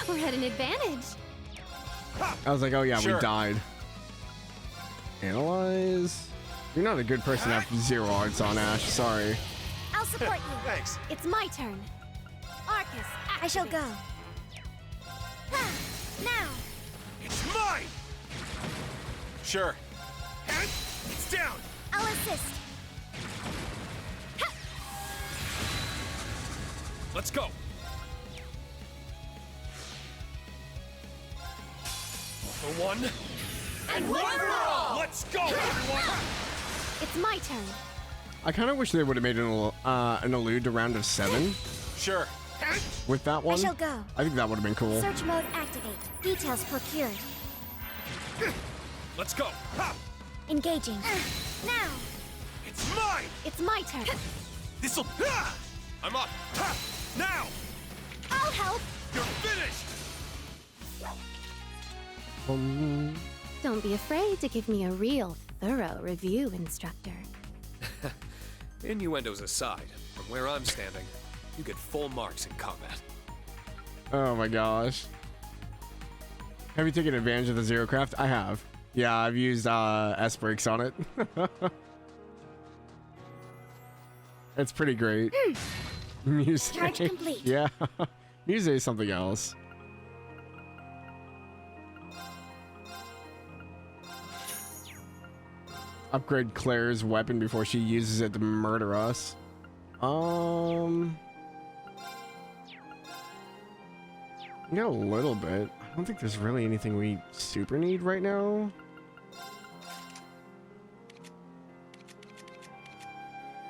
We're at an advantage. I was like, oh yeah, Sure. we died. Analyze. You're not a good person to have 0 arts on, Ash. Sorry. I'll support you. Thanks. It's my turn. Arcus, I shall go. Now. It's mine. Sure. And it's down. I'll assist. Let's go. For one. And one for all. Let's go, everyone. It's my turn. I kind of wish they would have made an allude to round of 7 Sure. with that one. I shall go. I think that would have been cool. Search mode activate. Details procured. Let's go. Ha! Engaging. Now. It's mine. It's my turn. This'll. Ha! I'm up. Ha! Now. I'll help. You're finished. Don't be afraid to give me a real, thorough review, instructor. Innuendos aside, from where I'm standing, you get full marks in combat. Oh my gosh. Have you taken advantage of the Zero Craft? I have. Yeah, I've used S-Brakes on it. It's pretty great. Music. Charge complete. Yeah. Music is something else. Upgrade Claire's weapon before she uses it to murder us. You know, a little bit. I don't think there's really anything we super need right now.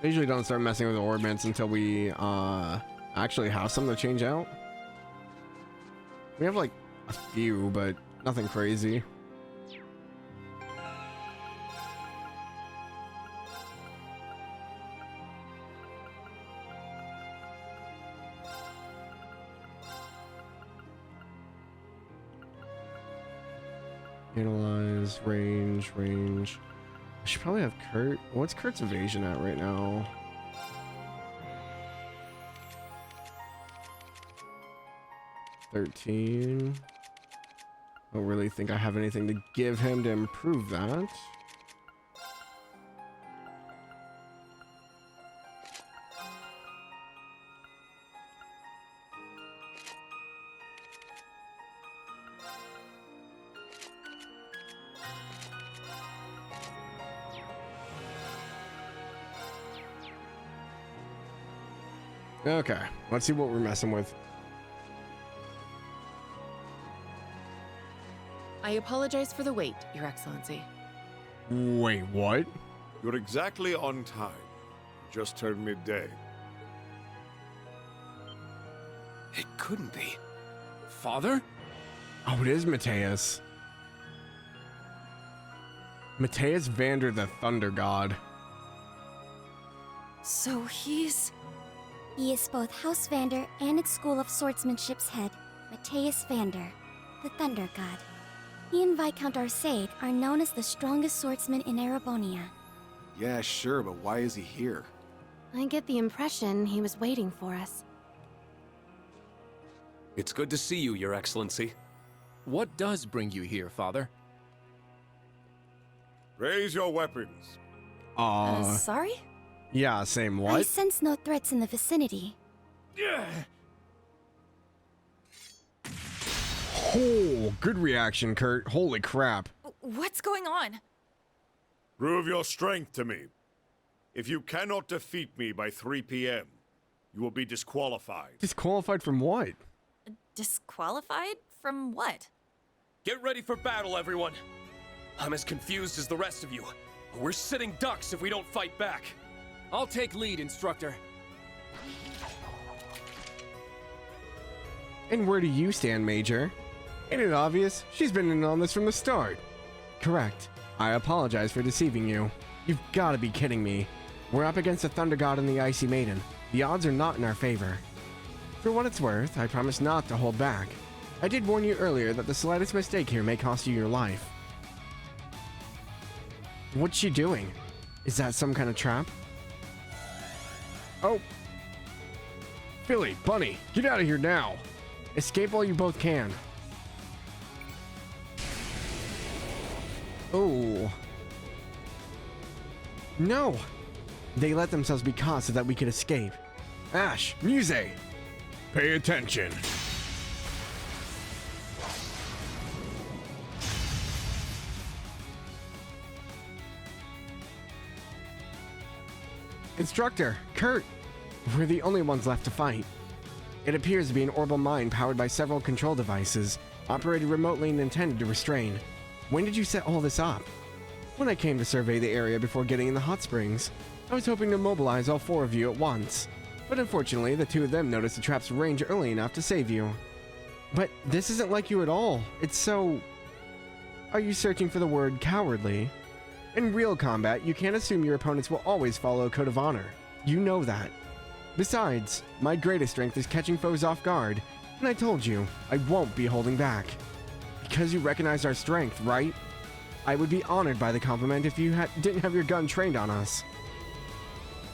I usually don't start messing with orbits until we actually have something to change out. We have like a few, but nothing crazy. Analyze, range. I should probably have Kurt. What's Kurt's evasion at right now? $13. I don't really think I have anything to give him to improve that. Okay, let's see what we're messing with. I apologize for the wait, Your Excellency. Wait, what? You're exactly on time. Just turned midday. It couldn't be. Father? Oh, it is Mateus. Mateus Vander, the Thunder God. So he's... He is both House Vander and its School of Swordsmanship's head, Mateus Vander, the Thunder God. He and Viscount Arsaid are known as the strongest swordsmen in Erebonia. Yeah, sure, but why is he here? I get the impression he was waiting for us. It's good to see you, Your Excellency. What does bring you here, Father? Raise your weapons. Sorry? Yeah, same I what? sense no threats in the vicinity. Oh, good reaction, Kurt. Holy crap. What's going on? Prove your strength to me. If you cannot defeat me by 3 p.m., you will be disqualified. Disqualified from what? Disqualified? From what? Get ready for battle, everyone. I'm as confused as the rest of you. We're sitting ducks if we don't fight back. I'll take lead, Instructor. And where do you stand, Major? Ain't it obvious? She's been in on this from the start. Correct. I apologize for deceiving you. You've got to be kidding me. We're up against the Thunder God and the Icy Maiden. The odds are not in our favor. For what it's worth, I promise not to hold back. I did warn you earlier that the slightest mistake here may cost you your life. What's she doing? Is that some kind of trap? Oh. Philly, Bunny, get out of here now. Escape while you both can. Oh. No. They let themselves be caught so that we could escape. Ash, Muse, pay attention. Instructor, Kurt, we're the only ones left to fight. It appears to be an orbital mine powered by several control devices, operated remotely and intended to restrain. When did you set all this up? When I came to survey the area before getting in the hot springs, I was hoping to mobilize all 4 of you at once, but unfortunately the 2 of them noticed the trap's range early enough to save you. But this isn't like you at all. It's so... Are you searching for the word cowardly? In real combat, you can't assume your opponents will always follow a code of honor. You know that. Besides, my greatest strength is catching foes off guard, and I told you, I won't be holding back. Because you recognize our strength, right? I would be honored by the compliment if you didn't have your gun trained on us.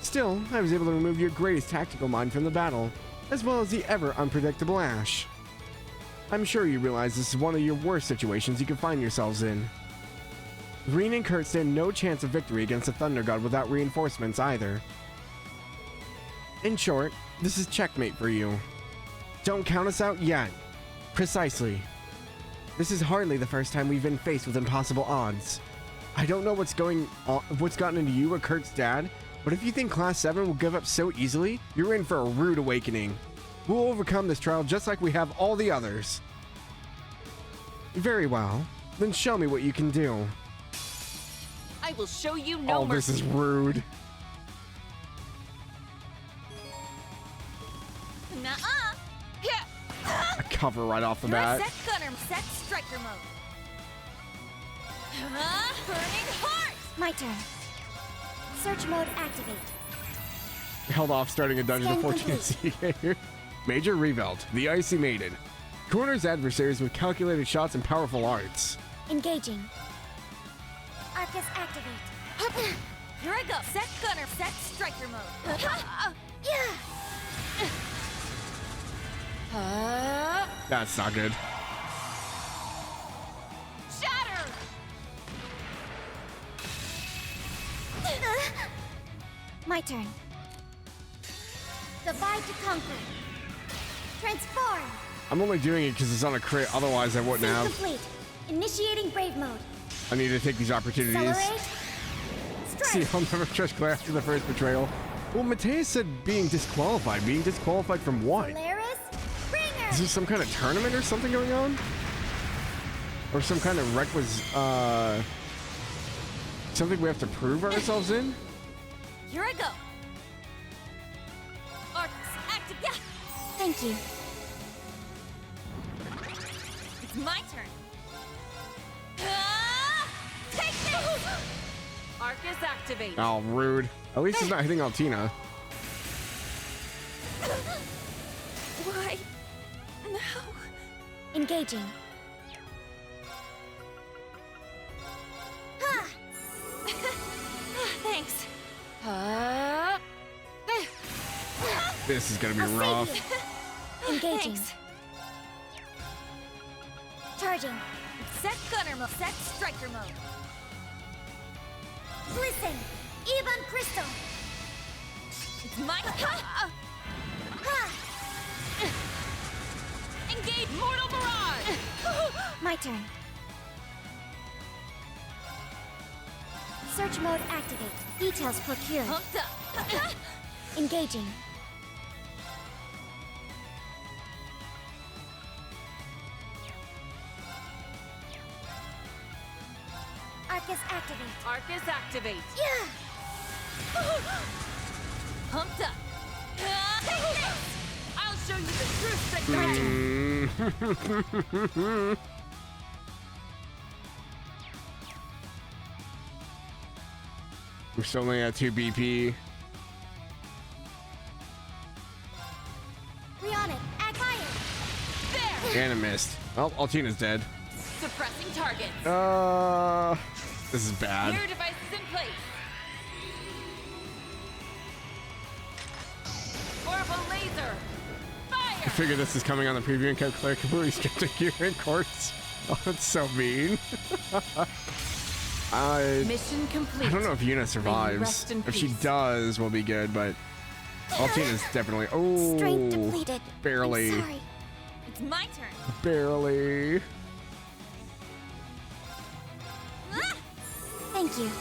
Still, I was able to remove your greatest tactical mind from the battle, as well as the ever unpredictable Ash. I'm sure you realize this is one of your worst situations you can find yourselves in. Rean and Kurt stand no chance of victory against the Thunder God without reinforcements either. In short, this is checkmate for you. Don't count us out yet. Precisely. This is hardly the first time we've been faced with impossible odds. I don't know what's gotten into you or Kurt's dad, but if you think Class 7 will give up so easily, you're in for a rude awakening. We'll overcome this trial just like we have all the others. Very well. Then show me what you can do. I will show you no mercy. This is rude. Nuh-uh. A cover right off the bat. Set gunner, set striker mode. Burning heart. My turn. Search mode activate. Held off starting a dungeon Scan of 14 CK. Major Revelte, the Icy Maiden. Corners adversaries with calculated shots and powerful arts. Engaging. Arcus activate. Here I go. Set gunner, set striker mode. That's not good. Shatter. My turn. Divide to conquer. Transform. I'm only doing it because it's on a crit, otherwise I wouldn't Sync have. complete. Initiating brave mode. I need to take these opportunities. Accelerate. See, I'll never trust Claire after the first betrayal. Well, Mateus said being disqualified. Being disqualified from what? Polaris. Bringer. Is there some kind of tournament or something going on? Or some kind of something we have to prove ourselves in? Here I go. Arcus active. Yeah. Thank you. It's my turn. Take this. Arcus activate. Oh, rude. At least he's not hitting Altina. Why? No. Engaging. Thanks. This is gonna be rough. Engaging. Thanks. Charging. Set gunner mode. Set striker mode. Listen. Ebon Crystal. It's my Engage mortal barrage. My turn. Search mode activate. Details procured. Pumped up. Engaging. Arcus activate. Arcus activate. Yeah. Pumped up. I'll show you the truth that We're still only at 2 BP. Rean it. Act fire. There. And a missed. Oh, Altina's dead. Suppressing target. This is bad. Gear devices in place. Orbital laser. Fire. I figured this is coming on the preview and kept Claire completely skipped a gear in courts. Oh, that's so mean. Mission complete. I don't know if Yuna survives. If she does, we'll be good, but Altina's definitely. Oh, Strength depleted. barely. I'm sorry. It's my turn. Barely. Thank you.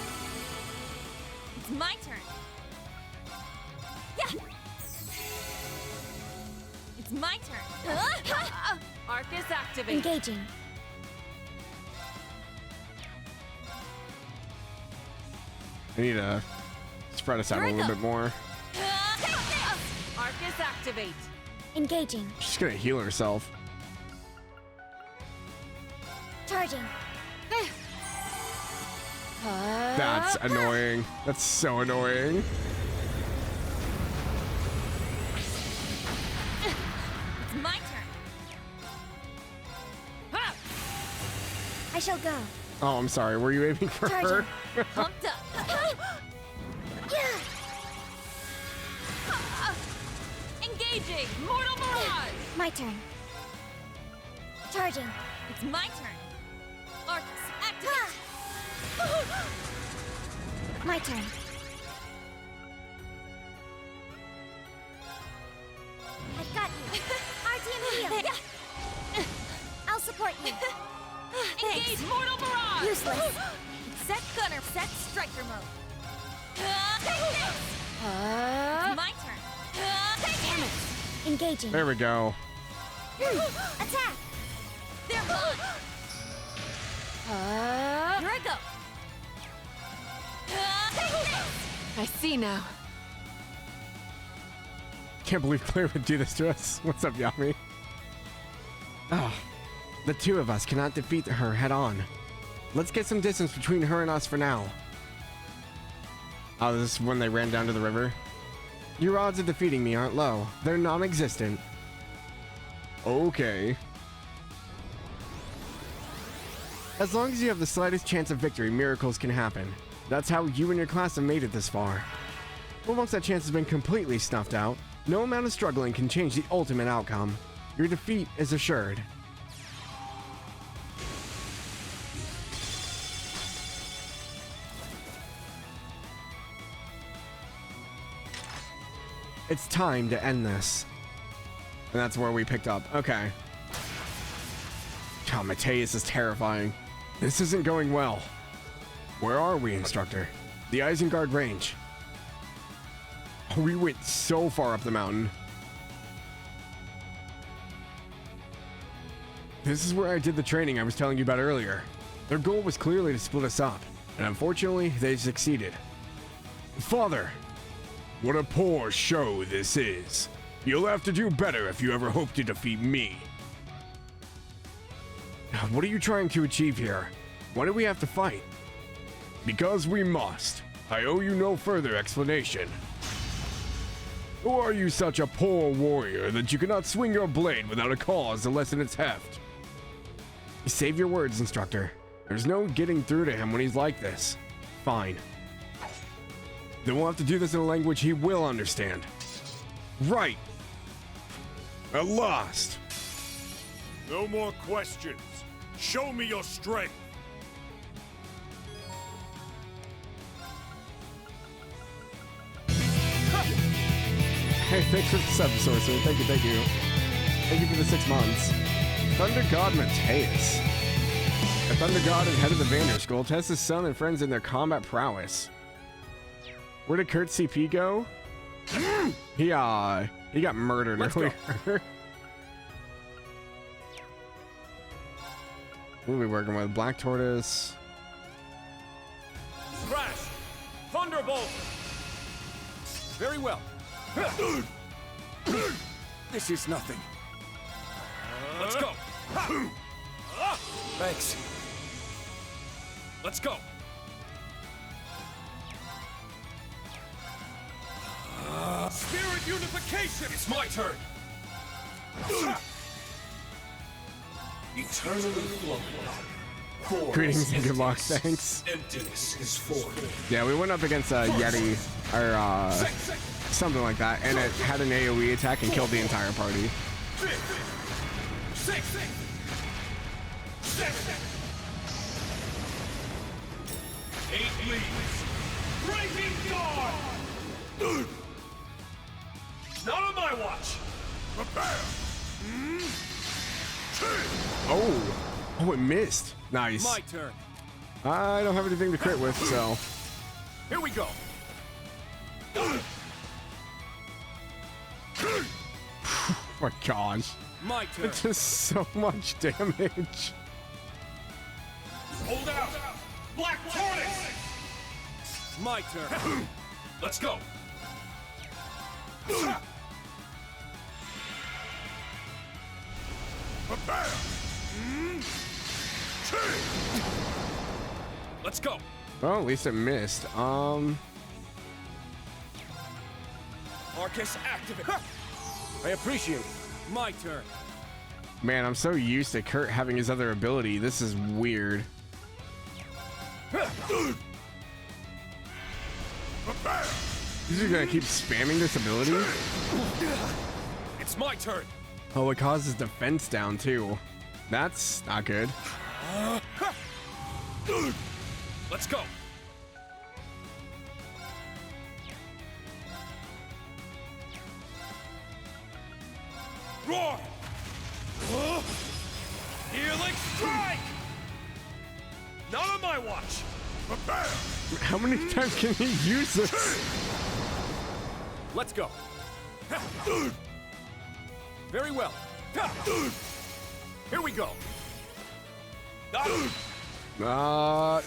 It's my turn. Yeah. It's my turn. Arcus activate. Engaging. I need to spread us out a little bit more. Arcus activate. Engaging. She's gonna heal herself. Charging. That's annoying. That's so annoying. It's my turn. I shall go. Oh, I'm sorry. Were you aiming for her? Pumped up. Engaging! Mortal Mirage! My turn. Charging. It's my turn. Arcus, activate! My turn. I've got you. RTM heal. I'll support you. Engage Mortal Mirage! Useless. Set gunner, set striker mode. Take this! It's my turn. Damn it. Engaging. There we go. Attack. They're mine. Here I go. Take this! I see now. Can't believe Claire would do this to us. What's up, Yami? Oh, the two of us cannot defeat her head on. Let's get some distance between her and us for now. Oh, this is when they ran down to the river? Your odds of defeating me aren't low. They're non-existent. Okay. As long as you have the slightest chance of victory, miracles can happen. That's how you and your class have made it this far. But once that chance has been completely snuffed out, no amount of struggling can change the ultimate outcome. Your defeat is assured. It's time to end this. And that's where we picked up. Okay. God, Mateus is terrifying. This isn't going well. Where are we, instructor? The Isengard range. We went so far up the mountain. This is where I did the training I was telling you about earlier. Their goal was clearly to split us up, and unfortunately, they succeeded. Father! What a poor show this is. You'll have to do better if you ever hope to defeat me. What are you trying to achieve here? Why do we have to fight? Because we must. I owe you no further explanation. Or are you such a poor warrior that you cannot swing your blade without a cause to lessen its heft? Save your words, instructor. There's no getting through to him when he's like this. Fine. Then we'll have to do this in a language he will understand. Right. At last. No more questions. Show me your strength. Hey, thanks for the sub, Sorcerer. Thank you, thank you. Thank you for the 6 months. Thunder God Mateus. The Thunder God and head of the Vander School tests his son and friends in their combat prowess. Where did Kurt's CP go? He got murdered earlier. What are we working with? Black Tortoise. Crash! Thunderbolt! Very well. This is nothing. Let's go. Thanks. Let's go. Spirit unification! It's my turn. Eternally flowing. Greetings and good luck, thanks. Emptiness is formed. Yeah, we went up against a Yeti, or something like that, and it had an AoE attack and killed the entire party. 6, 7, 8 leaves. Breaking dawn. Not on my watch. Prepare. Oh, it missed. Nice. My turn. I don't have anything to crit with, so. Here we go. Oh my gosh. My turn. It's just so much damage. Hold out. Black Tortoise. My turn. Let's go. Prepare. Let's go. Well, at least it missed. Arcus activate. I appreciate it. My turn. Man, I'm so used to Kurt having his other ability. This is weird. He's just gonna keep spamming this ability? It's my turn. Oh, it causes defense down too. That's not good. Let's go. Roar! Healing strike! Not on my watch. Prepare! How many times can he use this? Let's go. Very well. Here we go. I'm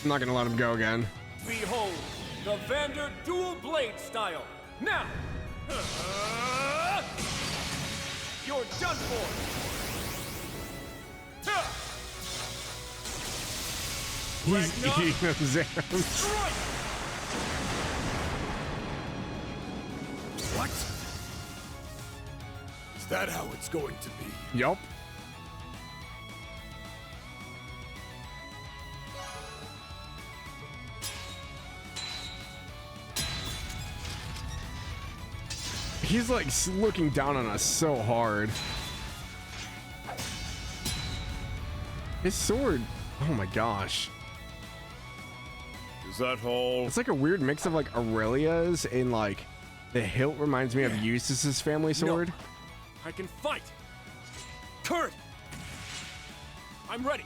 not gonna let him go again. Behold, the Vander dual blade style. Now! You're done for! He's eating those arrows. What? Is that how it's going to be? Yup. He's like looking down on us so hard. His sword. Oh my gosh. Is that all? It's like a weird mix of like Aurelia's and like the hilt reminds me of Eustace's family sword. No. I can fight. Kurt! I'm ready.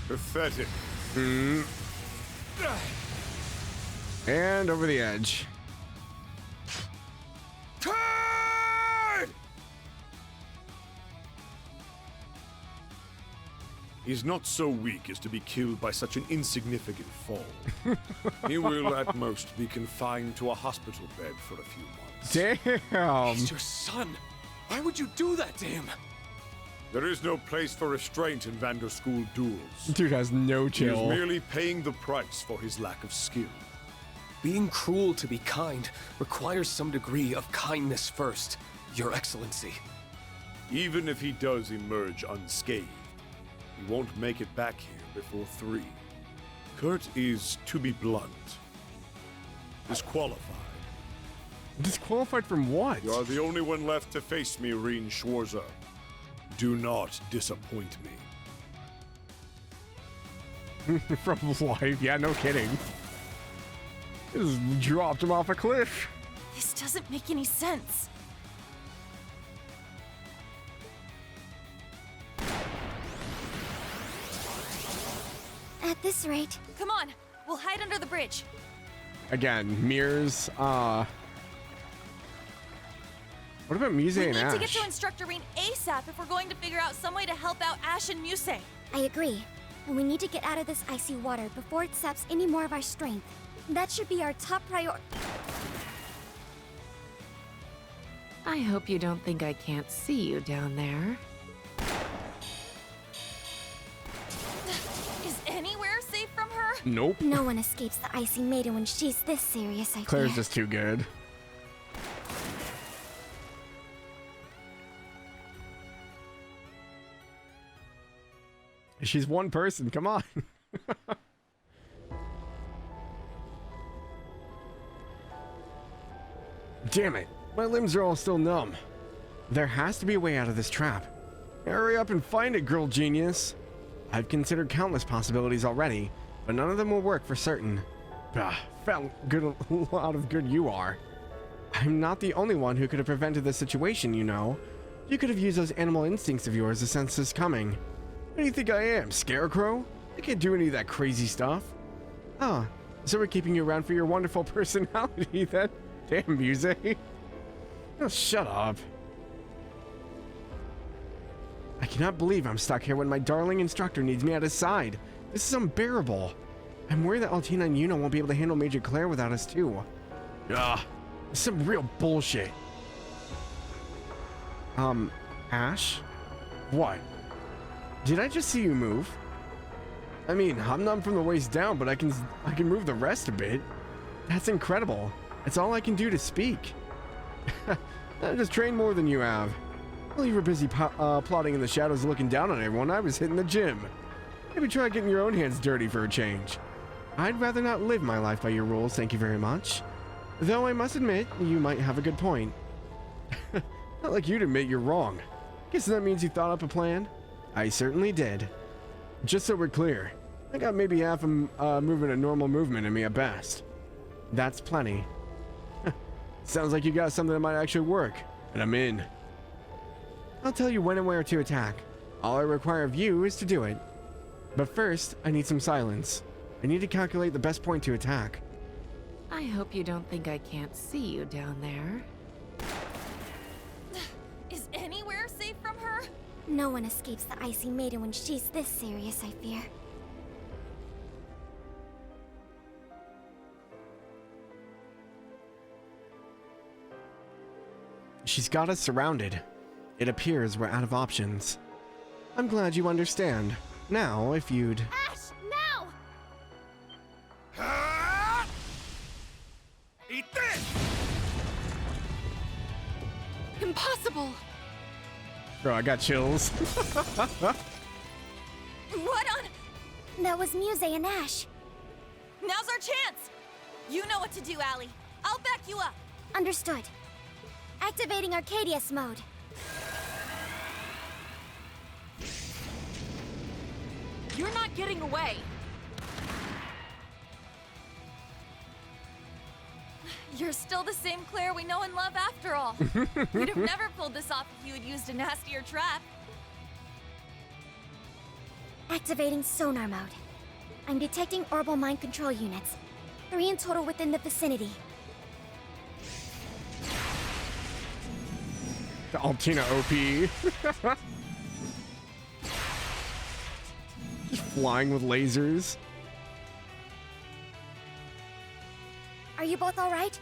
Pathetic. And over the edge. Kurt! He's not so weak as to be killed by such an insignificant fall. He will at most be confined to a hospital bed for a few months. Damn. He's your son. Why would you do that to him? There is no place for restraint in Vander School duels. Dude has no He chill. is merely paying the price for his lack of skill. Being cruel to be kind requires some degree of kindness first, Your Excellency. Even if he does emerge unscathed, he won't make it back here before 3. Kurt is, to be blunt, disqualified. Disqualified from what? You are the only one left to face me, Rean Schwarza. Do not disappoint me. From life? Yeah, no kidding. Just dropped him off a cliff. This doesn't make any sense. At this rate, Come on, we'll hide under the bridge. Again, mirrors. What about Muse We and need Ash? to get to Instructor Rean ASAP if we're going to figure out some way to help out Ash and Muse. I agree. And we need to get out of this icy water before it saps any more of our strength. That should be our top priority. I hope you don't think I can't see you down there. Is anywhere safe from her? Nope. No one escapes the icy maiden when she's this serious, I Claire's fear. just too good. She's one person, come on. Damn it, my limbs are all still numb. There has to be a way out of this trap. Hurry up and find it, girl genius. I've considered countless possibilities already, but none of them will work for certain. Felt good, a lot of good you are. I'm not the only one who could have prevented this situation, you know. You could have used those animal instincts of yours to sense this coming. What do you think I am, Scarecrow? I can't do any of that crazy stuff. Ah, so we're keeping you around for your wonderful personality then? Damn, Muse. Oh, shut up. I cannot believe I'm stuck here when my darling instructor needs me at his side. This is unbearable. I'm worried that Altina and Yuna won't be able to handle Major Claire without us too. Ugh, this is some real bullshit. Ash? What? Did I just see you move? I mean, I'm numb from the waist down, but I can move the rest a bit. That's incredible. It's all I can do to speak. I just trained more than you have. While you were busy plotting in the shadows looking down on everyone, I was hitting the gym. Maybe try getting your own hands dirty for a change. I'd rather not live my life by your rules, thank you very much. Though I must admit, you might have a good point. Not like you'd admit you're wrong. Guess that means you thought up a plan? I certainly did. Just so we're clear, I got maybe half a movement of normal movement in me at best. That's plenty. Sounds like you got something that might actually work, and I'm in. I'll tell you when and where to attack. All I require of you is to do it. But first, I need some silence. I need to calculate the best point to attack. I hope you don't think I can't see you down there. Is anywhere safe from her? No one escapes the Icy Maiden when she's this serious, I fear. She's got us surrounded. It appears we're out of options. I'm glad you understand. Now, if you'd... Ash, now! Eat this! Impossible! Bro, I got chills. What on? That was Muse and Ash. Now's our chance! You know what to do, Allie. I'll back you up. Understood. Activating Arcadius mode. You're not getting away. You're still the same Claire we know and love after all. You'd have never pulled this off if you had used a nastier trap. Activating sonar mode. I'm detecting orbital mind control units. 3 in total within the vicinity. The Altina OP. Just flying with lasers. Are you both alright?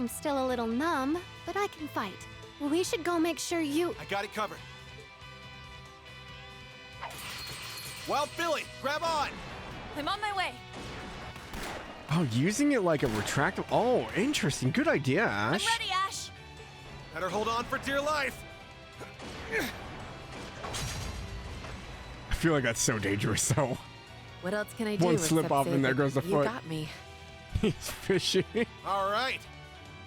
I'm still a little numb, but I can fight. We should go make sure you... I got it covered. Wild Billy, grab on! I'm on my way. Oh, using it like a retractable... Oh, interesting. Good idea, Ash. I'm ready, Ash. Better hold on for dear life. I feel like that's so dangerous, though. What else can I do? One slip except off say and there that goes the you foot. got me. He's fishy. All right.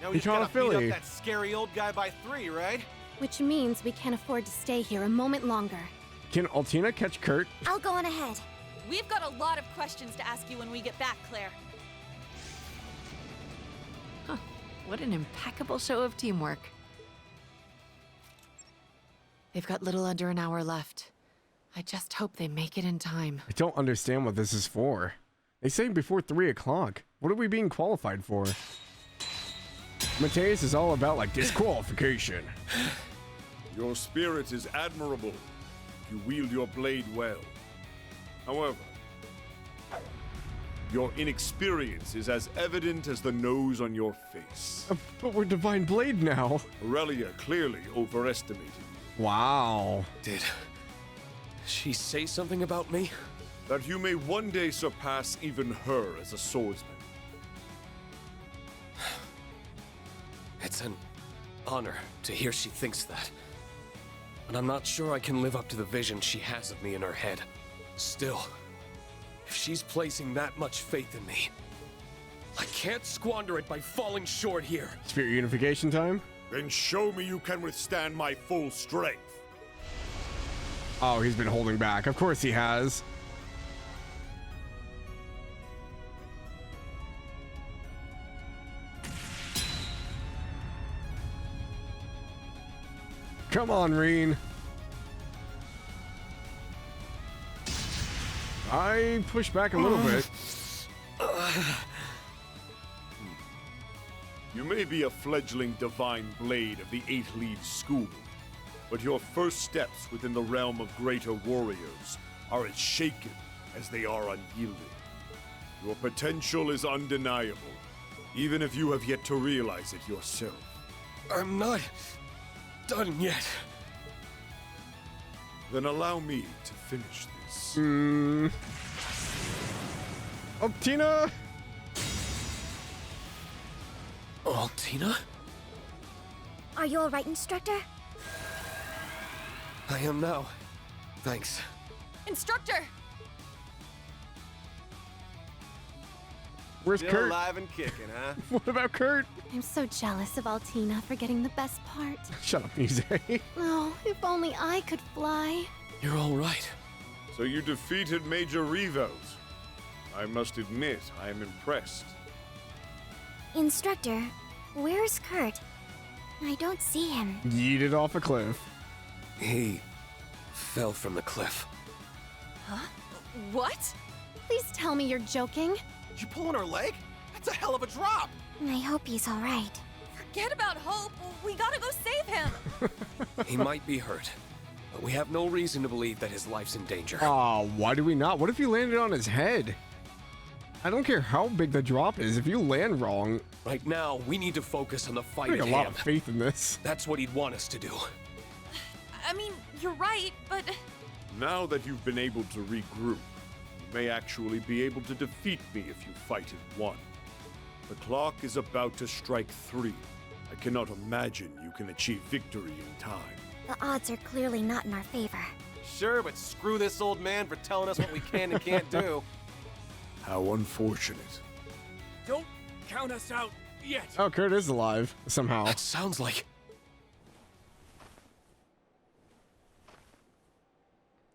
Now we You just gotta caught a beat up filly. that scary old guy by 3, right? Which means we can't afford to stay here a moment longer. Can Altina catch Kurt? I'll go on ahead. We've got a lot of questions to ask you when we get back, Claire. Huh. What an impeccable show of teamwork. They've got little under an hour left. I just hope they make it in time. I don't understand what this is for. They say before 3 o'clock. What are we being qualified for? Mateus is all about, like, disqualification. Your spirit is admirable. You wield your blade well. However, your inexperience is as evident as the nose on your face. But we're Divine Blade now. Aurelia clearly overestimated you. Wow. Did she say something about me? That you may one day surpass even her as a swordsman. It's an honor to hear she thinks that. But I'm not sure I can live up to the vision she has of me in her head. Still, if she's placing that much faith in me, I can't squander it by falling short here. Spirit unification time? Then show me you can withstand my full strength. Oh, he's been holding back. Of course he has. Come on, Rean. I push back a little bit. You may be a fledgling divine blade of the 8-lead school, but your first steps within the realm of greater warriors are as shaken as they are unyielding. Your potential is undeniable, even if you have yet to realize it yourself. I'm not done yet. Then allow me to finish this. Altina! Altina? Are you alright, instructor? I am now. Thanks. Instructor! Where's Still Kurt? alive and kicking, huh? What about Kurt? I'm so jealous of Altina for getting the best part. Shut up, Muse. Oh, if only I could fly. You're all right. So you defeated Major Revo's. I must admit, I am impressed. Instructor, where's Kurt? I don't see him. Yeeted off a cliff. He fell from the cliff. Huh? What? Please tell me you're joking. You pulling her leg? That's a hell of a drop. I hope he's all right. Forget about Hope. We gotta go save him. He might be hurt, but we have no reason to believe that his life's in danger. Aw, why do we not? What if he landed on his head? I don't care how big the drop is. If you land wrong, Right now, we need to focus on the fight I have at a lot hand. of faith in this. That's what he'd want us to do. I mean, you're right, but Now that you've been able to regroup, you may actually be able to defeat me if you fight in one. The clock is about to strike 3. I cannot imagine you can achieve victory in time. The odds are clearly not in our favor. Sure, but screw this old man for telling us what we can and can't do. How unfortunate. Don't count us out yet. Oh, Kurt is alive somehow. That sounds like...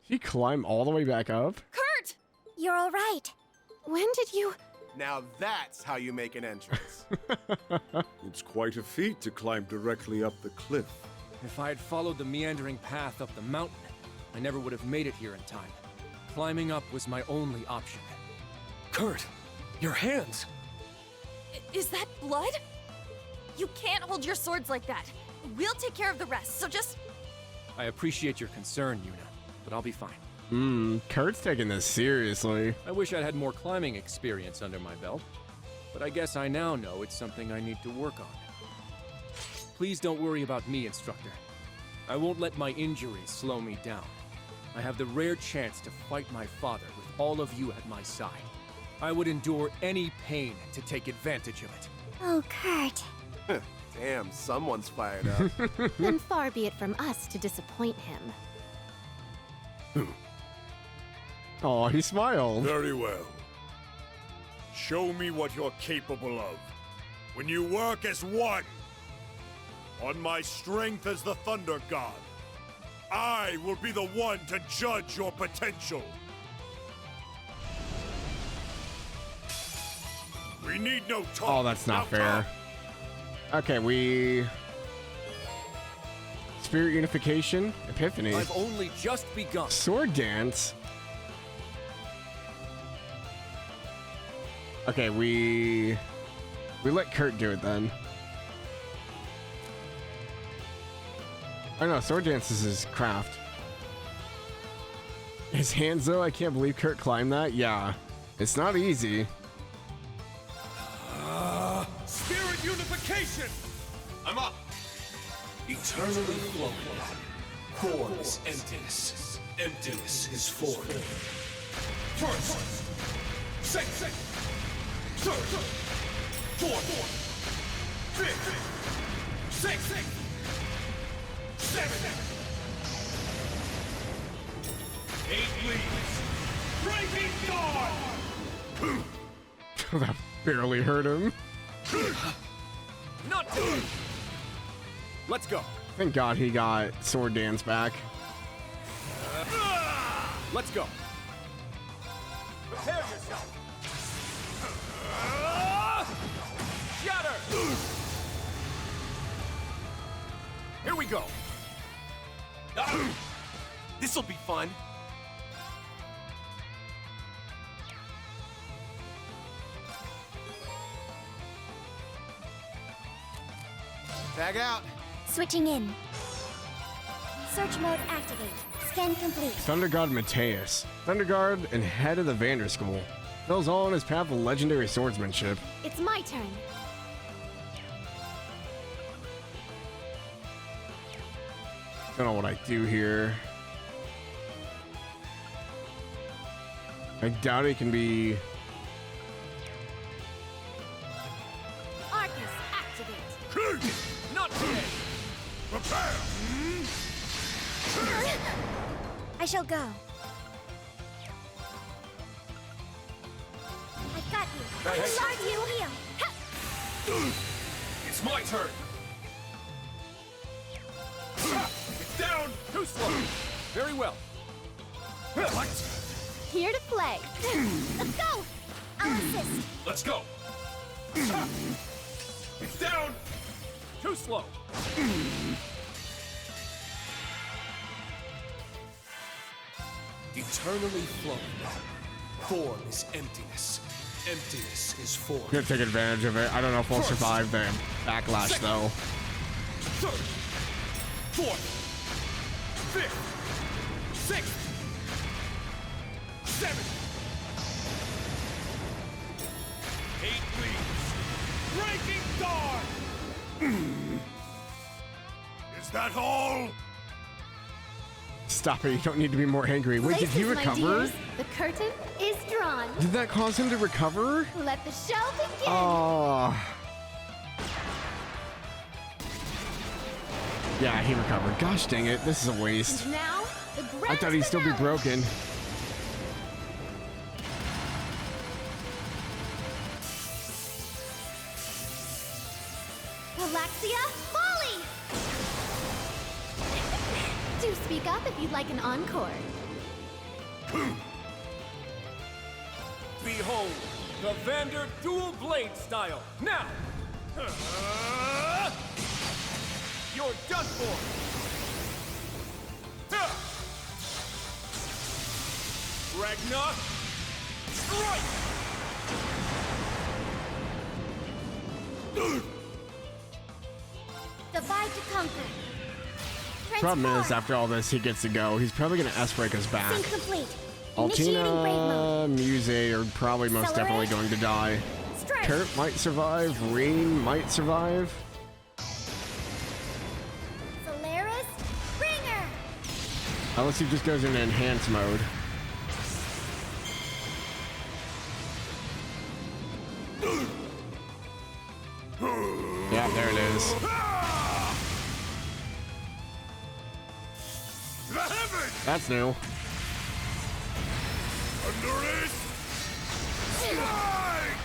He climbed all the way back up? Kurt! You're all right. When did you... Now that's how you make an entrance. It's quite a feat to climb directly up the cliff. If I had followed the meandering path up the mountain, I never would have made it here in time. Climbing up was my only option. Kurt, your hands! Is that blood? You can't hold your swords like that. We'll take care of the rest, so just... I appreciate your concern, Yuna, but I'll be fine. Kurt's taking this seriously. I wish I'd had more climbing experience under my belt, but I guess I now know it's something I need to work on. Please don't worry about me, Instructor. I won't let my injuries slow me down. I have the rare chance to fight my father with all of you at my side. I would endure any pain to take advantage of it. Oh, Kurt. Damn, someone's fired up. Then far be it from us to disappoint him. Oh, he smiled. Very well. Show me what you're capable of. When you work as one. On my strength as the Thunder God. I will be the one to judge your potential. We need no talk. Oh, that's not fair. Okay, we... Spirit Unification, Epiphany. I've only just begun. Sword Dance. Okay, we let Kurt do it then. I know, Sword Dance is his craft. His hands though, I can't believe Kurt climbed that. Yeah, it's not easy. Spirit Unification! I'm up. Eternally flowing. Form is emptiness. Emptiness is form. First, second, third, fourth, fifth, sixth, seventh, 8 leaves. Breaking dawn! That barely hurt him. Not good. Let's go. Thank God he got Sword Dance back. Let's go. Prepare yourself. Shatter. Here we go. This'll be fun. Tag out. Switching in. Search mode activate. Scan complete. Thunder God Mateus. Thunder God and head of the Vander School. Fills all on his path of legendary swordsmanship. It's my turn. Don't know what I do here. I doubt it can be... Arcus, activate. Not today. Prepare! shall go. I've got you. Hey, hey. Start you heal. Ha! It's my turn. It's down. Too slow. Very well. What? Here to play. Let's go. I'll assist. Let's go. It's down. Too slow. Eternally flowing. Form is emptiness. Emptiness is form. Gonna take advantage of it. I don't know if we'll survive the backlash though. Third. Fourth. Fifth. Sixth. Seventh. 8 leaves. Breaking dawn. Is that all? Stop it, you don't need to be more angry. Wait, did he Places, my recover? dears. The curtain is drawn. Did that cause him to recover? Let the show begin. Oh. Yeah, he recovered. Gosh dang it, this is a waste. And now, the grand I thought he'd still be finale. broken. Galaxia, Folly! Do speak up if you'd like an encore. Behold, the Vander dual blade style. Now! You're done for! Ragnar! Strike! Divide to conquer. Problem is, Transform. after all this, he gets to go. He's probably gonna S-break us back. Sync complete. Initiating brave Altina, mode. Muse are probably most definitely going to die. Strike. Kurt might survive. Rean might survive. Solaris, Bringer. Unless he just goes into enhance mode. Yeah, there it is. The heavens! That's new. Under it! Slide!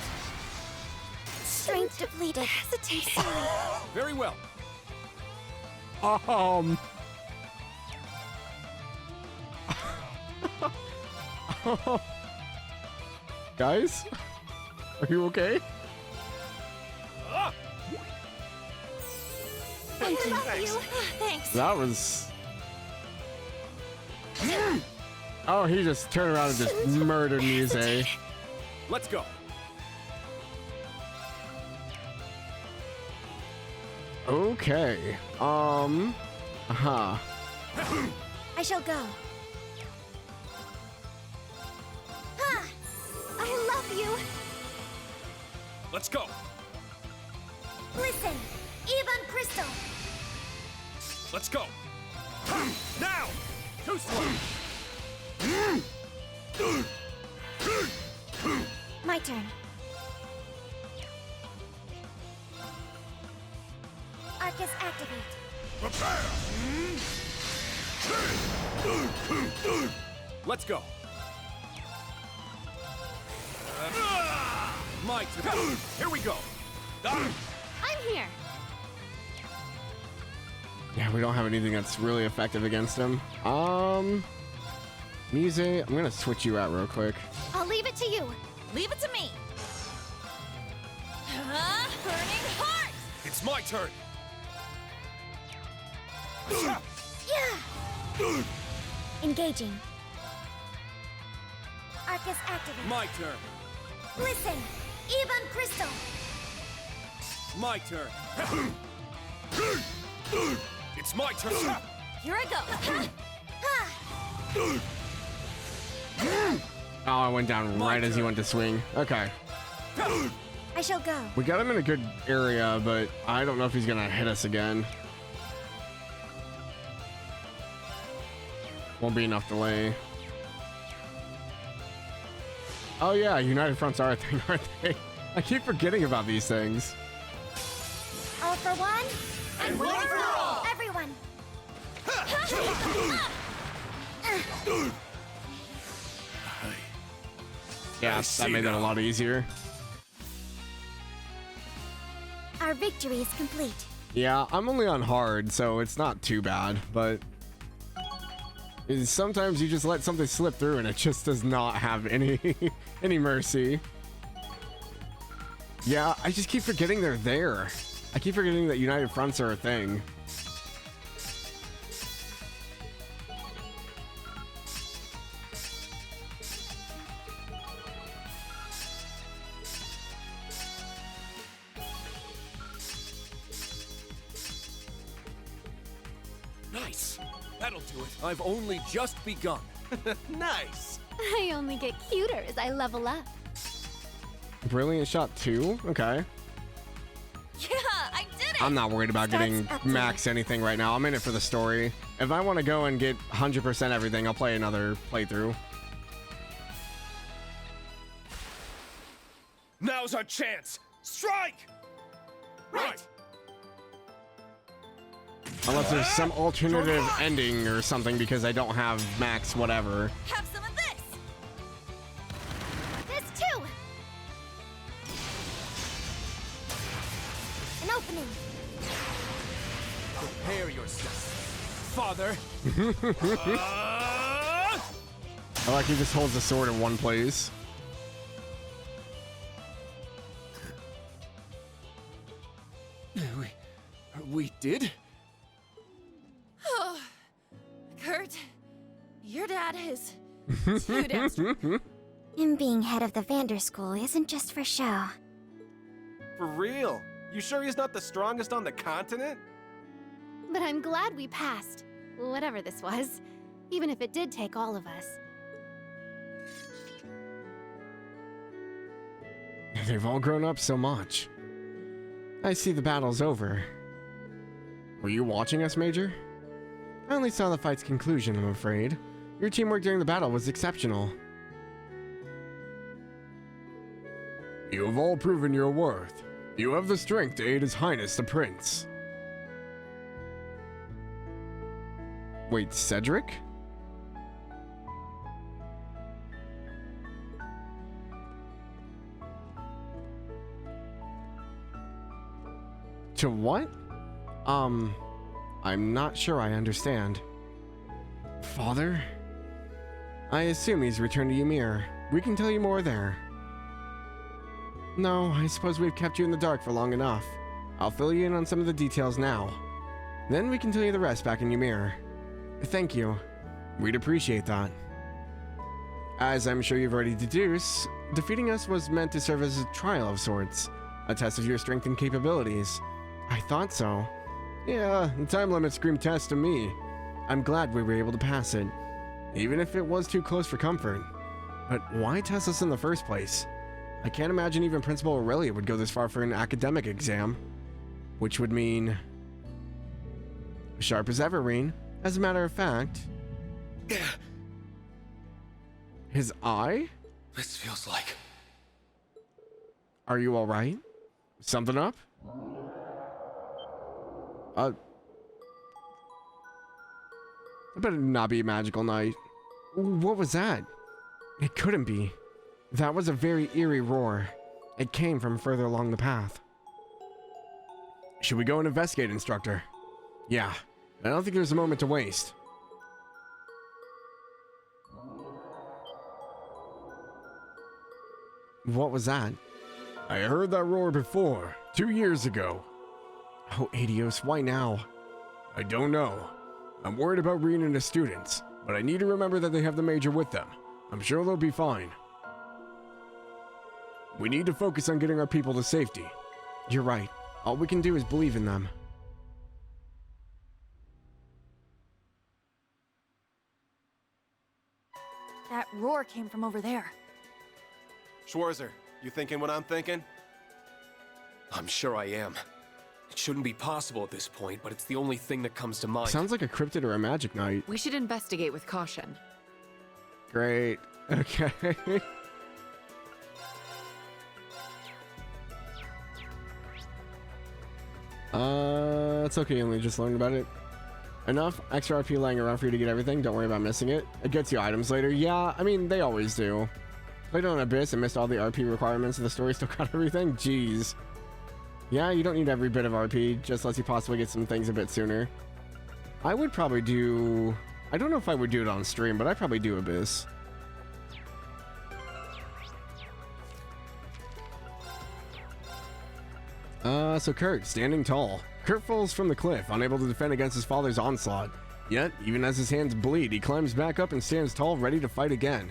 Strength depleted. Hesitate. Sorry. Very well. Guys? Are you okay? Thank you. Thanks. That was... Oh, he just turned around and just murdered Muse. Let's go. Okay. Uh-huh. I shall go. Ha! I love you. Let's go. Listen, Ebon Crystal. Let's go. Now! Too slow. My turn. Arcus activate. Prepare! Let's go. My turn. Here we go. I'm here. Yeah, we don't have anything that's really effective against him. Muse, I'm gonna switch you out real quick. I'll leave it to you. Leave it to me. Burning heart. It's my turn. Yeah. Engaging. Arcus activate. My turn. Listen, Ebon Crystal. My turn. It's my turn. Here I go. Oh, I went down right as he went to swing. Okay. I shall go. We got him in a good area, but I don't know if he's gonna hit us again. Won't be enough delay. Oh yeah, United Fronts are a thing, aren't they? I keep forgetting about these things. All for one, and one for all. Everyone. Yeah, that made that a lot easier. Our victory is complete. Yeah, I'm only on hard, so it's not too bad, but sometimes you just let something slip through and it just does not have any any mercy. Yeah, I just keep forgetting they're there. I keep forgetting that United Fronts are a thing. Nice. That'll do it. I've only just begun. Nice. I only get cuter as I level up. Brilliant shot 2? Okay. Yeah, I did it! I'm not worried about getting max anything right now. I'm in it for the story. If I want to go and get 100% everything, I'll play another playthrough. Now's our chance. Strike! Right. Unless there's some alternative ending or something because I don't have max whatever. Have some of this! This too! An opening. Prepare yourself, Father. I like he just holds the sword in one place. We did? Oh, Kurt, your dad is too damn strong. Him being head of the Vander School isn't just for show. For real? You sure he's not the strongest on the continent? But I'm glad we passed. Whatever this was. Even if it did take all of us. They've all grown up so much. I see the battle's over. Were you watching us, Major? I only saw the fight's conclusion, I'm afraid. Your teamwork during the battle was exceptional. You have all proven your worth. You have the strength to aid His Highness the Prince. Wait, Cedric? To what? I'm not sure I understand. Father? I assume he's returned to Ymir. We can tell you more there. No, I suppose we've kept you in the dark for long enough. I'll fill you in on some of the details now. Then we can tell you the rest back in Ymir. Thank you. We'd appreciate that. As I'm sure you've already deduced, defeating us was meant to serve as a trial of sorts. A test of your strength and capabilities. I thought so. Yeah, the time limit screamed test to me. I'm glad we were able to pass it, even if it was too close for comfort. But why test us in the first place? I can't imagine even Principal Aurelia would go this far for an academic exam. Which would mean... sharp as ever, Rean. As a matter of fact... his eye? This feels like... Are you alright? Something up? It better not be a magical night. What was that? It couldn't be. That was a very eerie roar. It came from further along the path. Should we go and investigate, Instructor? Yeah, I don't think there's a moment to waste. What was that? I heard that roar before, 2 years ago. Oh, Adios, why now? I don't know. I'm worried about Rean and his students, but I need to remember that they have the Major with them. I'm sure they'll be fine. We need to focus on getting our people to safety. You're right. All we can do is believe in them. That roar came from over there. Schwarzer, you thinking what I'm thinking? I'm sure I am. It shouldn't be possible at this point, but it's the only thing that comes to mind. Sounds like a cryptid or a magic knight. We should investigate with caution. Great. Okay. It's okay, only just learned about it. Enough extra RP laying around for you to get everything. Don't worry about missing it. It gets you items later. Yeah, I mean, they always do. Played on Abyss and missed all the RP requirements of the story, still got everything? Jeez. Yeah, you don't need every bit of RP, just lets you possibly get some things a bit sooner. I would probably do... I don't know if I would do it on stream, but I'd probably do Abyss. So Kurt, standing tall. Kurt falls from the cliff, unable to defend against his father's onslaught. Yet, even as his hands bleed, he climbs back up and stands tall, ready to fight again.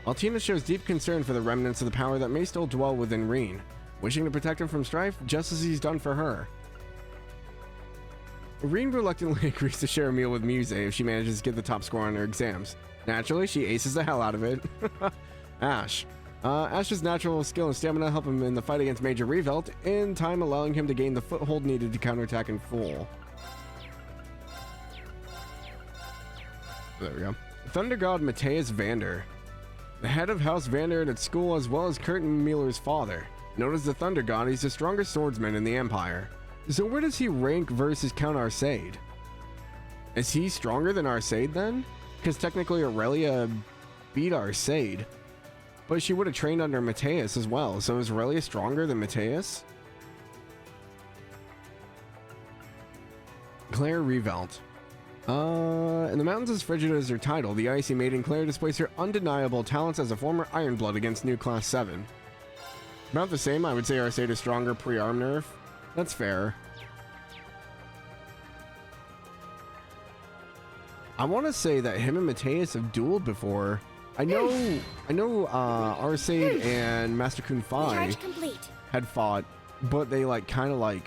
Altina shows deep concern for the remnants of the power that may still dwell within Rean, wishing to protect him from strife just as he's done for her. Rean reluctantly agrees to share a meal with Muse if she manages to get the top score on her exams. Naturally, she aces the hell out of it. Ash. Ash's natural skill and stamina help him in the fight against Major Revolt, in time allowing him to gain the foothold needed to counterattack in full. There we go. Thunder God Mateus Vander. The head of House Vander at its school, as well as Kurt and Mueller's father. Known as the Thunder God, he's the strongest swordsman in the Empire. So where does he rank versus Count Arcade? Is he stronger than Arcade then? Because technically Aurelia beat Arcade. But she would have trained under Mateus as well, so is Aurelia stronger than Mateus? Claire Revolt. In the mountains as frigid as her title, the icy maiden Claire displays her undeniable talents as a former Ironblood against new Class 7. About the same, I would say Arcade is stronger pre-arm nerf. That's fair. I want to say that him and Mateus have dueled before. I know Arcade and Master Kun Fai had fought, but they kind of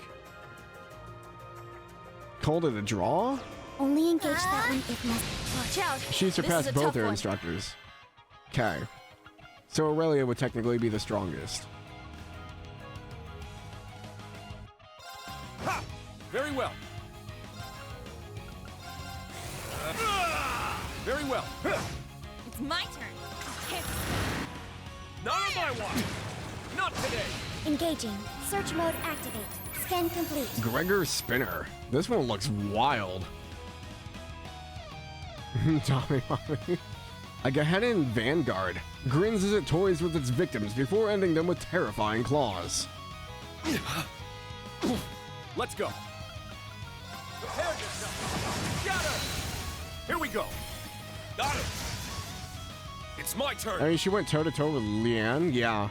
called it a draw? Only engage that one if necessary. Watch out. She surpassed both her instructors. Okay. So Aurelia would technically be the strongest. Ha! Very well. Very well. It's my turn. Not on my watch. Not today. Engaging. Search mode activate. Scan complete. Gregor Spinner. This one looks wild. Tommy Mommy. A Gehenna Vanguard grins as it toys with its victims before ending them with terrifying claws. Let's go. Prepare yourself. Got her. Here we go. Got her. It's my turn. I mean, she went toe-to-toe with Leanne, yeah.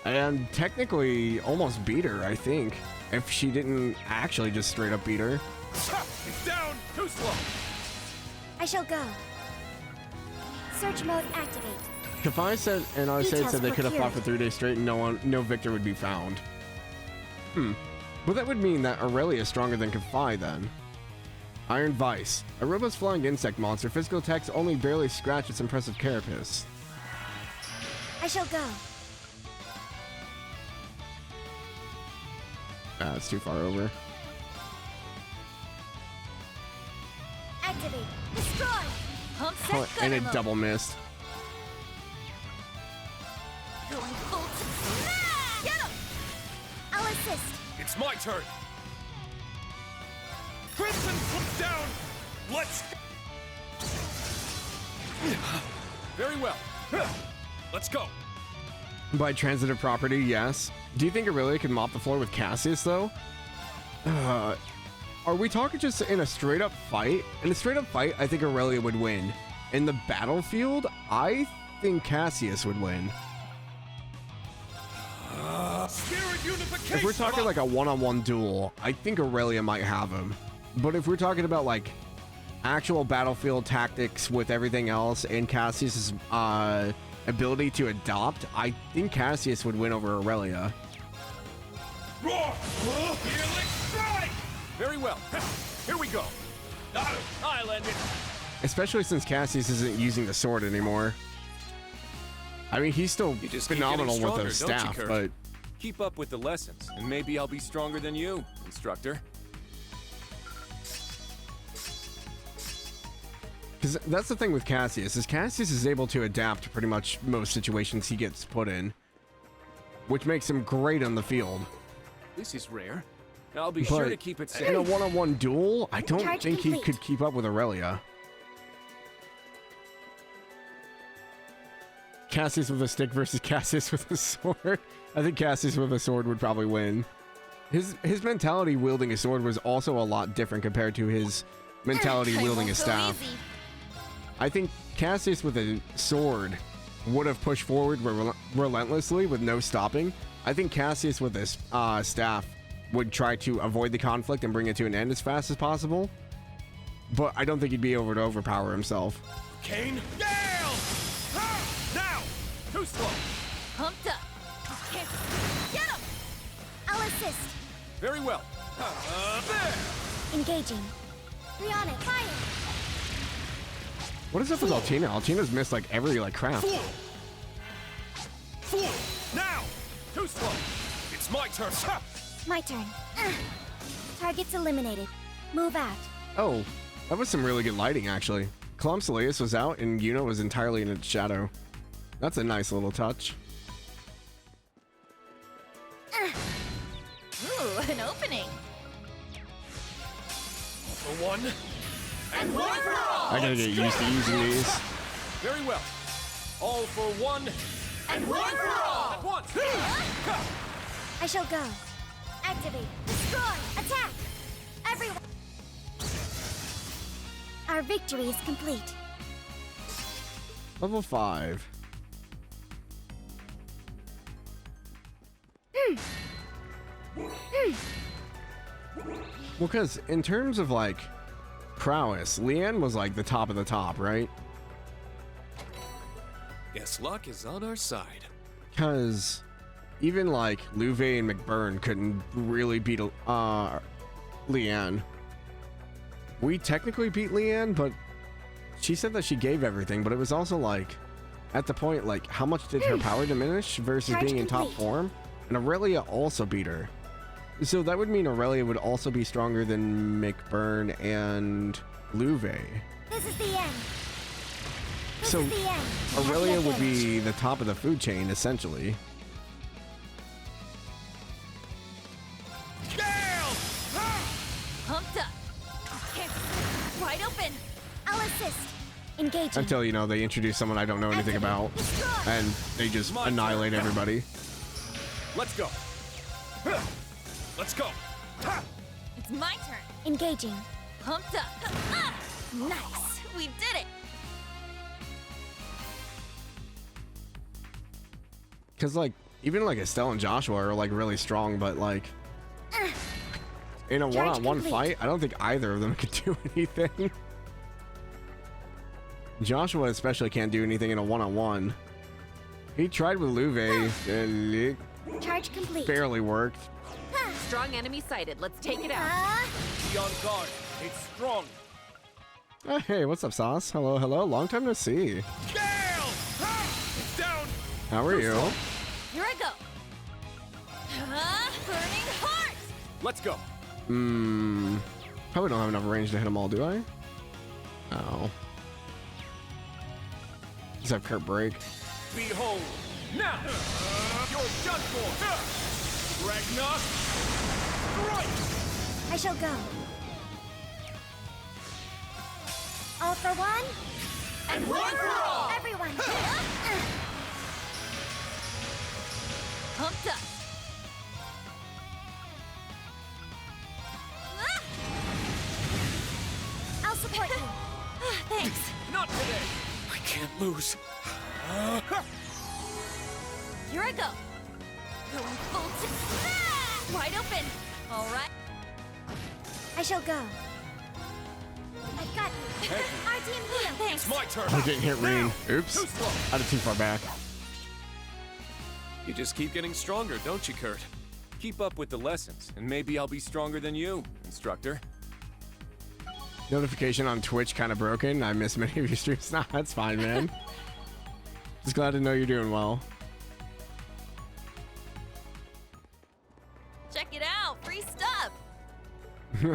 And technically almost beat her, I think. If she didn't actually just straight up beat her. It's down. Too slow. I shall go. Search mode activate. Kafai said, and Arcade said they could have fought for 3 days straight and no victor would be found. But that would mean that Aurelia is stronger than Kafai then. Iron Vice. A robust flying insect monster. Physical attacks only barely scratch its impressive carapace. I shall go. Ah, it's too far over. Activate. Destroy. Pump set Oh, and it mode. double missed. Going full. Get him. I'll assist. It's my turn. Crimson flip down. Let's. Very well. Let's go. By transitive property, yes. Do you think Aurelia can mop the floor with Cassius, though? Are we talking just in a straight-up fight? In a straight-up fight, I think Aurelia would win. In the battlefield, I think Cassius would win. Spirit unification. If we're talking like a one-on-one duel, I think Aurelia might have him. But if we're talking about like actual battlefield tactics with everything else and Cassius's ability to adopt, I think Cassius would win over Aurelia. Roar! Healing strike! Very well. Here we go. Got it. I landed. Especially since Cassius isn't using the sword anymore. I mean, he's still You just phenomenal keep getting with stronger, the don't you, staff, Kurt? but Keep up with the lessons, and maybe I'll be stronger than you, instructor. because that's the thing with Cassius, is Cassius is able to adapt to pretty much most situations he gets put in, which makes him great on the field. This is rare. I'll be sure to keep it safe. In a one-on-one duel, I don't Charge think he complete. could keep up with Aurelia. Cassius with a stick versus Cassius with a sword. I think Cassius with a sword would probably win. His mentality wielding a sword was also a lot different compared to his mentality wielding a staff. I think Cassius with a sword would have pushed forward relentlessly with no stopping. I think Cassius with his staff would try to avoid the conflict and bring it to an end as fast as possible. But I don't think he'd be able to overpower himself. Kane? Gale! Ha! Now! Too slow! Pumped up. Get him! I'll assist. Very well. There! Engaging. Rihanna, fire! What is up with Altina? Altina's missed like every crap. Fool! Now! Too slow! It's my turn! Ha! My turn. Target's eliminated. Move out. Oh, that was some really good lighting actually. Clum Soleus was out and Yuna was entirely in its shadow. That's a nice little touch. Ooh, an opening. For one, and one for all! I gotta get used to using these. Very well. All for one, And one for all! at once. I shall go. Activate. Destroy. Attack. Everyone. Our victory is complete. Level 5. Well, because in terms of prowess, Leanne was the top of the top, right? Guess luck is on our side. Because even Louvet and McBurn couldn't really beat Leanne. We technically beat Leanne, but she said that she gave everything, but it was also at the point how much did her power diminish versus being in top form? And Aurelia also beat her. So that would mean Aurelia would also be stronger than McBurn and Louvet. This is the end. This So is the end. Aurelia would be the top of the food chain, essentially. Gale! Ha! Pumped up. Wide open. I'll assist. Engaging. Until, they introduce someone I don't know anything about. And they just annihilate everybody. Let's go. Let's go! Ha! It's my turn. Engaging. Pumped up. Ah, nice. We did it. Because, even, Estelle and Joshua are, really strong, but, in a one-on-one fight, I don't think either of them could do anything. Joshua especially can't do anything in a one-on-one. He tried with Louvet, and it Charge complete. barely worked. Strong enemy sighted. Let's take it out. Be on guard. It's strong. Hey, what's up, Sauce? Hello, hello. Long time no see. Gale! Ha! It's down! How are you? Here I go. Burning heart. Let's go. Probably don't have enough range to hit them all, do I? Oh. Just have Kurt break. Behold. Now. You're done for. Ragnar. Strike. I shall go. All for one. And one for all! Everyone. Pumped up. I'll support you. Thanks. Not today. I can't lose. Here I go. Going full wide open. All right. I shall go. I've got you. Our team heal. Thanks. It's my turn. I didn't hit Rean. Oops. Too slow. Out of too far back. You just keep getting stronger, don't you, Kurt? Keep up with the lessons, and maybe I'll be stronger than you, instructor. Notification on Twitch kind of broken. I missed many of your streams. Nah, that's fine, man. Just glad to know you're doing well. Check it out. Free stuff.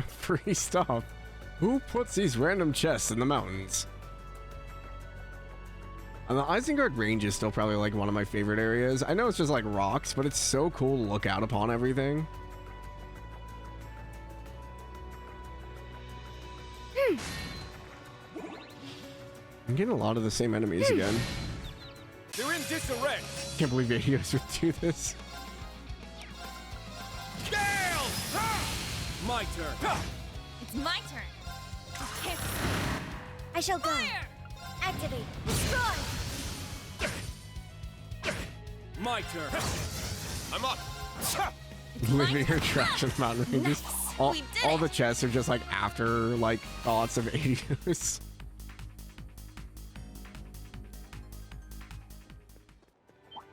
Free stuff. Who puts these random chests in the mountains? And the Isengard Range is still probably one of my favorite areas. I know it's just rocks, but it's so cool to look out upon everything. I'm getting a lot of the same enemies again. They're in disarray. Can't believe Adios would do this. Gale! My turn. It's my turn. Okay. I shall go. Fire! Activate. Destroy! My turn. I'm up. Living her traction mountain ranges. All, We did all it. the chests are just like after like thoughts of Adios.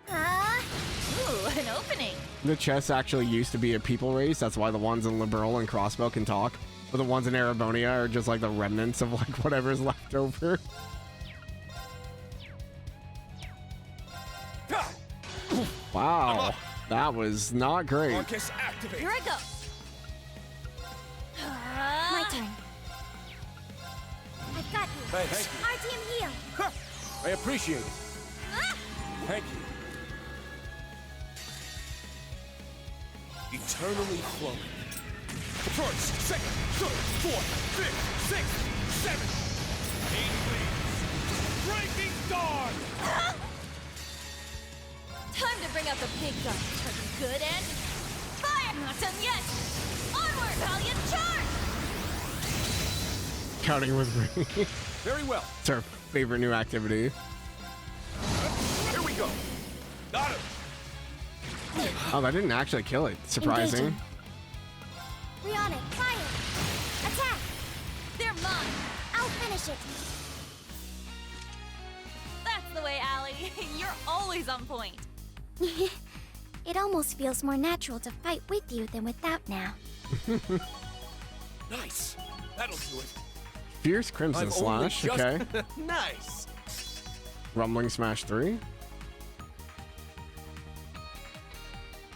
Ooh, an opening. The chests actually used to be a people race. That's why the ones in Liberal and Crossbow can talk. But the ones in Erebonia are just like the remnants of like whatever's left over. Wow. That was not great. Marcus, activate. Here I go. My turn. I've got you. Hey, thank Our team heal. I appreciate it. Thank you. Eternally flowing. First, second, third, fourth, fifth, sixth, seventh. 8 leads. Breaking dawn. Time to bring out the big guns. Turning good and fire. Not done yet. Onward, valiant charge. Counting with Ring. Very well. It's our favorite new activity. Here we go. Got him. Oh, that didn't actually kill it. Surprising. Engaging. We on it. Fire. Attack. They're mine. I'll finish it. That's the way, Allie. You're always on point. It almost feels more natural to fight with you than without now. Nice. That'll do it. Fierce Crimson I've only Slash. just- Okay. Nice. Rumbling Smash 3.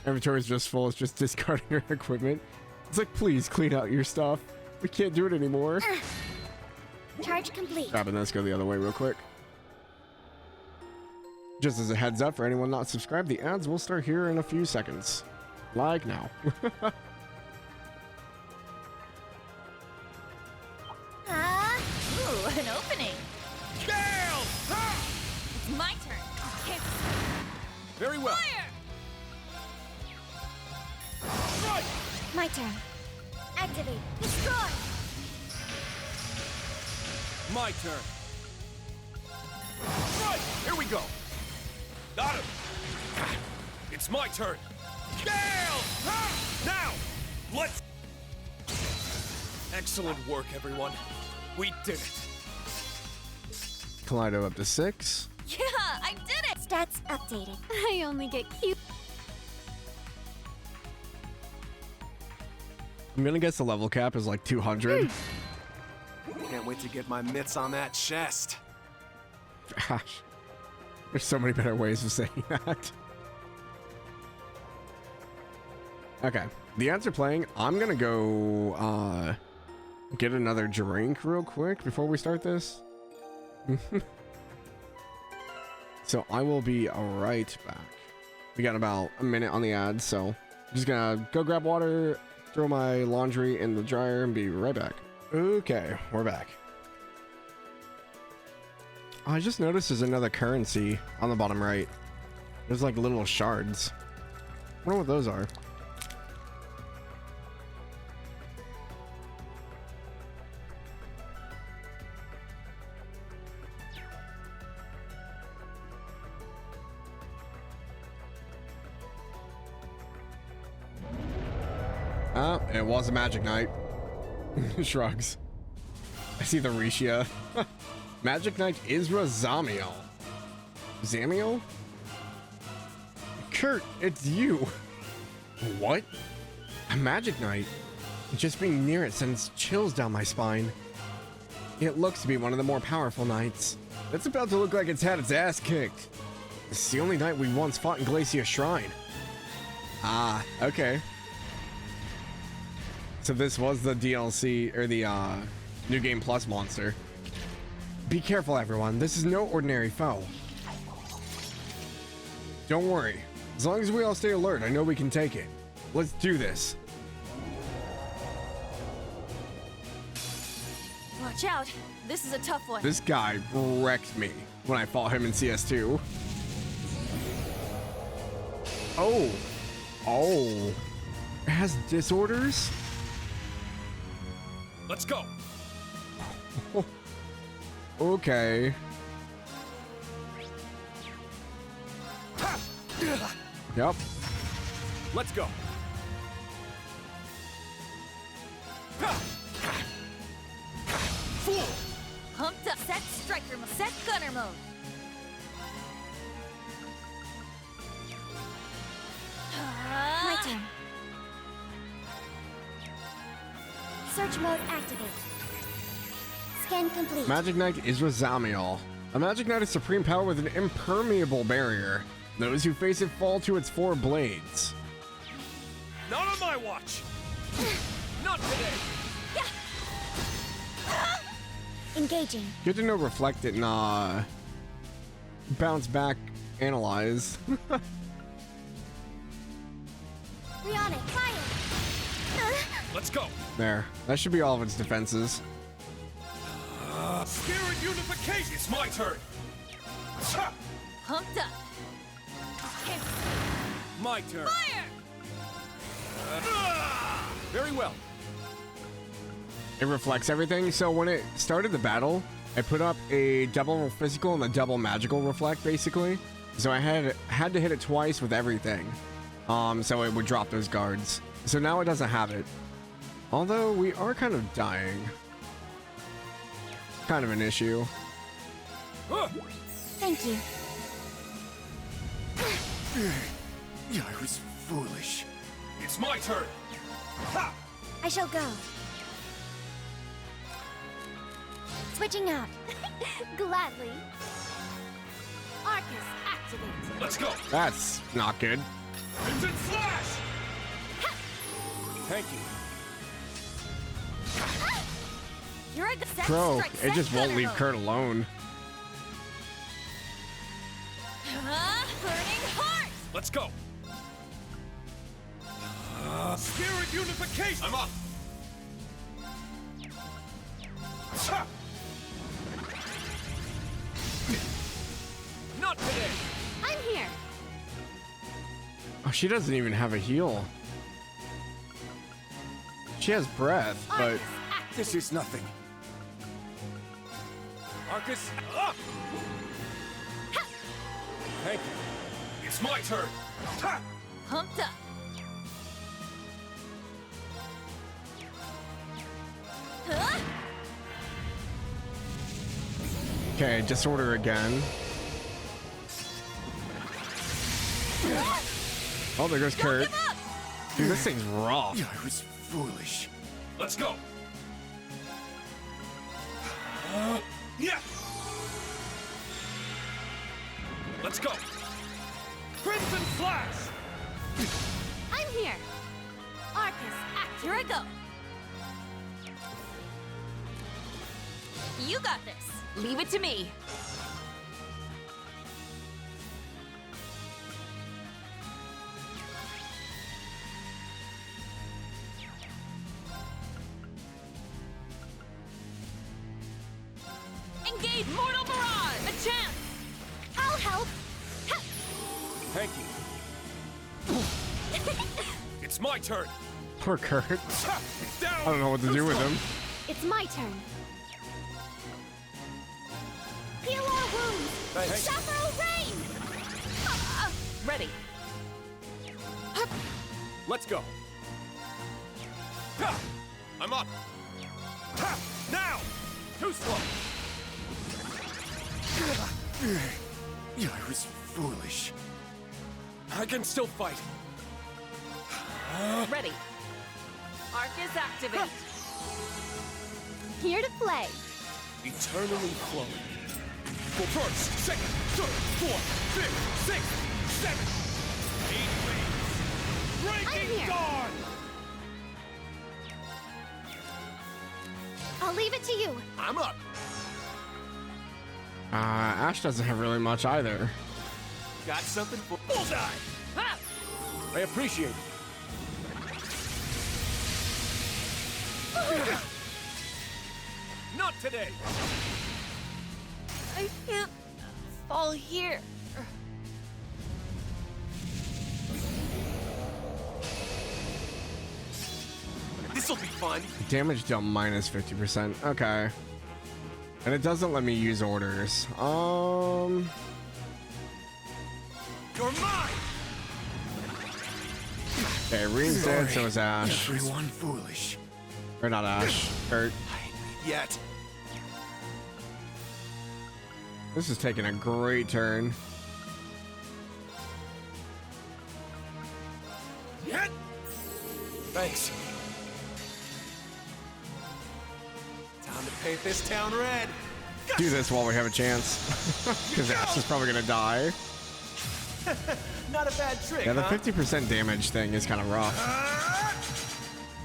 Inventory's just full. It's just discarding your equipment. It's like, please clean out your stuff. We can't do it anymore. Charge complete. Grabbing this, go the other way real quick. Just as a heads up for anyone not subscribed, the ads will start here in a few seconds. Like now. Ooh, an opening. Gale! It's my turn. Okay. Very well. Fire! Right. My turn. Activate. Destroy! My turn. Right. Here we go. Got him. It's my turn. Gale! Now, let's... Excellent work, everyone. We did it. Kaleido up to 6. Yeah, I did it! Stats updated. I only get cute. I'm gonna guess the level cap is like 200. Can't wait to get my mitts on that chest. Gosh. There's so many better ways of saying that. Okay. The ads are playing. I'm gonna go get another drink real quick before we start this. So I will be right back. We got about a minute on the ads, so I'm just gonna go grab water, throw my laundry in the dryer, and be right back. Okay, we're back. I just noticed there's another currency on the bottom right. There's like little shards. I wonder what those are. Oh, it was a magic knight. Shrugs. I see the Risha. Magic Knight Isra Zamiel. Zamiel? Kurt, it's you. What? A Magic Knight? Just being near it sends chills down my spine. It looks to be one of the more powerful knights. It's about to look like it's had its ass kicked. It's the only knight we once fought in Glacia Shrine. Ah, okay. So this was the DLC, or the New Game Plus monster. Be careful, everyone. This is no ordinary foe. Don't worry. As long as we all stay alert, I know we can take it. Let's do this. What Watch out. This is a tough one. This guy wrecked me when I fought him in CS2. Oh. Oh. It has disorders? Let's go. Okay. Yep. Let's go. Fool! Pumped up. Set striker mode. Set gunner mode. My turn. Search mode activate. Scan complete. Magic Knight is Razamiel. A Magic Knight is supreme power with an impermeable barrier. Those who face it fall to its 4 blades. Not on my watch. Not today. Engaging. Good to know reflect it and bounce back, analyze. Rihanna, fire! Let's go. There. That should be all of its defenses. Spirit unification. It's my turn. Pumped up. My turn. Fire! Very well. It reflects everything, so when it started the battle, I put up a double physical and a double magical reflect, basically. So I had to hit it twice with everything. So it would drop those guards. So now it doesn't have it. Although we are kind of dying. Kind of an issue. Thank you. I was foolish. It's my turn. Ha! I shall go. Switching out. Gladly. Arcus, activate. Let's go. That's not good. Crimson Flash! Thank you. You're a set Bro, strike. it Set just won't gunner leave mode. Kurt alone. Burning heart. Let's go. Spirit unification. I'm up. Ha! Not today. I'm here. Oh, she doesn't even have a heal. She has breath, but This is nothing. Arcus, up! Thank you. It's my turn. Ha! Pumped up. okay, disorder again. Oh, there goes Kurt. Dude, this thing's rough. I was foolish. Let's go. Yeah. Let's go. Crimson Flash. I'm here. Arcus, act. Here I go. You got this. Leave it to me. Engage Mortal Barrage. A chance. I'll help. Thank you. It's my turn. Poor Kurt. It's down. I don't know what to do with him. It's my turn. Heal our wounds. Thanks. Chaparral rain. Ready. Let's go. Ha! I'm up. Ha! Now. Too slow. I was foolish. I can still fight. Ready. Arcus activate. Here to play. Eternally flowing. For first, second, third, fourth, fifth, sixth, seventh, 8 waves. I'm Breaking here. dawn. I'll leave it to you. I'm up. Ash doesn't have really much either. Got something for bullseye. Ha! I appreciate it. Not today! I can't fall here. This'll be fun. Damage dealt minus 50%. Okay. And it doesn't let me use orders. You're mine! Okay, Rean's dead, so is Ash. Everyone foolish. Or not Ash. Kurt. Yet. This is taking a great turn. Yet. Thanks. Time to paint this town red. Do this while we have a chance. Because Ash is probably gonna die. Not a bad trick, Yeah, the huh? 50% damage thing is kind of rough.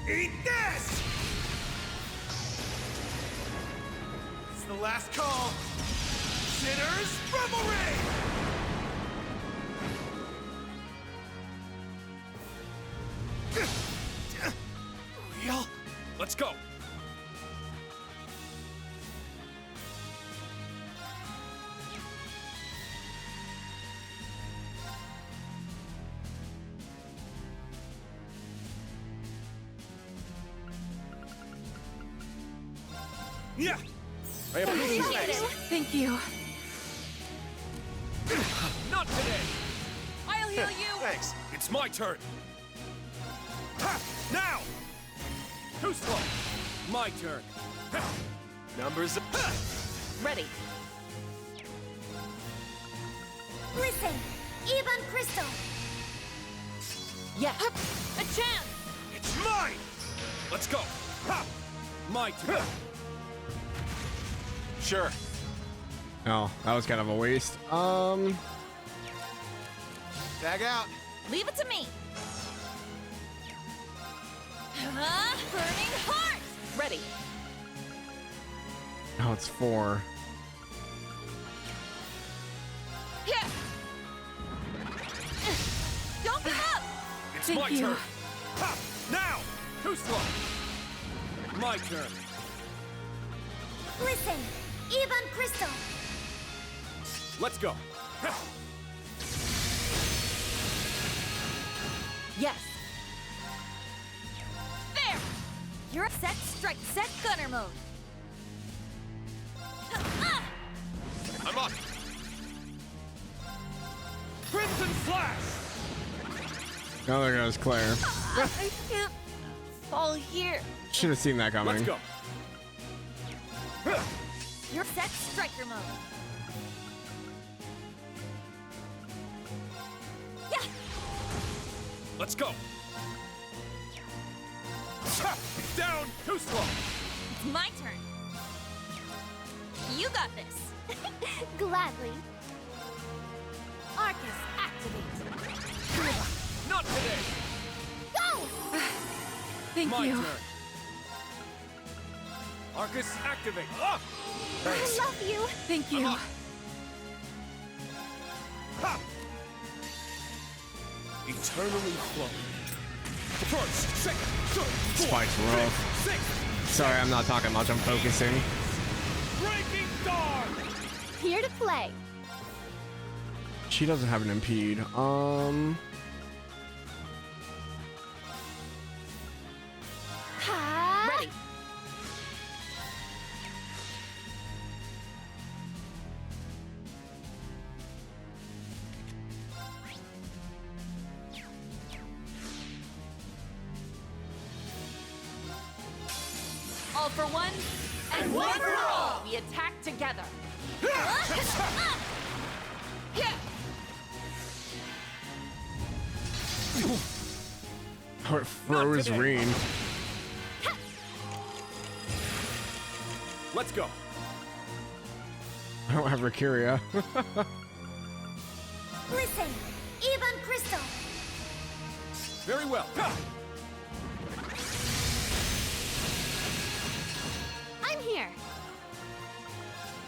Eat this! It's the last call. Sinners, Reverie! Real? Let's go. Yeah. I appreciate it. Thank you. Not today. I'll heal you. Thanks. It's my turn. Ha! Now. Too slow. My turn. Numbers. Ready. Listen, Ebon Crystal. Yeah. A chance. It's mine. Let's go. Ha! My turn. Sure. Oh, that was kind of a waste. Tag out. Leave it to me. Burning heart. Ready. Oh, it's 4. Yeah. Don't give up. It's Thank my you. turn. Ha! Now. Too slow. My turn. Listen, Ebon Crystal. Let's go. Yes. There. You're set strike. Set gunner mode. I'm up. Crimson Slash. Oh, there goes Claire. I can't fall here. Should have seen that coming. Let's go. You're set striker mode. Yeah. Let's go. Ha! It's down. Too slow. It's my turn. You got this. Gladly. Arcus, activate. Not today. Go! Thank My you. turn. Arcus, activate. I love you. Thank you. Ha! Eternally flowing. First, second, third, This fourth, fight's rough. fifth, sixth. Sorry, I'm not talking much. I'm focusing. Breaking dawn. Here to play. She doesn't have an impede. Ha! Ready. All for one, and one for all. We attack together. Yeah. Oh, it froze today. Rean. Let's go. I don't have Rakiria. Listen, Ebon Crystal. Very well. Ha! I'm here.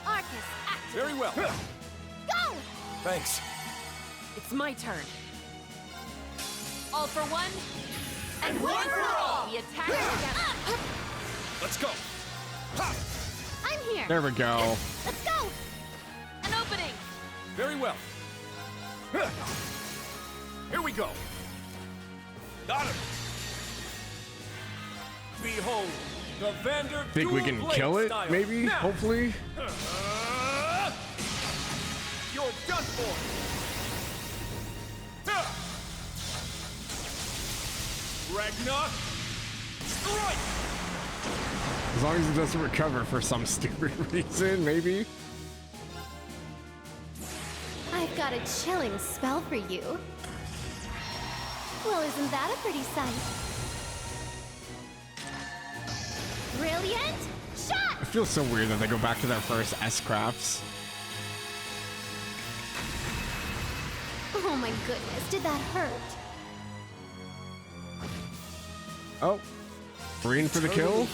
Arcus, activate. Very well. Go! Thanks. It's my turn. All for one, and one for all. We attack together. Let's go. Ha! I'm in here. There we go. Let's go. An opening! Very well. Huh. Here we go. Got him. Behold, the Vander Think we can kill it, style. maybe? Now. Hopefully? You're done for. Ragnar, strike! As long as it doesn't recover for some stupid reason, maybe? I've got a chilling spell for you. Well, isn't that a pretty sight? Brilliant shot! It feels so weird that they go back to their first S-crafts. Oh my goodness, did that hurt? Oh. Rean for the kill?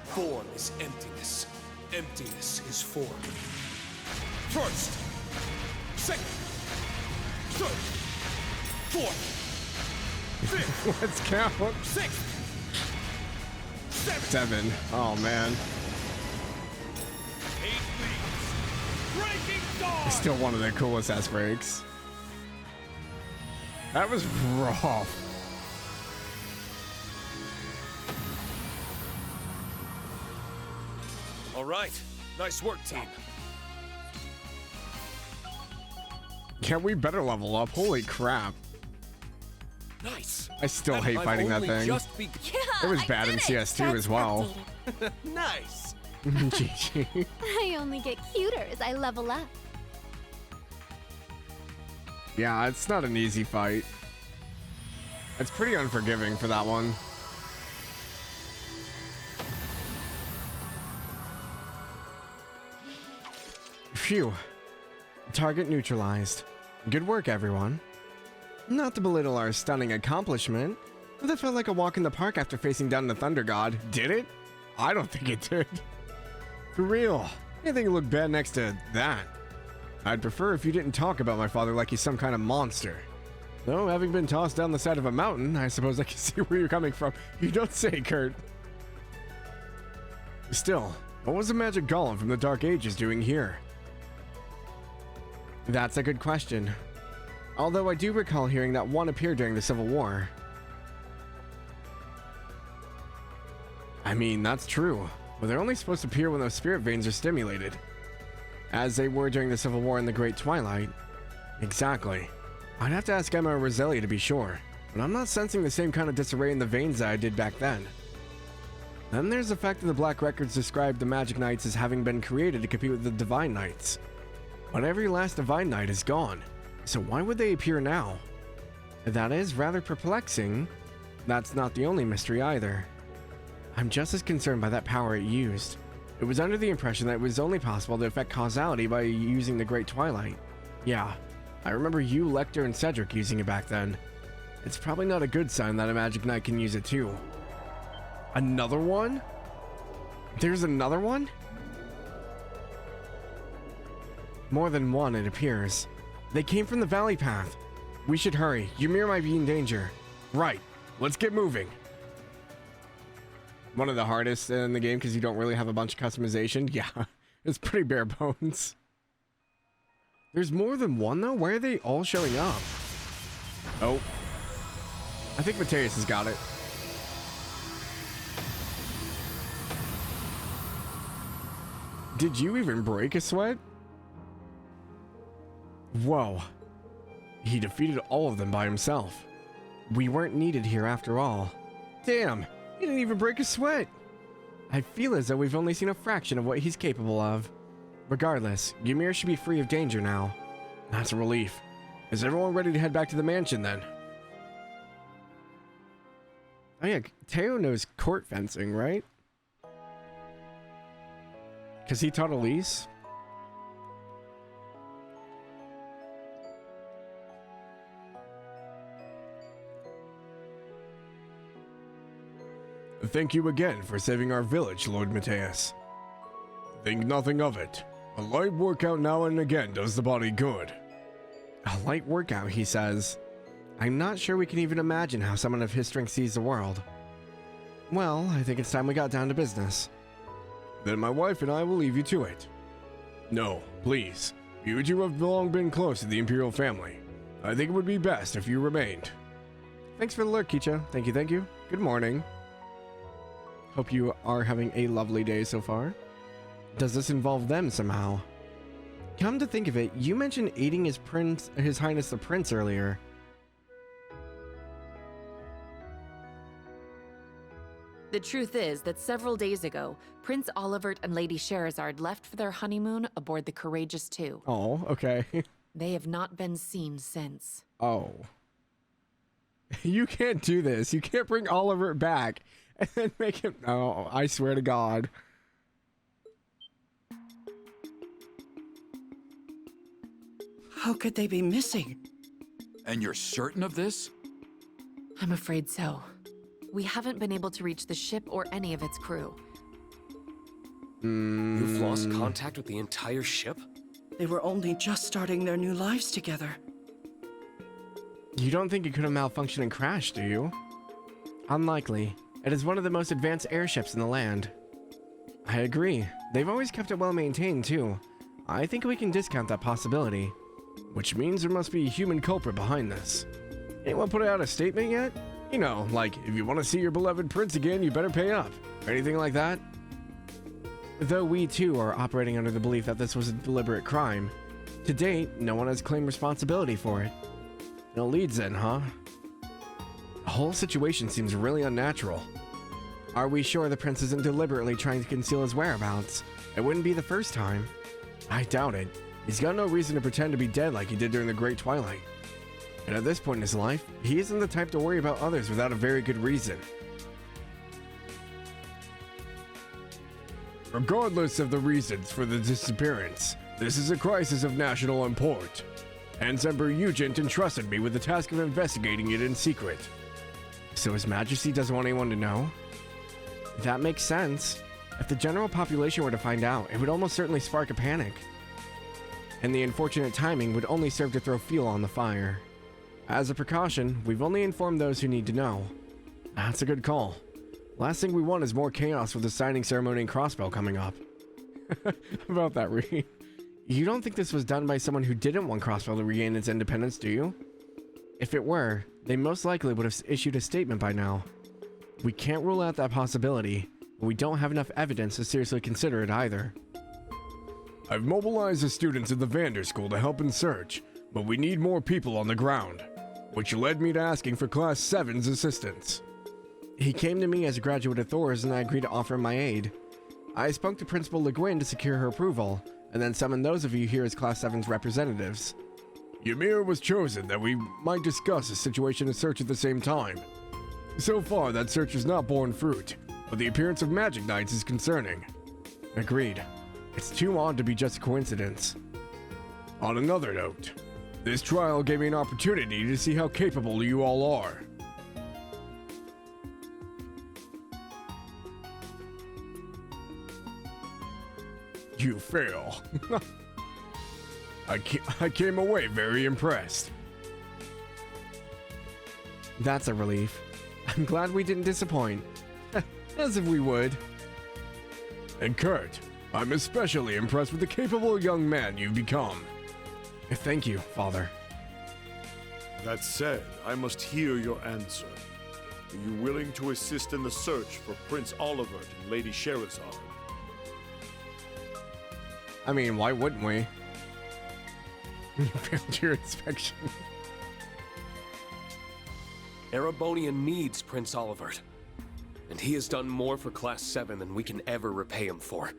Form is emptiness. Emptiness is form. First, second, third, fourth, fifth, Let's count. sixth, seventh, 7. Oh, man. 8 leaves. Breaking dawn! Still one of the coolest S-breaks. That was rough. All right, nice work, team. Yeah, we better level up. Holy crap. Nice. I still And hate I've fighting that only thing. just be- It was bad in CS2 as well. Nice. GG. I only get cuter as I level up. Yeah, it's not an easy fight. It's pretty unforgiving for that one. Phew. Target neutralized. Good work, everyone. Not to belittle our stunning accomplishment, but that felt like a walk in the park after facing down the Thunder God. Did it? I don't think it did. For real. I think it looked bad next to that. I'd prefer if you didn't talk about my father like he's some kind of monster. Though, having been tossed down the side of a mountain, I suppose I can see where you're coming from. You don't say, Kurt. Still, what was the magic golem from the Dark Ages doing here? That's a good question. Although I do recall hearing that one appeared during the Civil War. I mean, that's true, but they're only supposed to appear when those spirit veins are stimulated. As they were during the Civil War in the Great Twilight. Exactly. I'd have to ask Emma or Roselli to be sure, but I'm not sensing the same kind of disarray in the veins that I did back then. Then there's the fact that the Black Records described the Magic Knights as having been created to compete with the Divine Knights. But every last Divine Knight is gone, so why would they appear now? That is rather perplexing. That's not the only mystery either. I'm just as concerned by that power it used. It was under the impression that it was only possible to affect causality by using the Great Twilight. Yeah, I remember you, Lecter, and Cedric using it back then. It's probably not a good sign that a Magic Knight can use it too. Another one? There's another one? More than one, it appears. They came from the Valley Path. We should hurry. Ymir might be in danger. Right. Let's get moving. One of the hardest in the game because you don't really have a bunch of customization. Yeah, it's pretty bare bones. There's more than one though? Why are they all showing up? Oh. I think Mateus has got it. Did you even break a sweat? Whoa. He defeated all of them by himself. We weren't needed here after all. Damn, he didn't even break a sweat. I feel as though we've only seen a fraction of what he's capable of. Regardless, Ymir should be free of danger now. That's a relief. Is everyone ready to head back to the mansion then? Oh yeah, Teo knows court fencing, right? Because he taught Elise? Thank you again for saving our village, Lord Mateus. Think nothing of it. A light workout now and again does the body good. A light workout, he says. I'm not sure we can even imagine how someone of his strength sees the world. Well, I think it's time we got down to business. Then my wife and I will leave you to it. No, please. You two have long been close to the Imperial family. I think it would be best if you remained. Thanks for the alert, Kicha. Thank you, thank you. Good morning. Hope you are having a lovely day so far. Does this involve them somehow? Come to think of it, you mentioned aiding His Highness the Prince earlier. The truth is that several days ago, Prince Olivert and Lady Sherazard left for their honeymoon aboard the Courageous II. Oh, okay. They have not been seen since. Oh. You can't do this. You can't bring Oliver back and then make him... Oh, I swear to God. How could they be missing? And you're certain of this? I'm afraid so. We haven't been able to reach the ship or any of its crew. You've lost contact with the entire ship? They were only just starting their new lives together. You don't think it could have malfunctioned and crashed, do you? Unlikely. It is one of the most advanced airships in the land. I agree. They've always kept it well maintained, too. I think we can discount that possibility. Which means there must be a human culprit behind this. Anyone put out a statement yet? You know, like, if you want to see your beloved prince again, you better pay up. Or anything like that? Though we, too, are operating under the belief that this was a deliberate crime, to date, no one has claimed responsibility for it. No leads then, huh? The whole situation seems really unnatural. Are we sure the prince isn't deliberately trying to conceal his whereabouts? It wouldn't be the first time. I doubt it. He's got no reason to pretend to be dead like he did during the Great Twilight. And at this point in his life, he isn't the type to worry about others without a very good reason. Regardless of the reasons for the disappearance, this is a crisis of national import. Hence Emperor Ugent entrusted me with the task of investigating it in secret. So His Majesty doesn't want anyone to know? That makes sense. If the general population were to find out, it would almost certainly spark a panic. And the unfortunate timing would only serve to throw fuel on the fire. As a precaution, we've only informed those who need to know. That's a good call. Last thing we want is more chaos with the signing ceremony and crossbow coming up. About that, Rean. You don't think this was done by someone who didn't want Crossbow to regain its independence, do you? If it were, they most likely would have issued a statement by now. We can't rule out that possibility, but we don't have enough evidence to seriously consider it either. I've mobilized the students of the Vander School to help in search, but we need more people on the ground, which led me to asking for Class 7's assistance. He came to me as a graduate of Thor's and I agreed to offer him my aid. I spoke to Principal Le Guin to secure her approval, and then summoned those of you here as Class 7's representatives. Ymir was chosen that we might discuss the situation and search at the same time. So far, that search has not borne fruit, but the appearance of magic knights is concerning. Agreed. It's too odd to be just a coincidence. On another note, this trial gave me an opportunity to see how capable you all are. You fail. I came away very impressed. That's a relief. I'm glad we didn't disappoint. As if we would. And Kurt, I'm especially impressed with the capable young man you've become. Thank you, Father. That said, I must hear your answer. Are you willing to assist in the search for Prince Olivert and Lady Sherazard? I mean, why wouldn't we? You failed your inspection. Erebonia needs Prince Olivert, and he has done more for Class 7 than we can ever repay him for.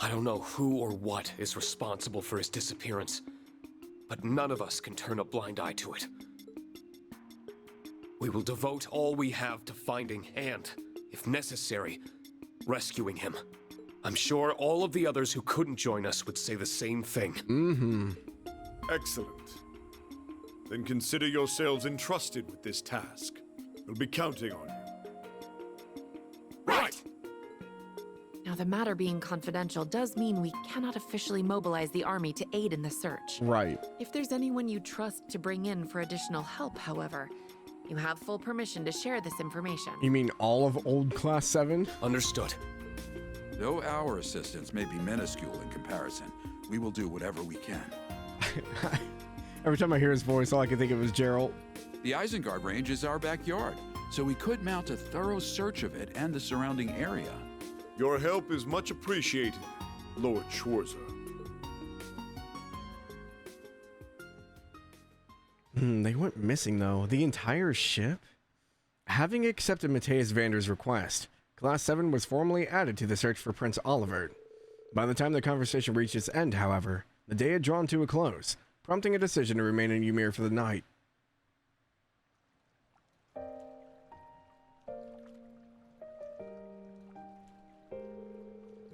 I don't know who or what is responsible for his disappearance, but none of us can turn a blind eye to it. We will devote all we have to finding and, if necessary, rescuing him. I'm sure all of the others who couldn't join us would say the same thing. Mm-hmm. Excellent. Then consider yourselves entrusted with this task. We'll be counting on you. Right! Now, the matter being confidential does mean we cannot officially mobilize the army to aid in the search. Right. If there's anyone you trust to bring in for additional help, however, you have full permission to share this information. You mean all of old Class 7? Understood. Though our assistance may be minuscule in comparison, we will do whatever we can. Every time I hear his voice, all I can think of is Gerald. The Isengard Range is our backyard, so we could mount a thorough search of it and the surrounding area. Your help is much appreciated, Lord Schwarzer. They went missing, though. The entire ship? Having accepted Matthias Vander's request, Class 7 was formally added to the search for Prince Olivert. By the time the conversation reached its end, however, the day had drawn to a close, prompting a decision to remain in Ymir for the night.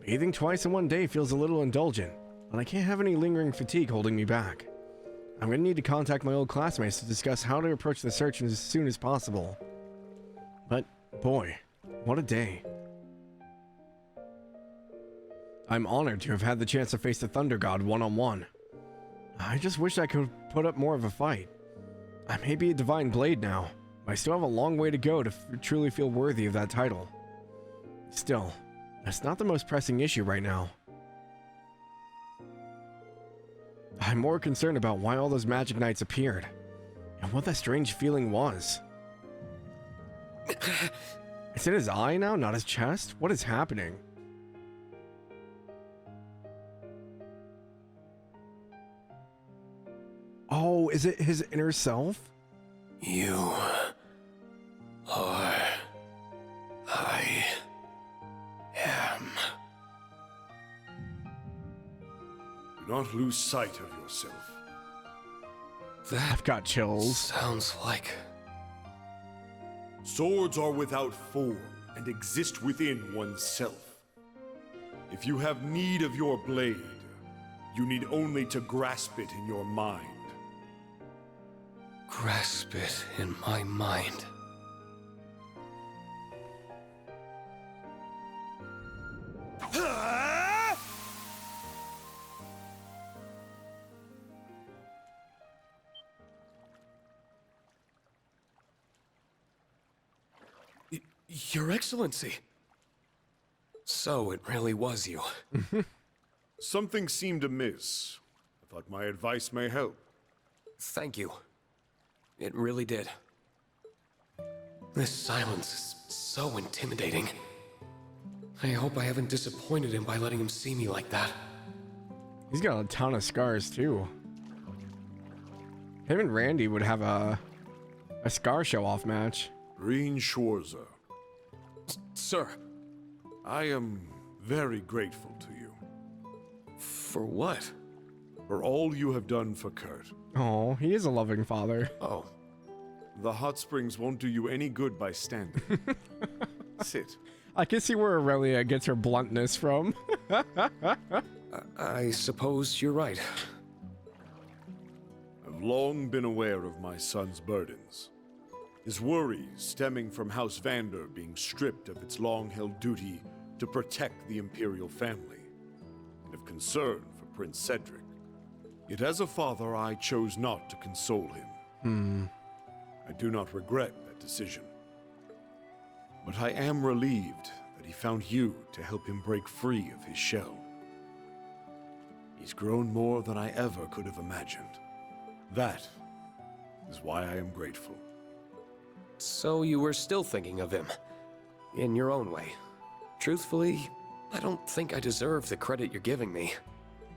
Bathing twice in one day feels a little indulgent, but I can't have any lingering fatigue holding me back. I'm going to need to contact my old classmates to discuss how to approach the search as soon as possible. But, boy, what a day. I'm honored to have had the chance to face the Thunder God one-on-one. I just wish I could put up more of a fight. I may be a divine blade now, but I still have a long way to go to truly feel worthy of that title. Still, that's not the most pressing issue right now. I'm more concerned about why all those magic knights appeared, and what that strange feeling was. Is it his eye now, not his chest? What is happening? Oh, is it his inner self? You are... I am... Do not lose sight of yourself. I've got chills. Sounds like... Swords are without form and exist within oneself. If you have need of your blade, you need only to grasp it in your mind. Grasp it in my mind. Your Excellency. So it really was you. Something seemed amiss. I thought my advice may help. Thank you. It really did. This silence is so intimidating. I hope I haven't disappointed him by letting him see me like that. He's got a ton of scars, too. Him and Randy would have a scar show-off match. Rean Schwarzer. Sir. I am very grateful to you. For what? For all you have done for Kurt. Oh, he is a loving father. Oh. The hot springs won't do you any good by standing. Sit. I can see where Aurelia gets her bluntness from. I suppose you're right. I've long been aware of my son's burdens. His worries stemming from House Vander being stripped of its long-held duty to protect the Imperial family, and of concern for Prince Cedric. Yet as a father, I chose not to console him. I do not regret that decision. But I am relieved that he found you to help him break free of his shell. He's grown more than I ever could have imagined. That is why I am grateful. So you were still thinking of him, in your own way. Truthfully, I don't think I deserve the credit you're giving me.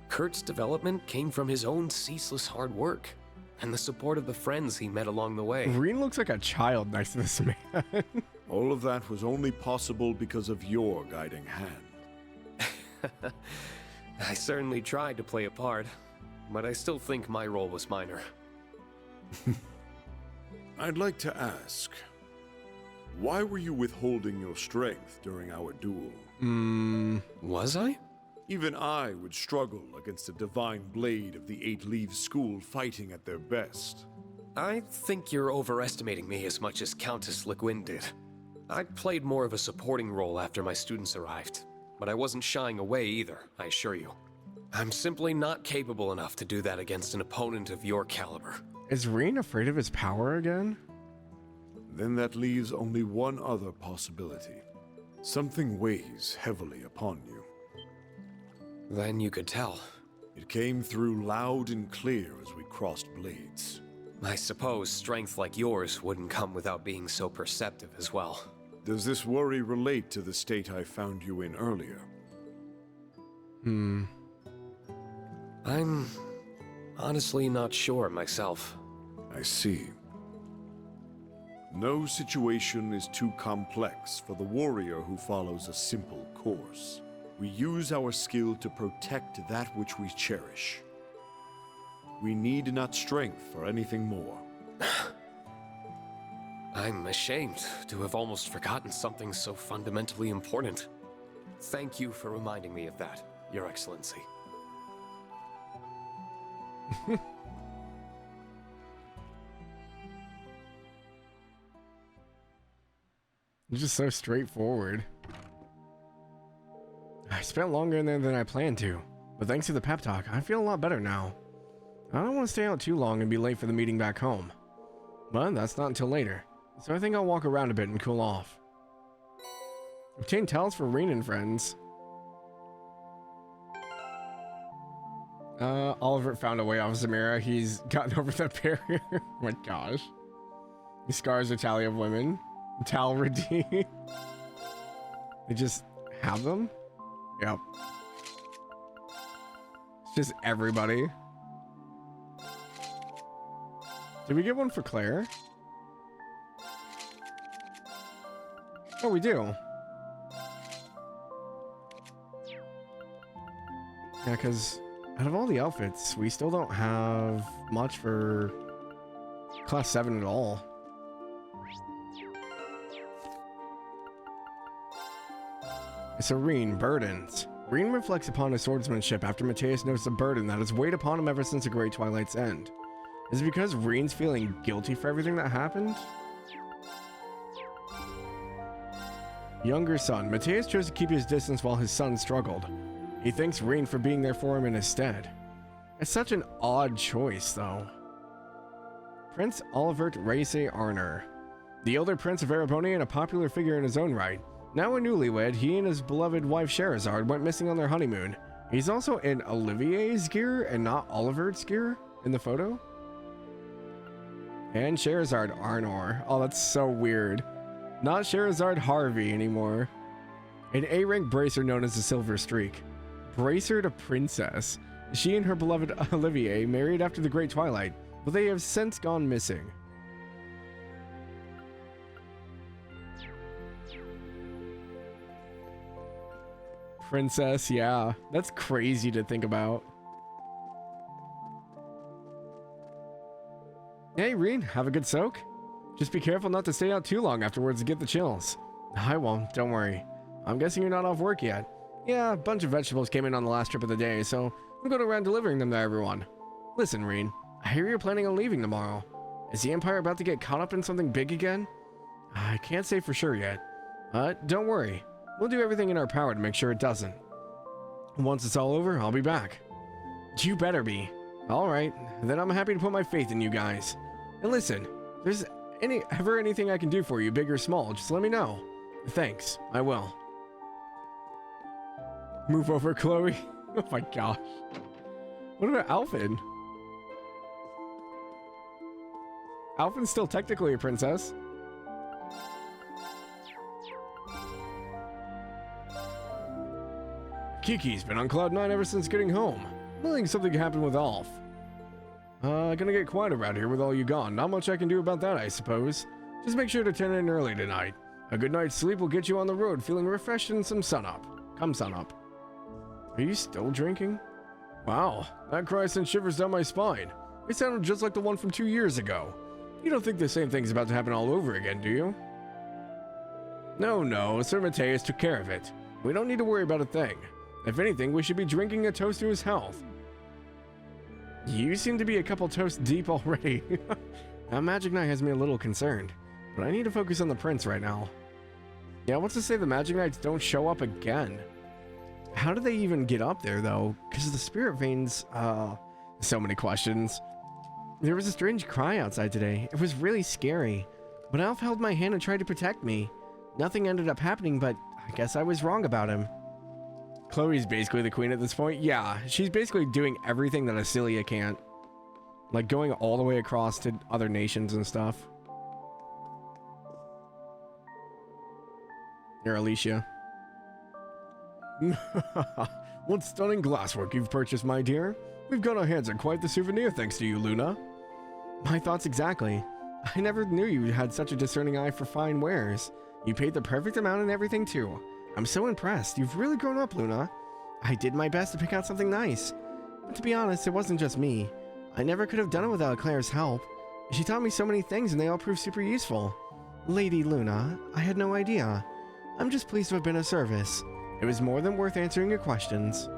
Kurt's development came from his own ceaseless hard work, and the support of the friends he met along the way. Rean looks like a child next to this man. All of that was only possible because of your guiding hand. I certainly tried to play a part, but I still think my role was minor. I'd like to ask, why were you withholding your strength during our duel? Was I? Even I would struggle against a divine blade of the Eight Leaves School fighting at their best. I think you're overestimating me as much as Countess Le Guin did. I played more of a supporting role after my students arrived, but I wasn't shying away either, I assure you. I'm simply not capable enough to do that against an opponent of your caliber. Is Rean afraid of his power again? Then that leaves only one other possibility. Something weighs heavily upon you. Then you could tell. It came through loud and clear as we crossed blades. I suppose strength like yours wouldn't come without being so perceptive as well. Does this worry relate to the state I found you in earlier? I'm honestly not sure myself. I see. No situation is too complex for the warrior who follows a simple course. We use our skill to protect that which we cherish. We need not strength for anything more. I'm ashamed to have almost forgotten something so fundamentally important. Thank you for reminding me of that, Your Excellency. It's just so straightforward. I spent longer in there than I planned to, but thanks to the pep talk, I feel a lot better now. I don't want to stay out too long and be late for the meeting back home. But that's not until later, so I think I'll walk around a bit and cool off. Obtain towels for Rean and friends. Oliver found a way off Zamira. He's gotten over that barrier. Oh my gosh. He scars a tally of women. Tal redeem. They just have them? Yep. It's just everybody. Did we get one for Claire? Oh, we do. Yeah, because out of all the outfits, we still don't have much for class 7 at all. It's a Rean, burdens. Rean reflects upon his swordsmanship after Mateus notes the burden that has weighed upon him ever since the Great Twilight's end. Is it because Rean's feeling guilty for everything that happened? Younger son. Mateus chose to keep his distance while his son struggled. He thanks Rean for being there for him in his stead. It's such an odd choice, though. Prince Olivert Race Arner. The elder prince of Erebonia and a popular figure in his own right. Now a newlywed, he and his beloved wife Sherazard went missing on their honeymoon. He's also in Olivier's gear and not Olivert's gear in the photo. And Sherazard Arnor. Oh, that's so weird. Not Sherazard Harvey anymore. An A-rank bracer known as the Silver Streak. Bracer to princess. She and her beloved Olivier married after the Great Twilight, but they have since gone missing. Princess, yeah. That's crazy to think about. Hey, Rean, have a good soak? Just be careful not to stay out too long afterwards to get the chills. I won't, don't worry. I'm guessing you're not off work yet. Yeah, a bunch of vegetables came in on the last trip of the day, so I'm going around delivering them to everyone. Listen, Rean, I hear you're planning on leaving tomorrow. Is the Empire about to get caught up in something big again? I can't say for sure yet. Don't worry. We'll do everything in our power to make sure it doesn't. Once it's all over, I'll be back. You better be. Alright, then I'm happy to put my faith in you guys. And listen, if there's ever anything I can do for you, big or small, just let me know. Thanks, I will. Move over, Chloe. Oh my gosh. What about Alphen? Alphen's still technically a princess. Kiki's been on cloud 9 ever since getting home. I think something happened with Alf. Gonna get quiet around here with all you gone. Not much I can do about that, I suppose. Just make sure to turn in early tonight. A good night's sleep will get you on the road feeling refreshed and some sunup. Come sunup. Are you still drinking? Wow, that cry sent shivers down my spine. It sounded just like the one from 2 years ago. You don't think the same thing's about to happen all over again, do you? No, Sir Mateus took care of it. We don't need to worry about a thing. If anything, we should be drinking a toast to his health. You seem to be a couple toasts deep already. That Magic Knight has me a little concerned, but I need to focus on the prince right now. Yeah, what's to say the Magic Knights don't show up again? How do they even get up there, though? Because the spirit veins, so many questions. There was a strange cry outside today. It was really scary, but Alf held my hand and tried to protect me. Nothing ended up happening, but I guess I was wrong about him. Chloe's basically the queen at this point. Yeah, she's basically doing everything that Acelia can't. Like going all the way across to other nations and stuff. Here, Alicia. What stunning glasswork you've purchased, my dear. We've got our hands on quite the souvenir thanks to you, Luna. My thoughts exactly. I never knew you had such a discerning eye for fine wares. You paid the perfect amount and everything too. I'm so impressed. You've really grown up, Luna. I did my best to pick out something nice. But to be honest, it wasn't just me. I never could have done it without Claire's help. She taught me so many things and they all proved super useful. Lady Luna, I had no idea. I'm just pleased to have been of service. It was more than worth answering your questions.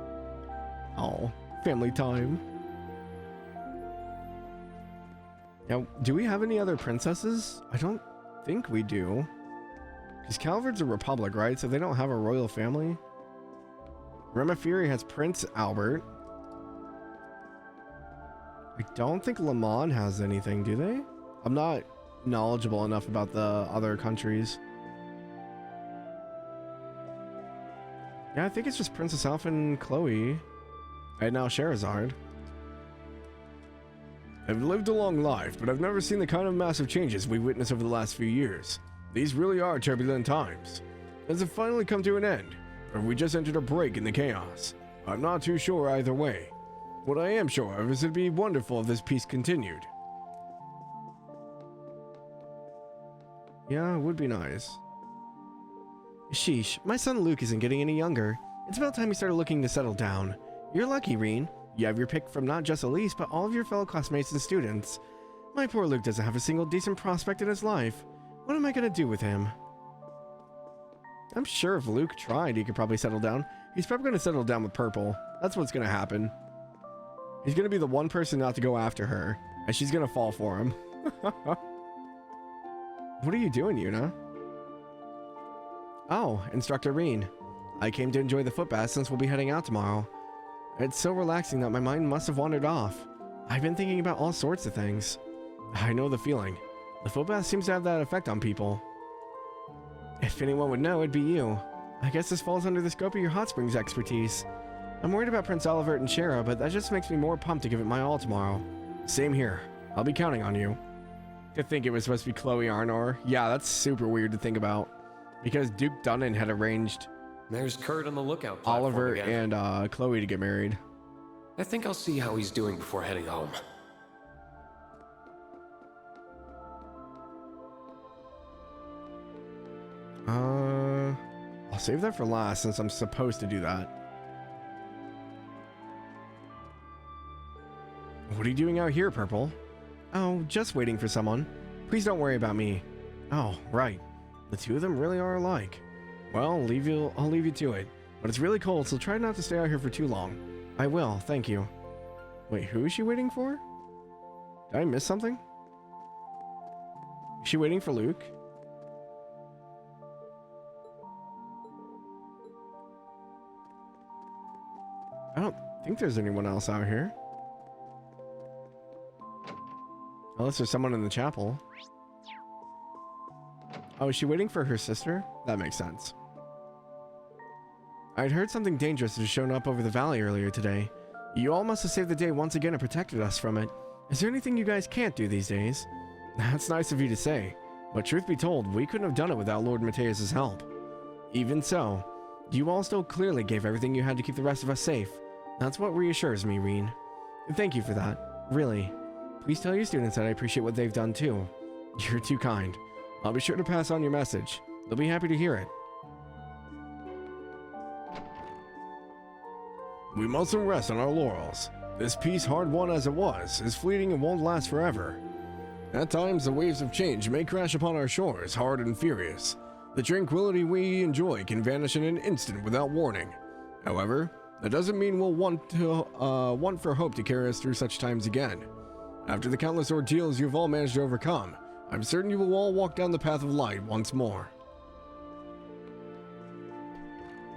Oh, family time. Now, do we have any other princesses? I don't think we do. Because Calvard's a republic, right? So they don't have a royal family. Reverie has Prince Albert. I don't think Le Mans has anything, do they? I'm not knowledgeable enough about the other countries. Yeah, I think it's just Princess Alpha and Chloe. And now Scheherazade. I've lived a long life, but I've never seen the kind of massive changes we've witnessed over the last few years. These really are turbulent times. Has it finally come to an end, or have we just entered a break in the chaos? I'm not too sure either way. What I am sure of is it'd be wonderful if this peace continued. Yeah, it would be nice. Sheesh, my son Luke isn't getting any younger. It's about time he started looking to settle down. You're lucky, Rean. You have your pick from not just Elise, but all of your fellow classmates and students. My poor Luke doesn't have a single decent prospect in his life. What am I gonna do with him? I'm sure if Luke tried, he could probably settle down. He's probably gonna settle down with Purple. That's what's gonna happen. He's gonna be the one person not to go after her, and she's gonna fall for him. What are you doing, Yuna? Oh, Instructor Rean. I came to enjoy the foot bath since we'll be heading out tomorrow. It's so relaxing that my mind must have wandered off. I've been thinking about all sorts of things. I know the feeling. The foot bath seems to have that effect on people. If anyone would know, it'd be you. I guess this falls under the scope of your hot springs expertise. I'm worried about Prince Olivert and Shara, but that just makes me more pumped to give it my all tomorrow. Same here. I'll be counting on you. To think it was supposed to be Chloe Arnor. Yeah, that's super weird to think about. Because Duke Dunnan had arranged There's Kurt on the lookout Oliver again. and Chloe to get married. I think I'll see how he's doing before heading home. I'll save that for last since I'm supposed to do that. What are you doing out here, Purple? Oh, just waiting for someone. Please don't worry about me. Oh, right. The two of them really are alike. Well, I'll leave you to it. But it's really cold, so try not to stay out here for too long. I will, thank you. Wait, who is she waiting for? Did I miss something? Is she waiting for Luke? I don't think there's anyone else out here. Unless there's someone in the chapel. Oh, is she waiting for her sister? That makes sense. I'd heard something dangerous had shown up over the valley earlier today. You all must have saved the day once again and protected us from it. Is there anything you guys can't do these days? That's nice of you to say, but truth be told, we couldn't have done it without Lord Mateus's help. Even so, you all still clearly gave everything you had to keep the rest of us safe. That's what reassures me, Rean. Thank you for that. Really. Please tell your students that I appreciate what they've done too. You're too kind. I'll be sure to pass on your message. They'll be happy to hear it. We mustn't rest on our laurels. This peace, hard-won as it was, is fleeting and won't last forever. At times, the waves of change may crash upon our shores, hard and furious. The tranquility we enjoy can vanish in an instant without warning. However, that doesn't mean we'll want for hope to carry us through such times again. After the countless ordeals you've all managed to overcome, I'm certain you will all walk down the path of light once more.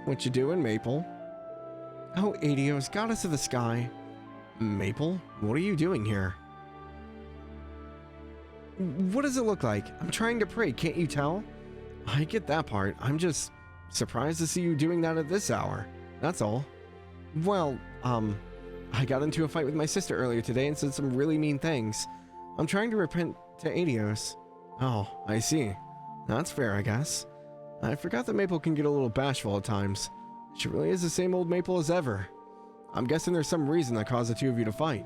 What you doing, Maple? Oh, Adios, goddess of the sky. Maple, what are you doing here? What does it look like? I'm trying to pray, can't you tell? I get that part. I'm just Surprised to see you doing that at this hour. That's all. Well, I got into a fight with my sister earlier today and said some really mean things. I'm trying to repent to Adios. Oh, I see. That's fair, I guess. I forgot that Maple can get a little bashful at times. She really is the same old Maple as ever. I'm guessing there's some reason that caused the two of you to fight.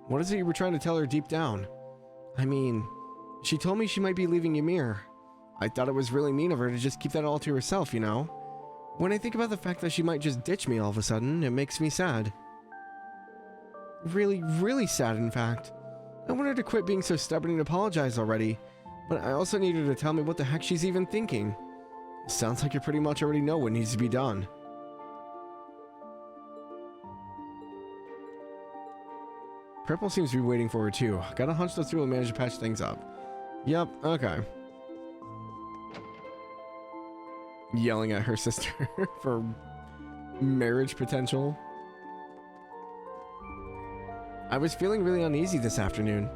What is it you were trying to tell her deep down? I mean, she told me she might be leaving Ymir. I thought it was really mean of her to just keep that all to herself, you know? When I think about the fact that she might just ditch me all of a sudden, it makes me sad. Really, really sad, in fact. I want her to quit being so stubborn and apologize already, but I also need her to tell me what the heck she's even thinking. Sounds like you pretty much already know what needs to be done. Purple seems to be waiting for her too. Got a hunch those two will manage to patch things up. Yep, okay. Yelling at her sister for marriage potential. I was feeling really uneasy this afternoon,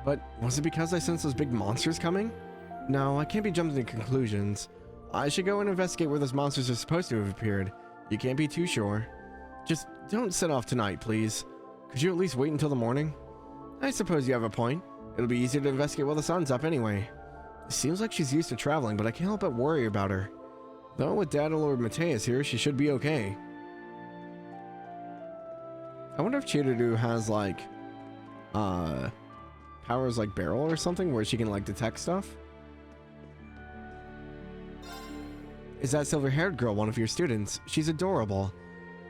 but was it because I sensed those big monsters coming? No, I can't be jumping to conclusions. I should go and investigate where those monsters are supposed to have appeared. You can't be too sure. Just don't set off tonight, please. Could you at least wait until the morning? I suppose you have a point. It'll be easier to investigate while the sun's up anyway. It seems like she's used to traveling, but I can't help but worry about her. Though with Dad and Lord Mateus here, she should be okay. I wonder if Chirudu has like, powers like Barrel or something where she can like detect stuff? Is that silver-haired girl one of your students? She's adorable.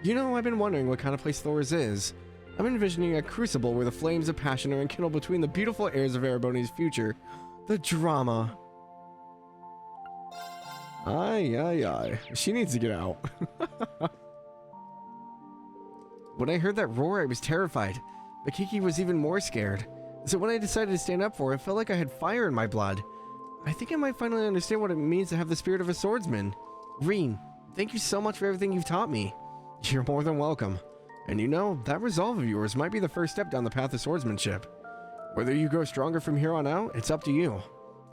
You know, I've been wondering what kind of place Thor's is. I'm envisioning a crucible where the flames of passion are enkindled between the beautiful heirs of Ereboni's future. The drama. Aye. She needs to get out. When I heard that roar, I was terrified. But Kiki was even more scared. So when I decided to stand up for it, I felt like I had fire in my blood. I think I might finally understand what it means to have the spirit of a swordsman. Rean, thank you so much for everything you've taught me. You're more than welcome. And you know, that resolve of yours might be the first step down the path of swordsmanship. Whether you grow stronger from here on out, it's up to you.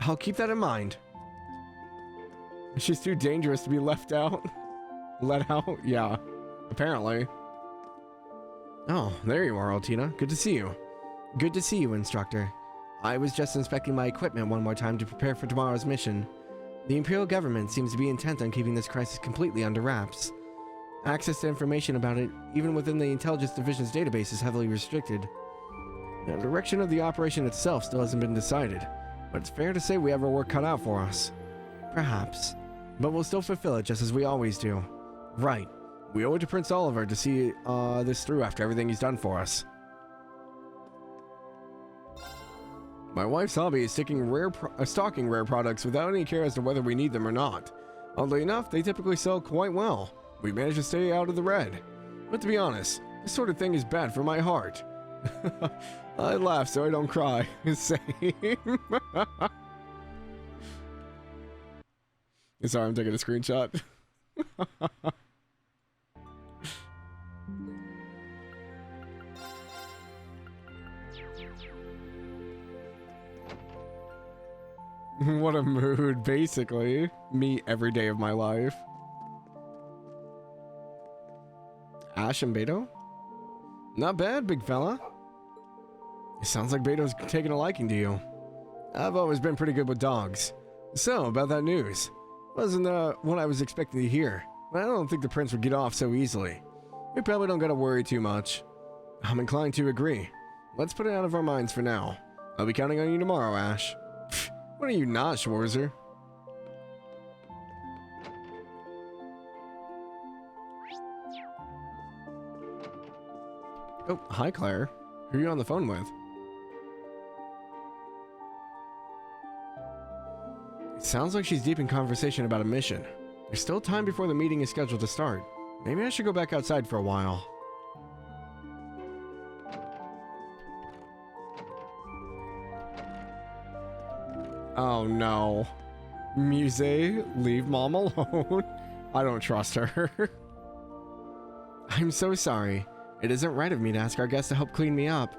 I'll keep that in mind. She's too dangerous to be left out. Let out? Yeah, apparently. Oh, there you are, Altina. Good to see you. Good to see you, Instructor. I was just inspecting my equipment one more time to prepare for tomorrow's mission. The Imperial government seems to be intent on keeping this crisis completely under wraps. Access to information about it, even within the Intelligence Division's database, is heavily restricted. The direction of the operation itself still hasn't been decided, but it's fair to say we have our work cut out for us. Perhaps. But we'll still fulfill it just as we always do. Right. We owe it to Prince Oliver to see this through after everything he's done for us. My wife's hobby is stocking rare products without any care as to whether we need them or not. Oddly enough, they typically sell quite well. We manage to stay out of the red. But to be honest, this sort of thing is bad for my heart. I laugh so I don't cry. Same. Sorry, I'm taking a screenshot. What a mood, basically. Me every day of my life. Ash and Beto? Not bad, big fella. It sounds like Beto's taking a liking to you. I've always been pretty good with dogs. So, about that news. Wasn't what I was expecting to hear, but I don't think the prince would get off so easily. We probably don't gotta worry too much. I'm inclined to agree. Let's put it out of our minds for now. I'll be counting on you tomorrow, Ash. What are you not, Schwarzer? Oh, hi, Claire. Who are you on the phone with? It sounds like she's deep in conversation about a mission. There's still time before the meeting is scheduled to start. Maybe I should go back outside for a while. Oh no. Muse, leave Mom alone. I don't trust her. I'm so sorry. It isn't right of me to ask our guests to help clean me up.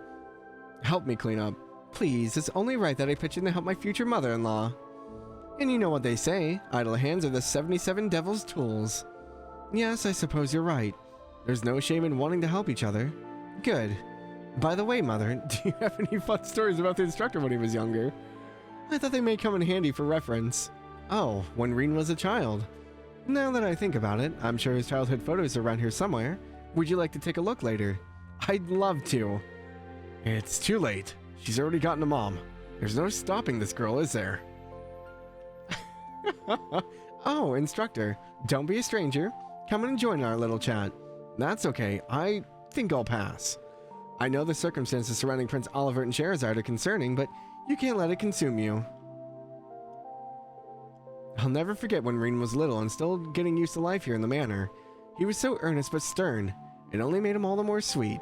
Help me clean up. Please, it's only right that I pitch in to help my future mother-in-law. And you know what they say, idle hands are the 77 devil's tools. Yes, I suppose you're right. There's no shame in wanting to help each other. Good. By the way, Mother, do you have any fun stories about the instructor when he was younger? I thought they may come in handy for reference. Oh, when Rean was a child. Now that I think about it, I'm sure his childhood photos are around here somewhere. Would you like to take a look later? I'd love to. It's too late. She's already gotten a mom. There's no stopping this girl, is there? Oh, instructor, don't be a stranger. Come and join our little chat. That's okay. I think I'll pass. I know the circumstances surrounding Prince Oliver and Scheherazade are concerning, but you can't let it consume you. I'll never forget when Rean was little and still getting used to life here in the manor. He was so earnest but stern. It only made him all the more sweet.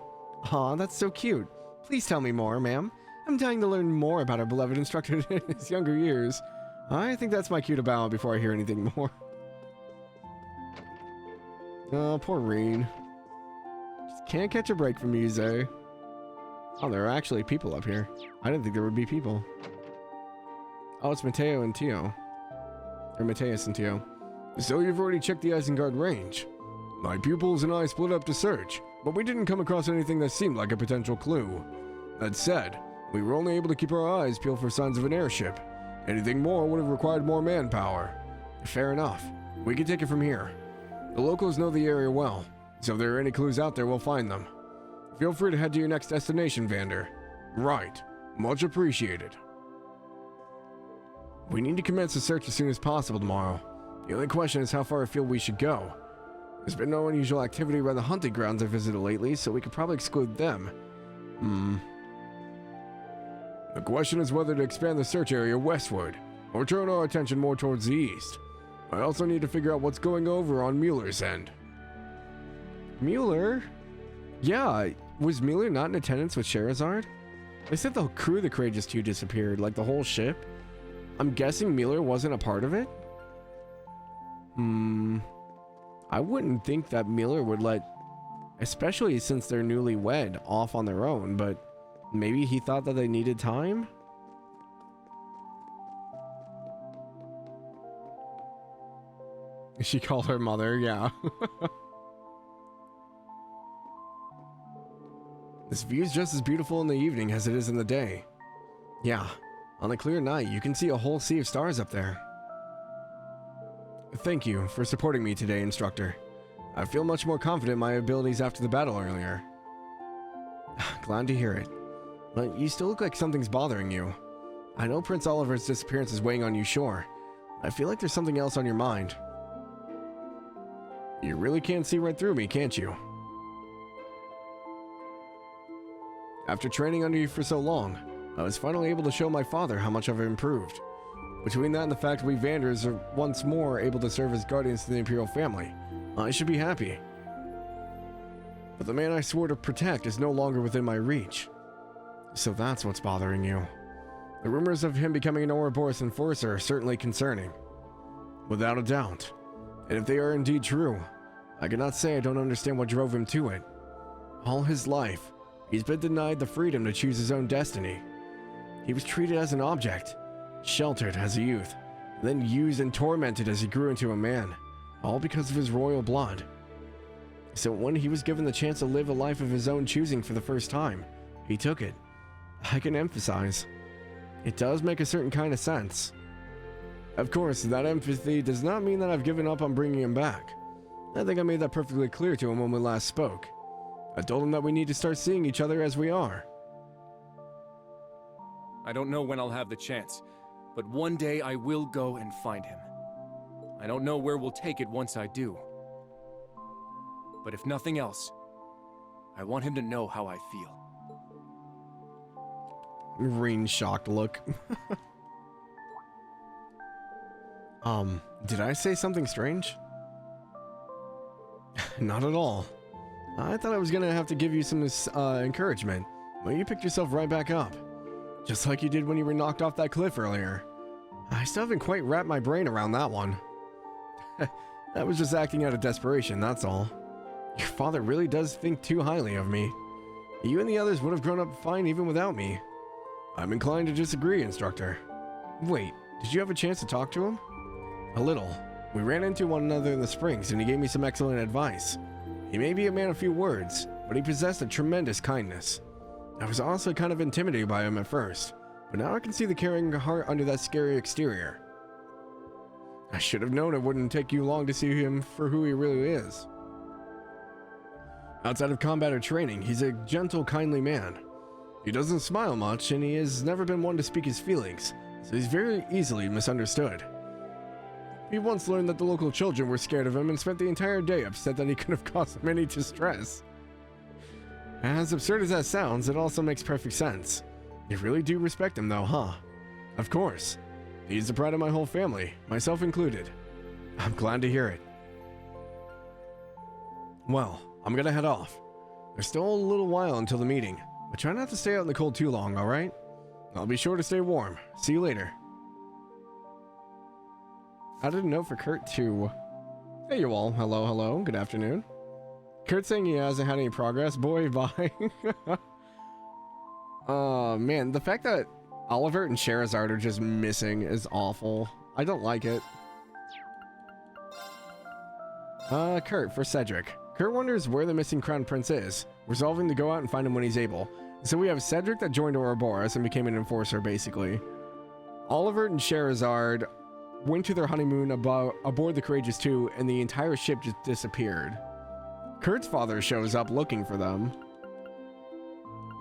Aw, that's so cute. Please tell me more, ma'am. I'm dying to learn more about our beloved instructor in his younger years. I think that's my cue to bow before I hear anything more. Oh, poor Rean. Just can't catch a break from music. Oh, there are actually people up here. I didn't think there would be people. Oh, it's Mateo and Tio. Or Mateus and Tio. So you've already checked the Isengard range. My pupils and I split up to search, but we didn't come across anything that seemed like a potential clue. That said, we were only able to keep our eyes peeled for signs of an airship. Anything more would have required more manpower. Fair enough. We can take it from here. The locals know the area well, so if there are any clues out there, we'll find them. Feel free to head to your next destination, Vander. Right. Much appreciated. We need to commence the search as soon as possible tomorrow. The only question is how far afield we should go. There's been no unusual activity around the hunting grounds I visited lately, so we could probably exclude them. The question is whether to expand the search area westward, or turn our attention more towards the east. I also need to figure out what's going over on Mueller's end. Mueller? Yeah, was Mueller not in attendance with Scheherazade? They said the crew of the Courageous Two disappeared, like the whole ship. I'm guessing Mueller wasn't a part of it? I wouldn't think that Mueller would let, especially since they're newlywed, off on their own, but maybe he thought that they needed time? She called her mother, yeah. This view's just as beautiful in the evening as it is in the day. Yeah, on a clear night, you can see a whole sea of stars up there. Thank you for supporting me today, instructor. I feel much more confident in my abilities after the battle earlier. Glad to hear it. But you still look like something's bothering you. I know Prince Oliver's disappearance is weighing on you, sure. I feel like there's something else on your mind. You really can't see right through me, can't you? After training under you for so long, I was finally able to show my father how much I've improved. Between that and the fact we Vanders are once more able to serve as guardians to the Imperial family, I should be happy. But the man I swore to protect is no longer within my reach. So that's what's bothering you. The rumors of him becoming an Ouroboros enforcer are certainly concerning. Without a doubt. And if they are indeed true, I cannot say I don't understand what drove him to it. All his life, he's been denied the freedom to choose his own destiny. He was treated as an object, sheltered as a youth, then used and tormented as he grew into a man, all because of his royal blood. So when he was given the chance to live a life of his own choosing for the first time, he took it. I can emphasize, it does make a certain kind of sense. Of course, that empathy does not mean that I've given up on bringing him back. I think I made that perfectly clear to him when we last spoke. I told him that we need to start seeing each other as we are. I don't know when I'll have the chance, but one day I will go and find him. I don't know where we'll take it once I do. But if nothing else, I want him to know how I feel. Rean's shocked look. Did I say something strange? Not at all. I thought I was gonna have to give you some encouragement, but you picked yourself right back up. Just like you did when you were knocked off that cliff earlier. I still haven't quite wrapped my brain around that one. That was just acting out of desperation, that's all. Your father really does think too highly of me. You and the others would have grown up fine even without me. I'm inclined to disagree, instructor. Wait, Did you have a chance to talk to him? A little. We ran into one another in the springs, and he gave me some excellent advice. He may be a man of few words, but he possessed a tremendous kindness. I was honestly kind of intimidated by him at first, but now I can see the caring heart under that scary exterior. I should have known it wouldn't take you long to see him for who he really is. Outside of combat or training, he's a gentle, kindly man. He doesn't smile much, and he has never been one to speak his feelings, so he's very easily misunderstood. He once learned that the local children were scared of him and spent the entire day upset that he could have caused them any distress. As absurd as that sounds, it also makes perfect sense. You really do respect him though, huh? Of course. He's the pride of my whole family, myself included. I'm glad to hear it. Well, I'm gonna head off. There's still a little while until the meeting, but try not to stay out in the cold too long, alright? I'll be sure to stay warm. See you later. Added a note for Kurt too. Hey you all, hello, good afternoon. Kurt saying he hasn't had any progress, boy, bye. Man, the fact that Oliver and Sherazard are just missing is awful. I don't like it. Kurt, for Cedric. Kurt wonders where the missing Crown Prince is, resolving to go out and find him when he's able. So we have Cedric that joined Ouroboros and became an enforcer, basically. Oliver and Sherazard went to their honeymoon aboard the Courageous 2, and the entire ship just disappeared. Kurt's father shows up looking for them,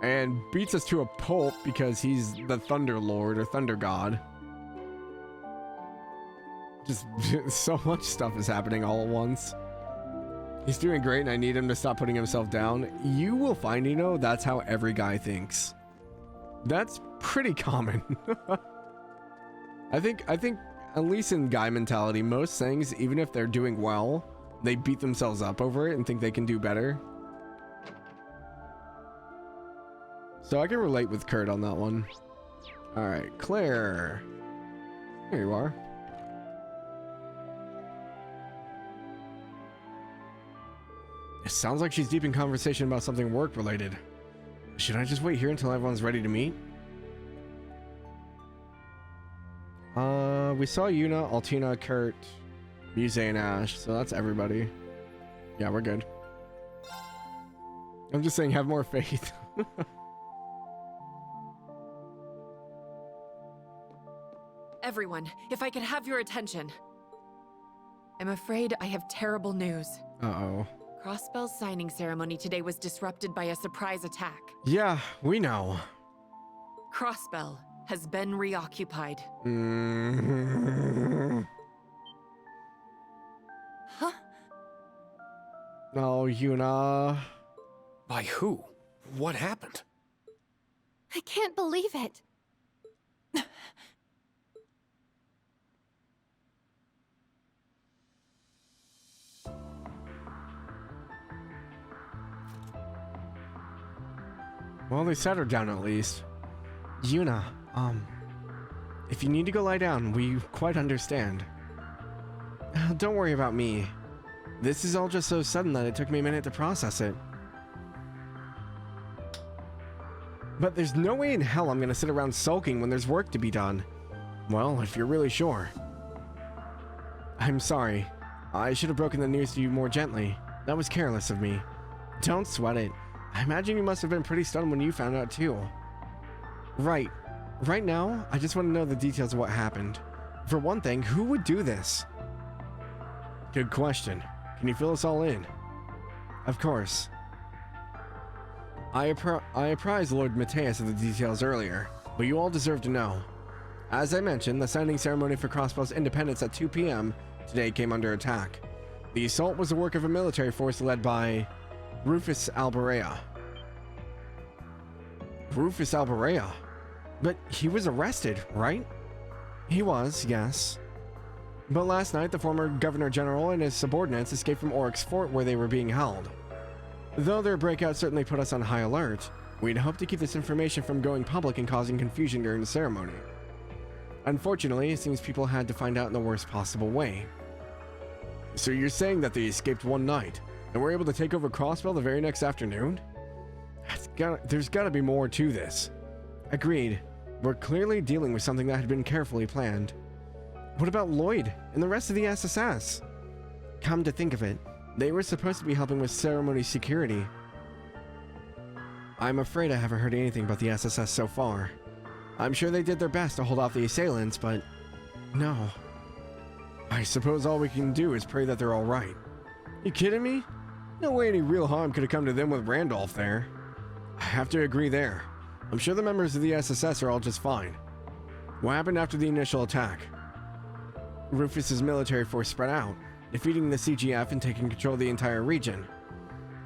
and beats us to a pulp because he's the Thunder Lord, or Thunder God. Just so much stuff is happening all at once. He's doing great, and I need him to stop putting himself down. You will find, you know, that's how every guy thinks. That's pretty common. I think at least in guy mentality, most things, even if they're doing well, they beat themselves up over it and think they can do better. So I can relate with Kurt on that one. All right, Claire. Here you are. It sounds like she's deep in conversation about something work-related. Should I just wait here until everyone's ready to meet? We saw Yuna, Altina, Kurt, Muse, and Ash, so that's everybody. Yeah, we're good. I'm just saying, have more faith. Everyone, if I could have your attention. I'm afraid I have terrible news. Uh-oh. Crossbell's signing ceremony today was disrupted by a surprise attack. Yeah, we know. Crossbell has been reoccupied. Huh? Oh, Yuna. By who? What happened? I can't believe it. Well, they sat her down at least. Yuna, if you need to go lie down, we quite understand. Don't worry about me. This is all just so sudden that it took me a minute to process it. But there's no way in hell I'm gonna sit around sulking when there's work to be done. Well, if you're really sure. I'm sorry. I should have broken the news to you more gently. That was careless of me. Don't sweat it. I imagine you must have been pretty stunned when you found out too. Right. Right now, I just want to know the details of what happened. For one thing, who would do this? Good question. Can you fill us all in? Of course. I apprised Lord Mateus of the details earlier, but you all deserve to know. As I mentioned, the signing ceremony for Crossbell's independence at 2 p.m. today came under attack. The assault was the work of a military force led by Rufus Alberea. Rufus Alberea? But he was arrested, right? He was, yes. But last night, the former Governor General and his subordinates escaped from Oryx Fort where they were being held. Though their breakout certainly put us on high alert, we'd hoped to keep this information from going public and causing confusion during the ceremony. Unfortunately, it seems people had to find out in the worst possible way. So you're saying that they escaped one night, and were able to take over Crossbell the very next afternoon? There's gotta be more to this. Agreed. We're clearly dealing with something that had been carefully planned. What about Lloyd and the rest of the SSS? Come to think of it, they were supposed to be helping with ceremony security. I'm afraid I haven't heard anything about the SSS so far. I'm sure they did their best to hold off the assailants, but no. I suppose all we can do is pray that they're all right. You kidding me? No way any real harm could have come to them with Randolph there. I have to agree there. I'm sure the members of the SSS are all just fine. What happened after the initial attack? Rufus's military force spread out, defeating the CGF and taking control of the entire region.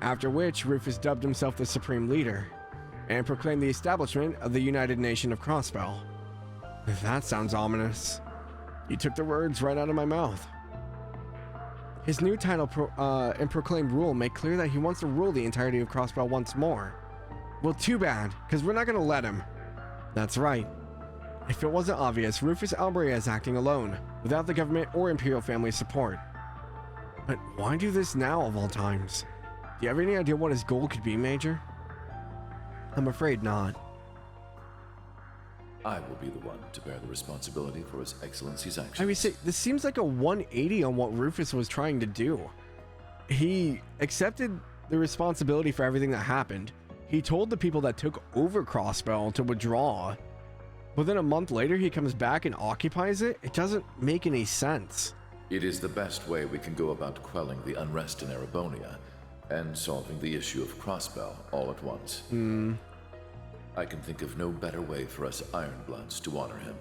After which, Rufus dubbed himself the Supreme Leader, and proclaimed the establishment of the United Nation of Crossbell. That sounds ominous. You took the words right out of my mouth. His new title and proclaimed rule make clear that he wants to rule the entirety of Crossbell once more. Well, too bad, because we're not going to let him. That's right. If it wasn't obvious, Rufus Albury is acting alone, without the government or Imperial family support. But why do this now of all times? Do you have any idea what his goal could be, Major? I'm afraid not. I will be the one to bear the responsibility for His Excellency's actions. I mean, this seems like a 180 on what Rufus was trying to do. He accepted the responsibility for everything that happened. He told the people that took over Crossbell to withdraw. But then a month later, he comes back and occupies it? It doesn't make any sense. It is the best way we can go about quelling the unrest in Erebonia and solving the issue of Crossbell all at once. I can think of no better way for us Ironbloods to honor him.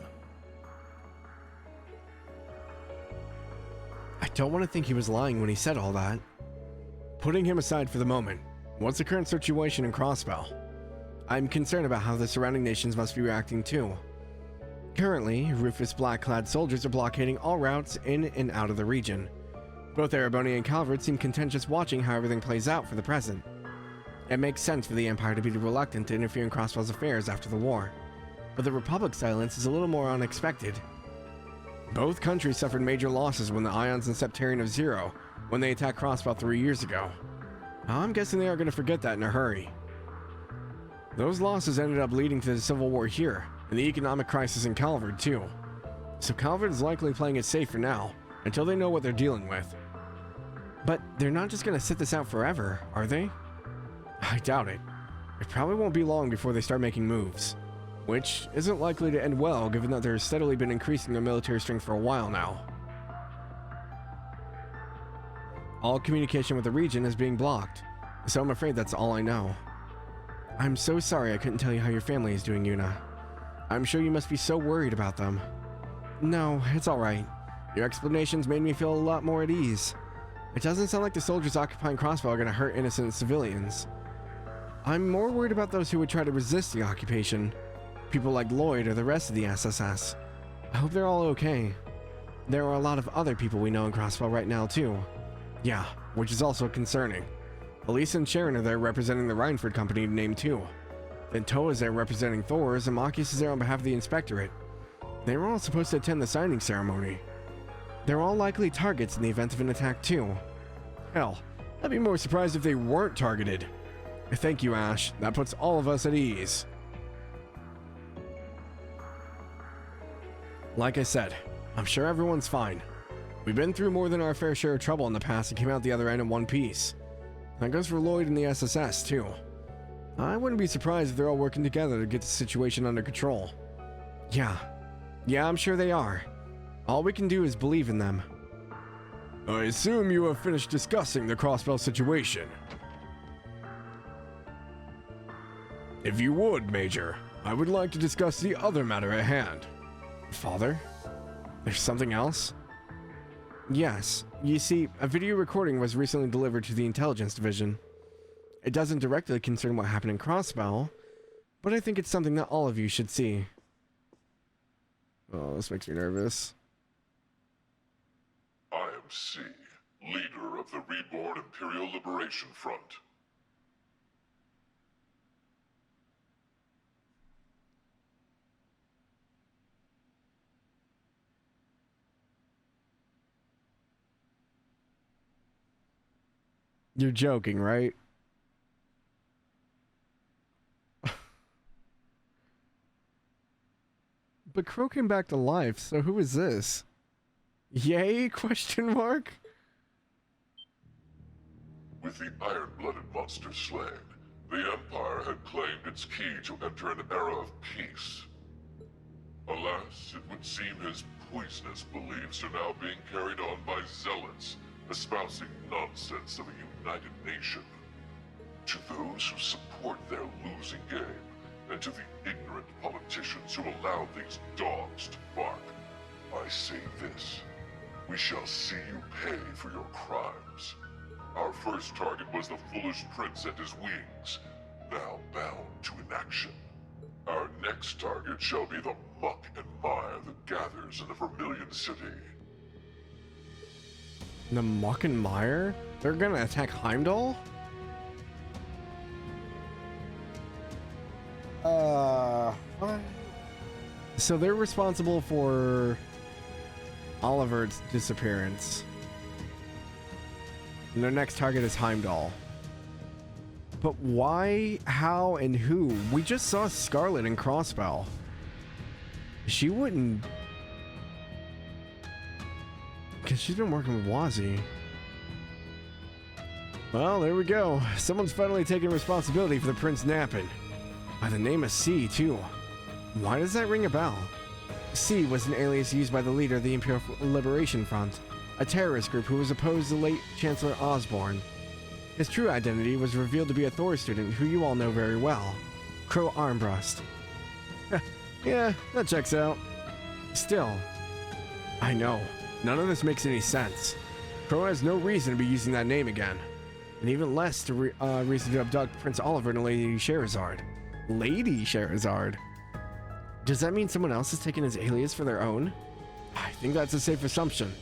I don't want to think he was lying when he said all that. Putting him aside for the moment, what's the current situation in Crossbell? I'm concerned about how the surrounding nations must be reacting too. Currently, Rufus black-clad soldiers are blockading all routes in and out of the region. Both Erebonia and Calvert seem content just watching how everything plays out for the present. It makes sense for the Empire to be reluctant to interfere in Crossbell's affairs after the war, but the Republic's silence is a little more unexpected. Both countries suffered major losses when the Ions and Septarian of Zero when they attacked Crossbell 3 years ago. I'm guessing they aren't going to forget that in a hurry. Those losses ended up leading to the Civil War here, and the economic crisis in Calvert too. So Calvert is likely playing it safe for now, until they know what they're dealing with. But they're not just going to sit this out forever, are they? I doubt it. It probably won't be long before they start making moves. Which isn't likely to end well, given that they've steadily been increasing their military strength for a while now. All communication with the region is being blocked, so I'm afraid that's all I know. I'm so sorry I couldn't tell you how your family is doing, Yuna. I'm sure you must be so worried about them. No, it's alright. Your explanations made me feel a lot more at ease. It doesn't sound like the soldiers occupying Crossbell are going to hurt innocent civilians. I'm more worried about those who would try to resist the occupation. People like Lloyd or the rest of the SSS. I hope they're all okay. There are a lot of other people we know in Crossbell right now too. Yeah, which is also concerning. Elise and Sharon are there representing the Rhineford Company name too. Then Toa is there representing Thor's, and Machias is there on behalf of the Inspectorate. They were all supposed to attend the signing ceremony. They're all likely targets in the event of an attack too. Hell, I'd be more surprised if they weren't targeted. Thank you, Ash. That puts all of us at ease. Like I said, I'm sure everyone's fine. We've been through more than our fair share of trouble in the past and came out the other end in one piece. That goes for Lloyd and the SSS too. I wouldn't be surprised if they're all working together to get the situation under control. Yeah, I'm sure they are. All we can do is believe in them. I assume you have finished discussing the Crossbell situation. If you would, Major, I would like to discuss the other matter at hand. Father? There's something else? Yes. You see, a video recording was recently delivered to the Intelligence Division. It doesn't directly concern what happened in Crossbell, but I think it's something that all of you should see. Oh, this makes me nervous. I am C, leader of the Reborn Imperial Liberation Front. You're joking, right? But Crow came back to life, so who is this? Yay? Question mark? With the iron-blooded monster slain, the Empire had claimed its key to enter an era of peace. Alas, it would seem his poisonous beliefs are now being carried on by zealots, espousing nonsense of a united nation. To those who support their losing game, and to the ignorant politicians who allow these dogs to bark, I say this: we shall see you pay for your crimes. Our first target was the foolish prince and his wings, now bound to inaction. Our next target shall be the muck and mire that gathers in the Vermilion City. The muck and mire? They're gonna attack Heimdall? What? So they're responsible for Oliver's disappearance. And their next target is Heimdall. But why, how, and who? We just saw Scarlet and Crossbell. She wouldn't... Because she's been working with Wazzy. Well, there we go. Someone's finally taking responsibility for the prince napping. By the name of C, too. Why does that ring a bell? C was an alias used by the leader of the Imperial Liberation Front, a terrorist group who was opposed to late Chancellor Osborne. His true identity was revealed to be a Thor student who you all know very well, Crow Armbrust. Yeah, that checks out. Still, I know, none of this makes any sense. Crow has no reason to be using that name again, and even less to reason to abduct Prince Oliver and Lady Sherazard. Lady Sherazard? Does that mean someone else has taken his alias for their own? I think that's a safe assumption.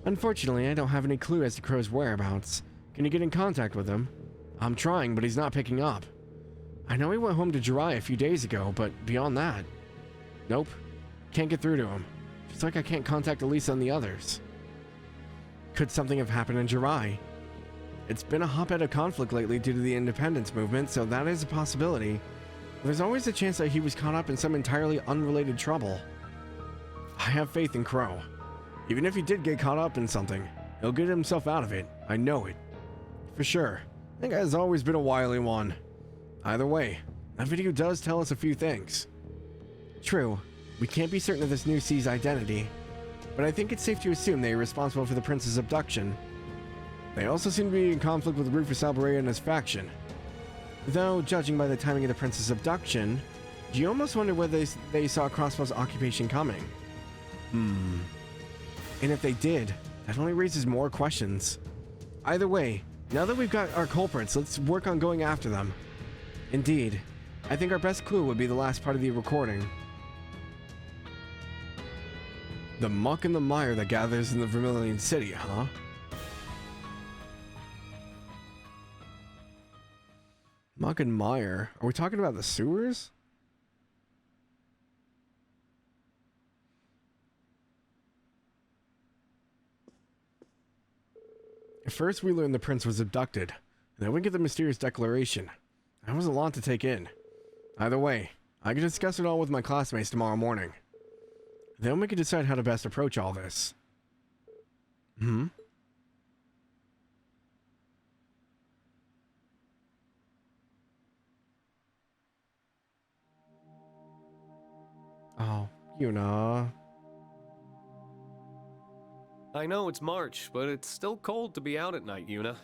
Unfortunately, I don't have any clue as to Crow's whereabouts. Can you get in contact with him? I'm trying, but he's not picking up. I know he went home to Jirai a few days ago, but beyond that... Nope. Can't get through to him. Just like I can't contact Elisa and the others. Could something have happened in Jirai? It's been a hotbed of conflict lately due to the independence movement, so that is a possibility. There's always a chance that he was caught up in some entirely unrelated trouble. I have faith in Crow. Even if he did get caught up in something, he'll get himself out of it. I know it. For sure. That guy's always been a wily one. Either way, that video does tell us a few things. True, we can't be certain of this new C's identity, but I think it's safe to assume they are responsible for the prince's abduction. They also seem to be in conflict with Rufus Alberea and his faction. Though, judging by the timing of the prince's abduction, you almost wonder whether they saw Crossbell's occupation coming. And if they did, that only raises more questions. Either way, now that we've got our culprits, let's work on going after them. Indeed, I think our best clue would be the last part of the recording. The muck and the mire that gathers in the Vermilion City, huh? Muck and mire? Are we talking about the sewers? At first we learned the prince was abducted, and then we get the mysterious declaration. That was a lot to take in. Either way, I can discuss it all with my classmates tomorrow morning. Then we can decide how to best approach all this. Oh, Yuna. I know it's March, but it's still cold to be out at night, Yuna.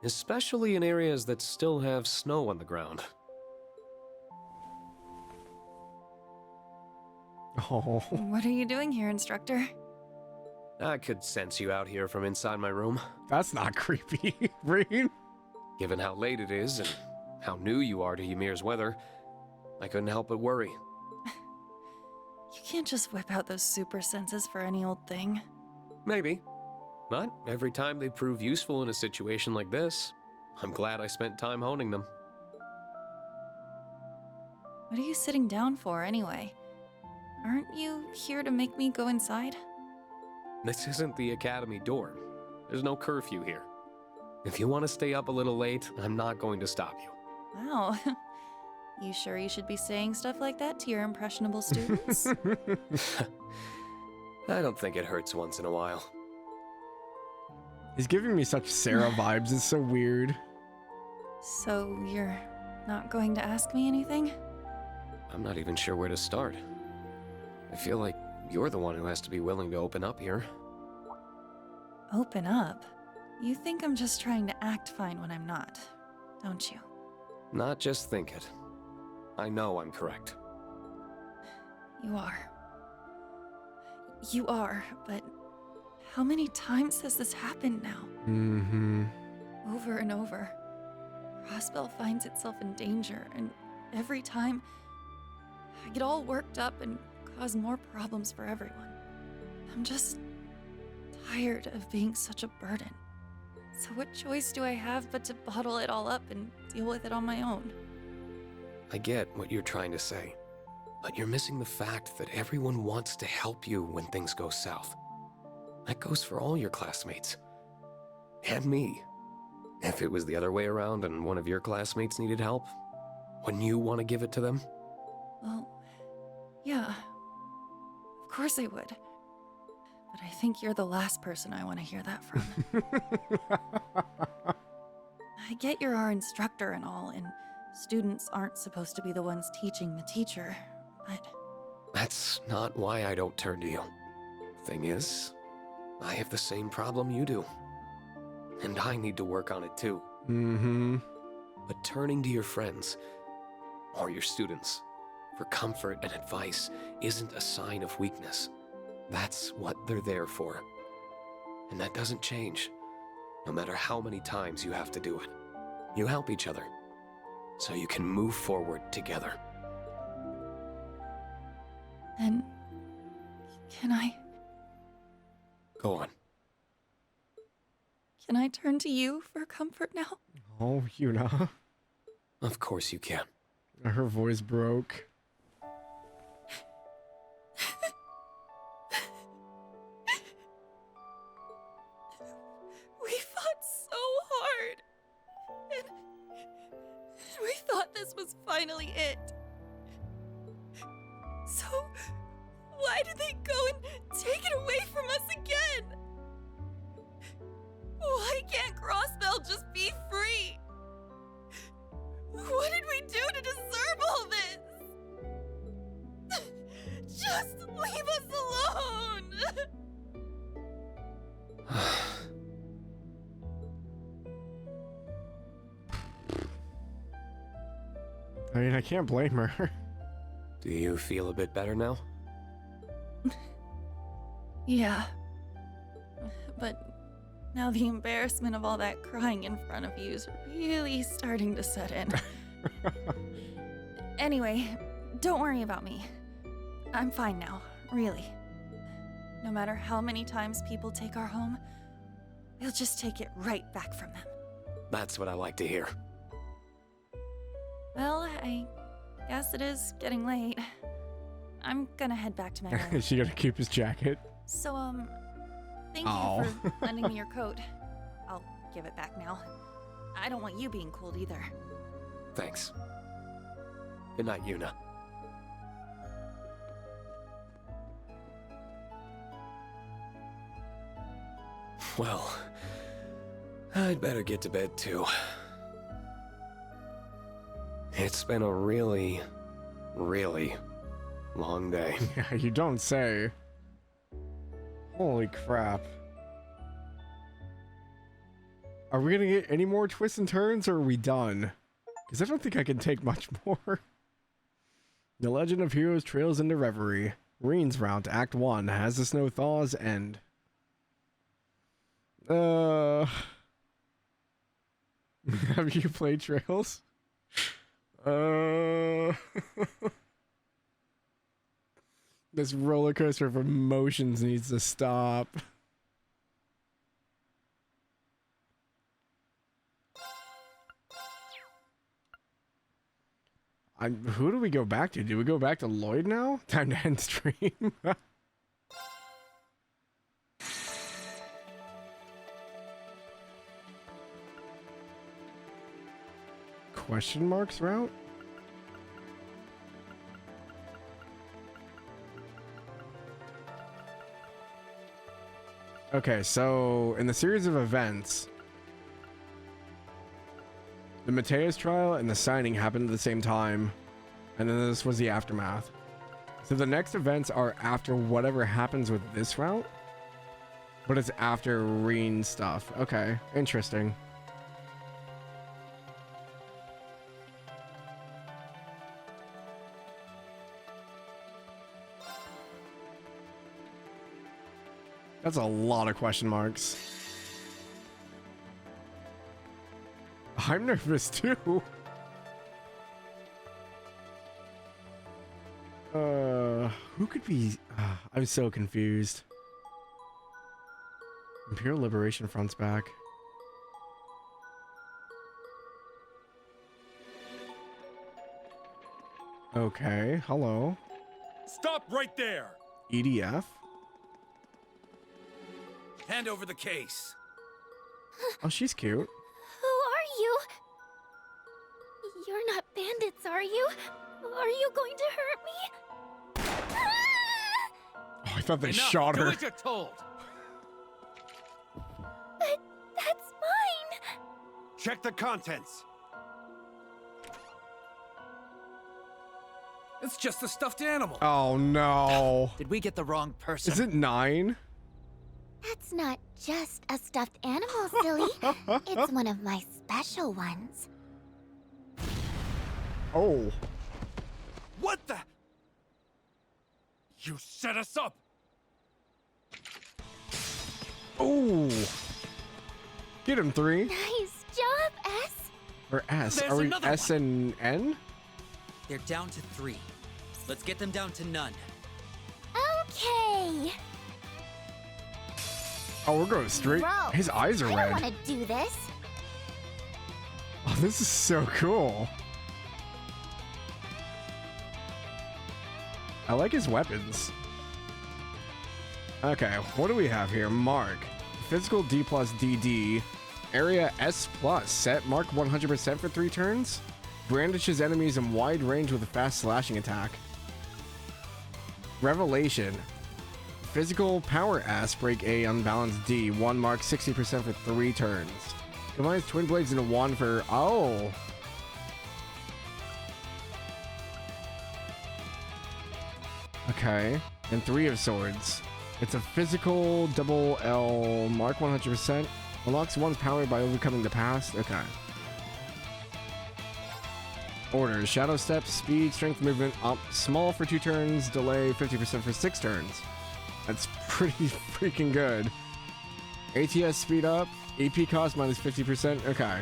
Especially in areas that still have snow on the ground. Oh. What are you doing here, instructor? I could sense you out here from inside my room. That's not creepy, Rean. Given how late it is and how new you are to Ymir's weather, I couldn't help but worry. You can't just whip out those super senses for any old thing. Maybe. But every time they prove useful in a situation like this, I'm glad I spent time honing them. What are you sitting down for, anyway? Aren't you here to make me go inside? This isn't the academy dorm. There's no curfew here. If you want to stay up a little late, I'm not going to stop you. Wow. You sure you should be saying stuff like that to your impressionable students? I don't think it hurts once in a while. He's giving me such Sarah vibes. It's so weird. So you're not going to ask me anything? I'm not even sure where to start. I feel like you're the one who has to be willing to open up here. Open up? You think I'm just trying to act fine when I'm not, don't you? Not just think it. I know I'm correct. You are. You are, but how many times has this happened now? Mm-hmm. Over and over. Crossbell finds itself in danger, and every time I get all worked up and cause more problems for everyone. I'm just tired of being such a burden. So what choice do I have but to bottle it all up and deal with it on my own? I get what you're trying to say, but you're missing the fact that everyone wants to help you when things go south. That goes for all your classmates. And me. If it was the other way around and one of your classmates needed help, wouldn't you want to give it to them? Well, yeah. Of course I would. But I think you're the last person I want to hear that from. I get you're our instructor and all, and students aren't supposed to be the ones teaching the teacher, but... That's not why I don't turn to you. Thing is, I have the same problem you do. And I need to work on it too. Mm-hmm. But turning to your friends, or your students, for comfort and advice isn't a sign of weakness. That's what they're there for. And that doesn't change, no matter how many times you have to do it. You help each other, so you can move forward together. Then... can I... Go on. Can I turn to you for comfort now? Oh, Yuna. Of course you can. Her voice broke. We fought so hard. And we thought this was finally it. So, why did they go and take it away from us again? Why can't Crossbell just be free? What did we do to deserve all this? Just leave us alone! I mean, I can't blame her. Do you feel a bit better now? Yeah. But now the embarrassment of all that crying in front of you is really starting to set in. Anyway, don't worry about me. I'm fine now, really. No matter how many times people take our home, we'll just take it right back from them. That's what I like to hear. Well, I guess it is getting late. I'm gonna head back to my room. Is she gonna keep his jacket? So, thank you for lending me your coat. I'll give it back now. I don't want you being cold either. Thanks. Good night, Yuna. Well, I'd better get to bed too. It's been a really, really long day. Yeah, you don't say. Holy crap. Are we gonna get any more twists and turns, or are we done? Because I don't think I can take much more. The Legend of Heroes trails into Reverie. Rean's Route, Act 1. As the snow thaws, end. Have you played Trails? This roller coaster of emotions needs to stop. Who do we go back to? Do we go back to Lloyd now? Time to end stream. Question marks route? Okay, so in the series of events, the Mateus trial and the signing happened at the same time, and then this was the aftermath. So the next events are after whatever happens with this route, but it's after Rean stuff. Okay, interesting. That's a lot of question marks. I'm nervous too. Who could be? I'm so confused. Imperial Liberation Front's back. Okay, hello. Stop right there! EDF? Hand over the case. Oh, she's cute. Who are you? You're not bandits, are you? Are you going to hurt me? Oh, I thought they Enough. shot her. Do as you're told. But that's mine. Check the contents. It's just a stuffed animal. Oh no. Did we get the wrong person? Is it 9? That's not just a stuffed animal, silly. It's one of my special ones. Oh. What the? You set us up. Oh. Get him 3. Nice job, S. Or S. There's Are we another S and N? They're down to 3. Let's get them down to none. Okay. Oh, we're going straight. Bro, His eyes are I red. don't want to do this. Oh, this is so cool. I like his weapons. Okay, what do we have here? Mark. Physical D plus DD. Area S plus. Set mark 100% for 3 turns. Brandishes enemies in wide range with a fast slashing attack. Revelation. Physical power S, break A, unbalanced D. 1 mark 60% for 3 turns. Combines twin blades into 1 for... Oh! Okay. And 3 of swords. It's a physical double L, mark 100%. Unlocks 1's power by overcoming the past. Okay. Orders. Shadow step, speed, strength, movement, up, small for 2 turns, delay 50% for 6 turns. That's pretty freaking good. ATS speed up, AP cost minus 50%. Okay.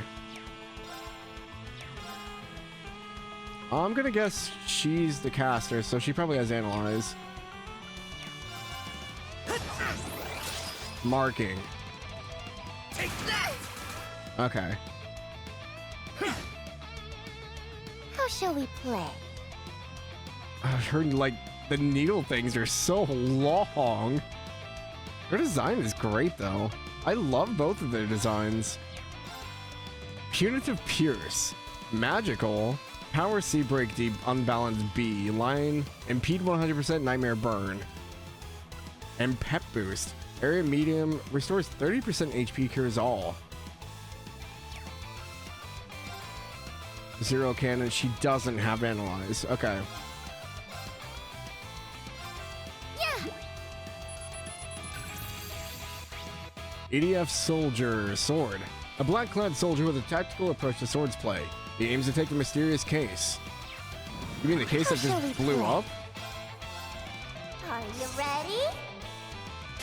I'm gonna guess she's the caster, so she probably has Analyze. Marking. Take that! Okay. How shall we play? I heard, like, the needle things are so long. Her design is great, though. I love both of their designs. Punitive Pierce. Magical. Power C, break D, unbalanced B. Line. Impede 100%, Nightmare Burn. And Pep Boost. Area medium. Restores 30% HP, cures all. Zero cannon. She doesn't have Analyze. Okay. EDF Soldier Sword. A black-clad soldier with a tactical approach to swords play. He aims to take the mysterious case. You mean the case that just blew up? Are you ready?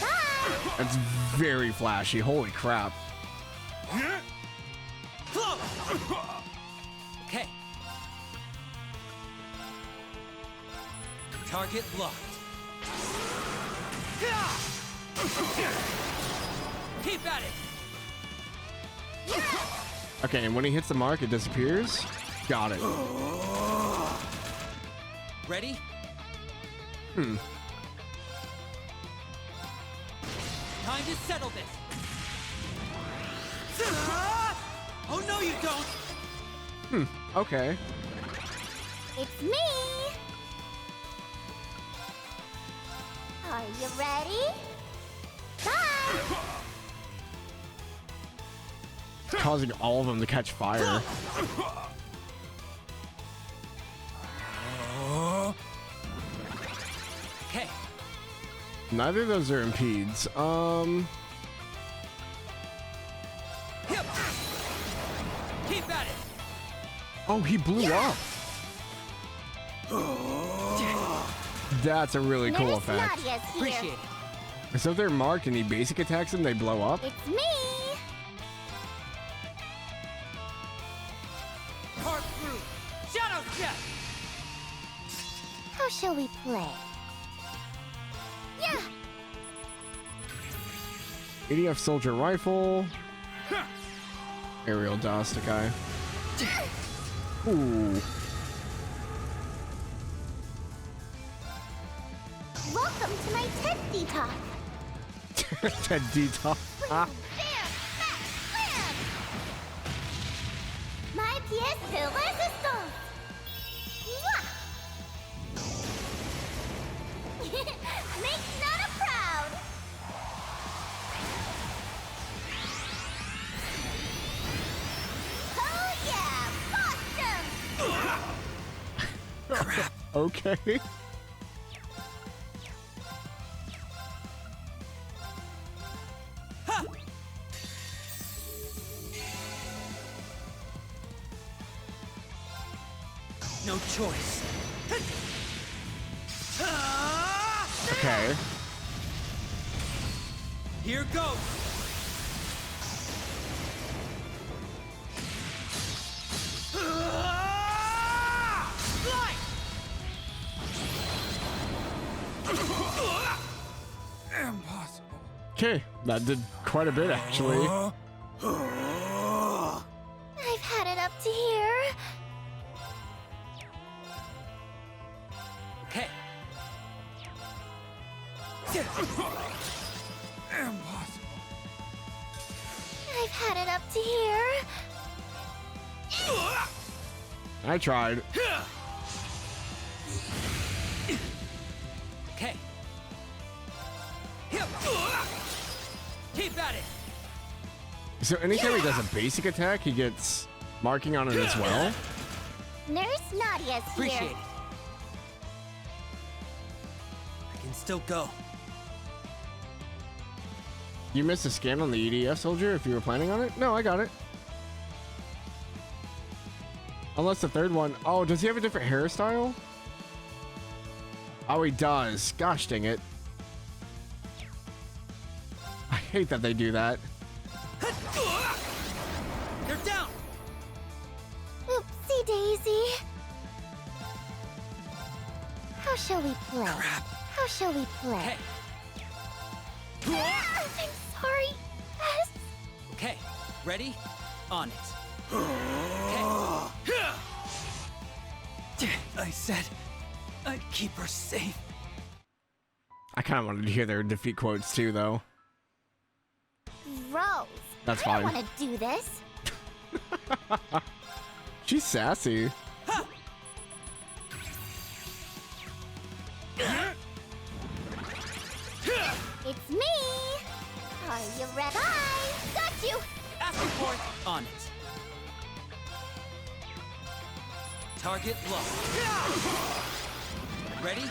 Bye! That's very flashy. Holy crap. Okay. Target locked. Keep at it. Okay, and when he hits the mark, it disappears? Got it. Ready? Hmm. Time to settle this. Oh no, you don't. Hmm. Okay. It's me! Are you ready? Bye! Causing all of them to catch fire. Okay. Neither of those are impedes. Keep at it. Oh, he blew up. That's a really cool effect. Appreciate it. So if they're marked and he basic attacks them, they blow up. It's me. Carve through. Shadow step. How shall we play? Yeah. ADF soldier rifle. Aerial dust, okay. Ooh. Welcome to my TED detox. TED detox. Ah. My pièce de résistance. Make Nana proud. Oh yeah, Boston. Okay. No choice. Okay. Here goes. Impossible. Okay, that did quite a bit actually. I've had it up to here. Okay. Impossible. I've had it up to here. I tried. Okay. Keep at it. So anytime he does a basic attack, he gets marking on it as well. Nurse Nadia's Appreciate here. it. I can still go. You missed a scan on the EDF soldier if you were planning on it? No, I got it. Unless the third one. Oh, does he have a different hairstyle? Oh, he does. Gosh dang it. I hate that they do that. You're down. Oopsie daisy. How shall we play? How shall we play? I'm sorry. Yes. Okay. Ready? On it. Okay. I said I'd keep her safe. I kind of wanted to hear their defeat quotes too, though. Rose. That's I fine. don't want to do this. She's sassy. It's me. Are you ready? I got you. Asking for it. On it. Target locked. Ready?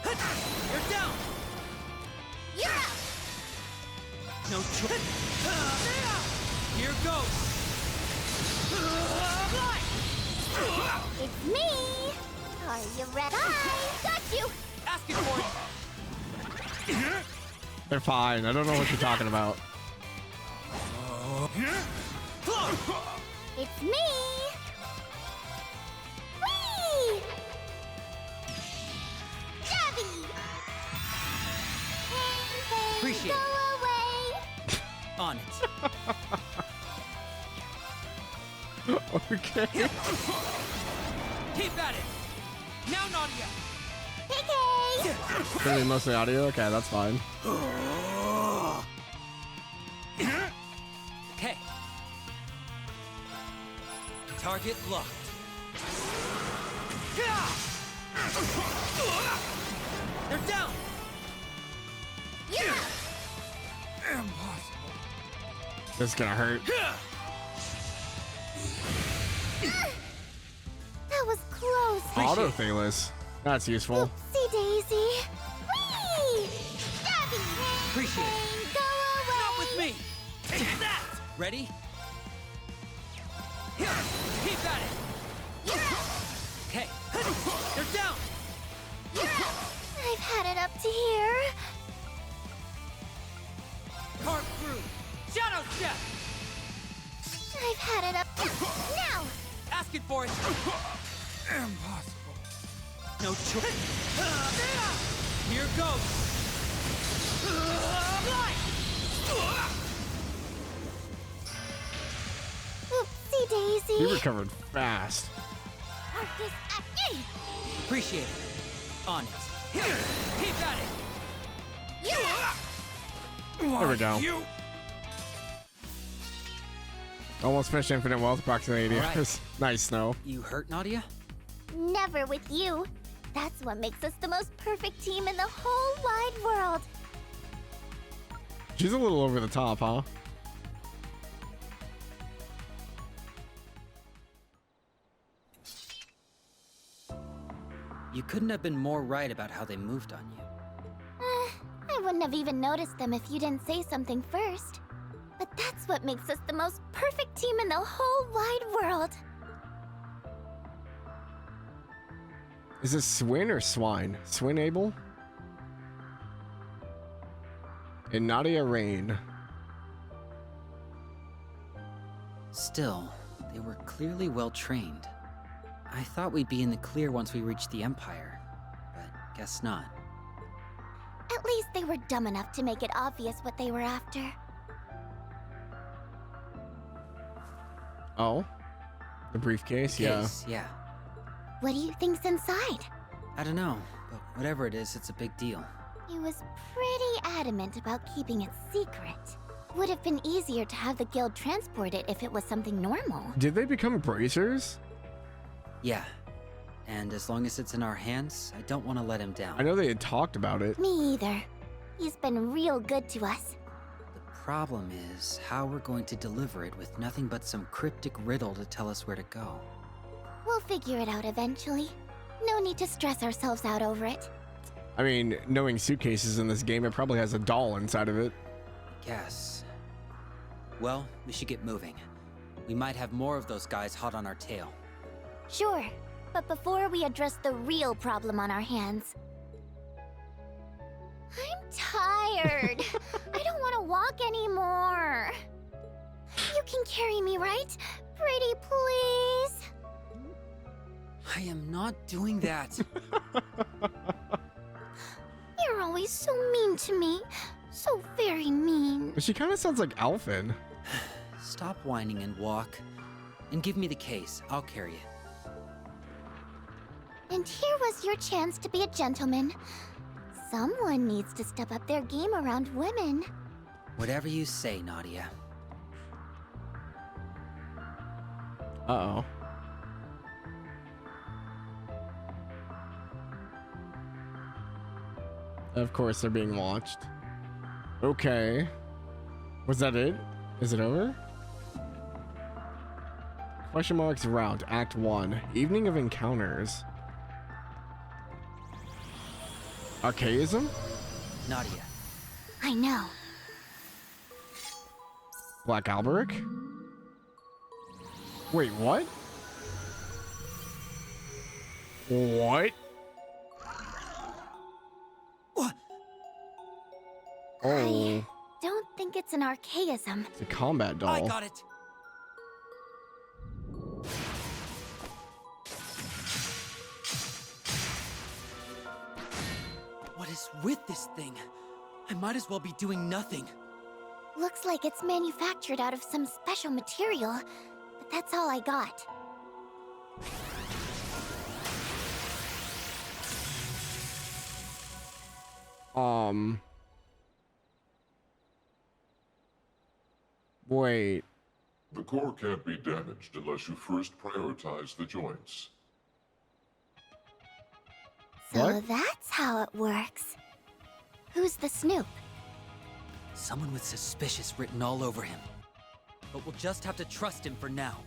You're down. You're out. No choice. Here goes. It's me. Are you ready? I got you. Asking for it. They're fine. I don't know what you're talking about. It's me. Whee! Jabby. Hey, Appreciate go it. away. On it. Okay. Keep at it. Now, Nadia. PK. Gonna be mostly audio? Okay, that's fine. Okay. Target locked. They're down. Yeah. This is gonna hurt. That was close. Auto thingless. That's useful. Oopsie daisy. Whee! Stabby! Appreciate it. Go away! Not with me! Take that! Ready? Here! Keep at it! Okay, they're down! I've had it up to here. Carve through! Shadow step! I've had it up now! Asking for it! Impossible. No choice. Here goes! Fly! Oopsie daisy. He recovered fast. Focus at me. Appreciate it. On it. Keep at it! There we go. Almost finished Infinite Wealth, approximately 80 All right. hours. Nice, Snow. You hurt, Nadia? Never with you. That's what makes us the most perfect team in the whole wide world. She's a little over the top, huh? You couldn't have been more right about how they moved on you. I wouldn't have even noticed them if you didn't say something first. But that's what makes us the most perfect team in the whole wide world. Is this Swin or Swine? Swin Abel? And Nadia Rain. Still, they were clearly well trained. I thought we'd be in the clear once we reached the Empire, but guess not. At least they were dumb enough to make it obvious what they were after. Oh? The briefcase? Case, yeah. What do you think's inside? I don't know, but whatever it is, it's a big deal. He was pretty adamant about keeping it secret. Would have been easier to have the guild transport it if it was something normal. Did they become bracers? Yeah. And as long as it's in our hands, I don't want to let him down. I know they had talked about it. Me either. He's been real good to us. The problem is how we're going to deliver it with nothing but some cryptic riddle to tell us where to go. We'll figure it out eventually. No need to stress ourselves out over it. I mean, knowing suitcases in this game, it probably has a doll inside of it. Guess. Well, we should get moving. We might have more of those guys hot on our tail. Sure, but before we address the real problem on our hands... I'm tired. I don't want to walk anymore. You can carry me, right? Pretty please? I am not doing that. You're always so mean to me. So very mean. She kind of sounds like Alphen. Stop whining and walk. And give me the case. I'll carry it. And here was your chance to be a gentleman. Someone needs to step up their game around women. Whatever you say, Nadia. Uh-oh. Of course, they're being watched. Okay. Was that it? Is it over? Question marks route, Act 1. Evening of Encounters. Archaism? Nadia. I know. Black Alberic? Wait, what? What? What? Oh, Don't think it's an archaism. it's a combat doll. I got it. What is with this thing? I might as well be doing nothing. Looks like it's manufactured out of some special material, but that's all I got. Wait. The core can't be damaged unless you first prioritize the joints. So What? that's how it works. Who's the snoop? Someone with suspicious written all over him. but we'll just have to trust him for now.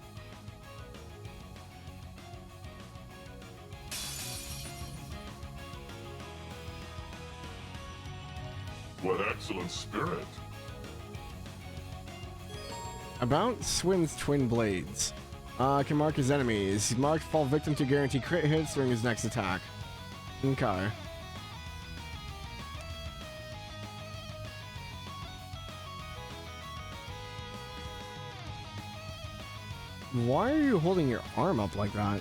What excellent spirit. About Swin's twin blades. Can mark his enemies. Mark fall victim to guarantee crit hits during his next attack. Okay. Why are you holding your arm up like that?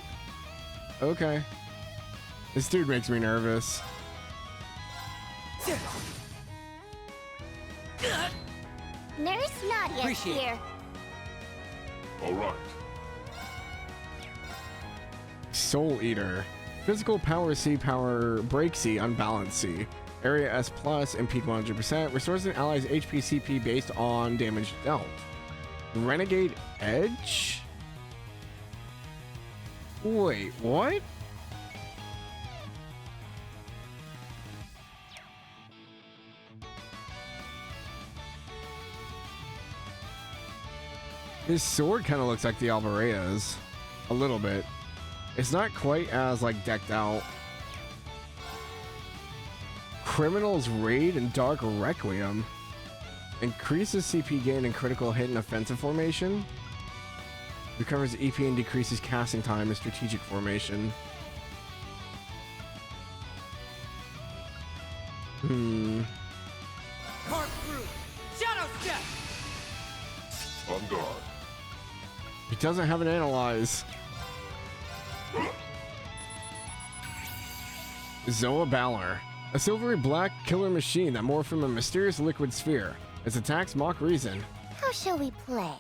Okay. This dude makes me nervous. Nurse Nadia's here. All right. Soul Eater. Physical power C, power break C, unbalanced C. Area S plus and peak 100%. Restores an ally's HP CP based on damage dealt. Renegade Edge? Wait, what? His sword kind of looks like the Alvareda's. A little bit. It's not quite as, like, decked out. Criminal's Raid and Dark Requiem. Increases CP gain and critical hit in offensive formation. Recovers EP and decreases casting time in strategic formation. Carve through! Shadow step! On guard. He doesn't have an analyze. Zoa Balor. A silvery black killer machine that morphed from a mysterious liquid sphere. Its attacks mock reason. How shall we play?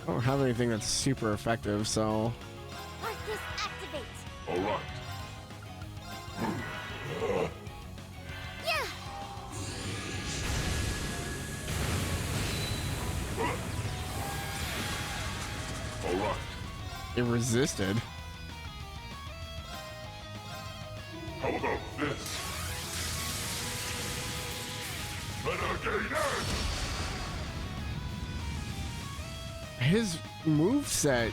I don't have anything that's super effective, so... Arcus activate! All right. Yeah! All right. It resisted. How about this? Renegade Edge! His moveset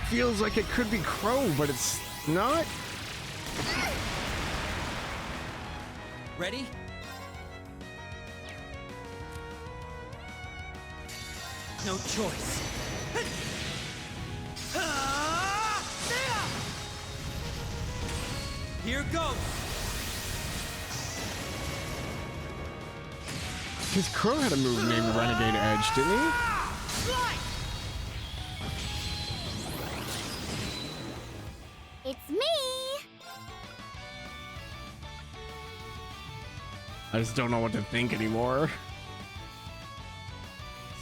feels like it could be Crow, but it's not. Ready? No choice. Here goes. His Crow had a move named Renegade Edge, didn't he? It's me! I just don't know what to think anymore. It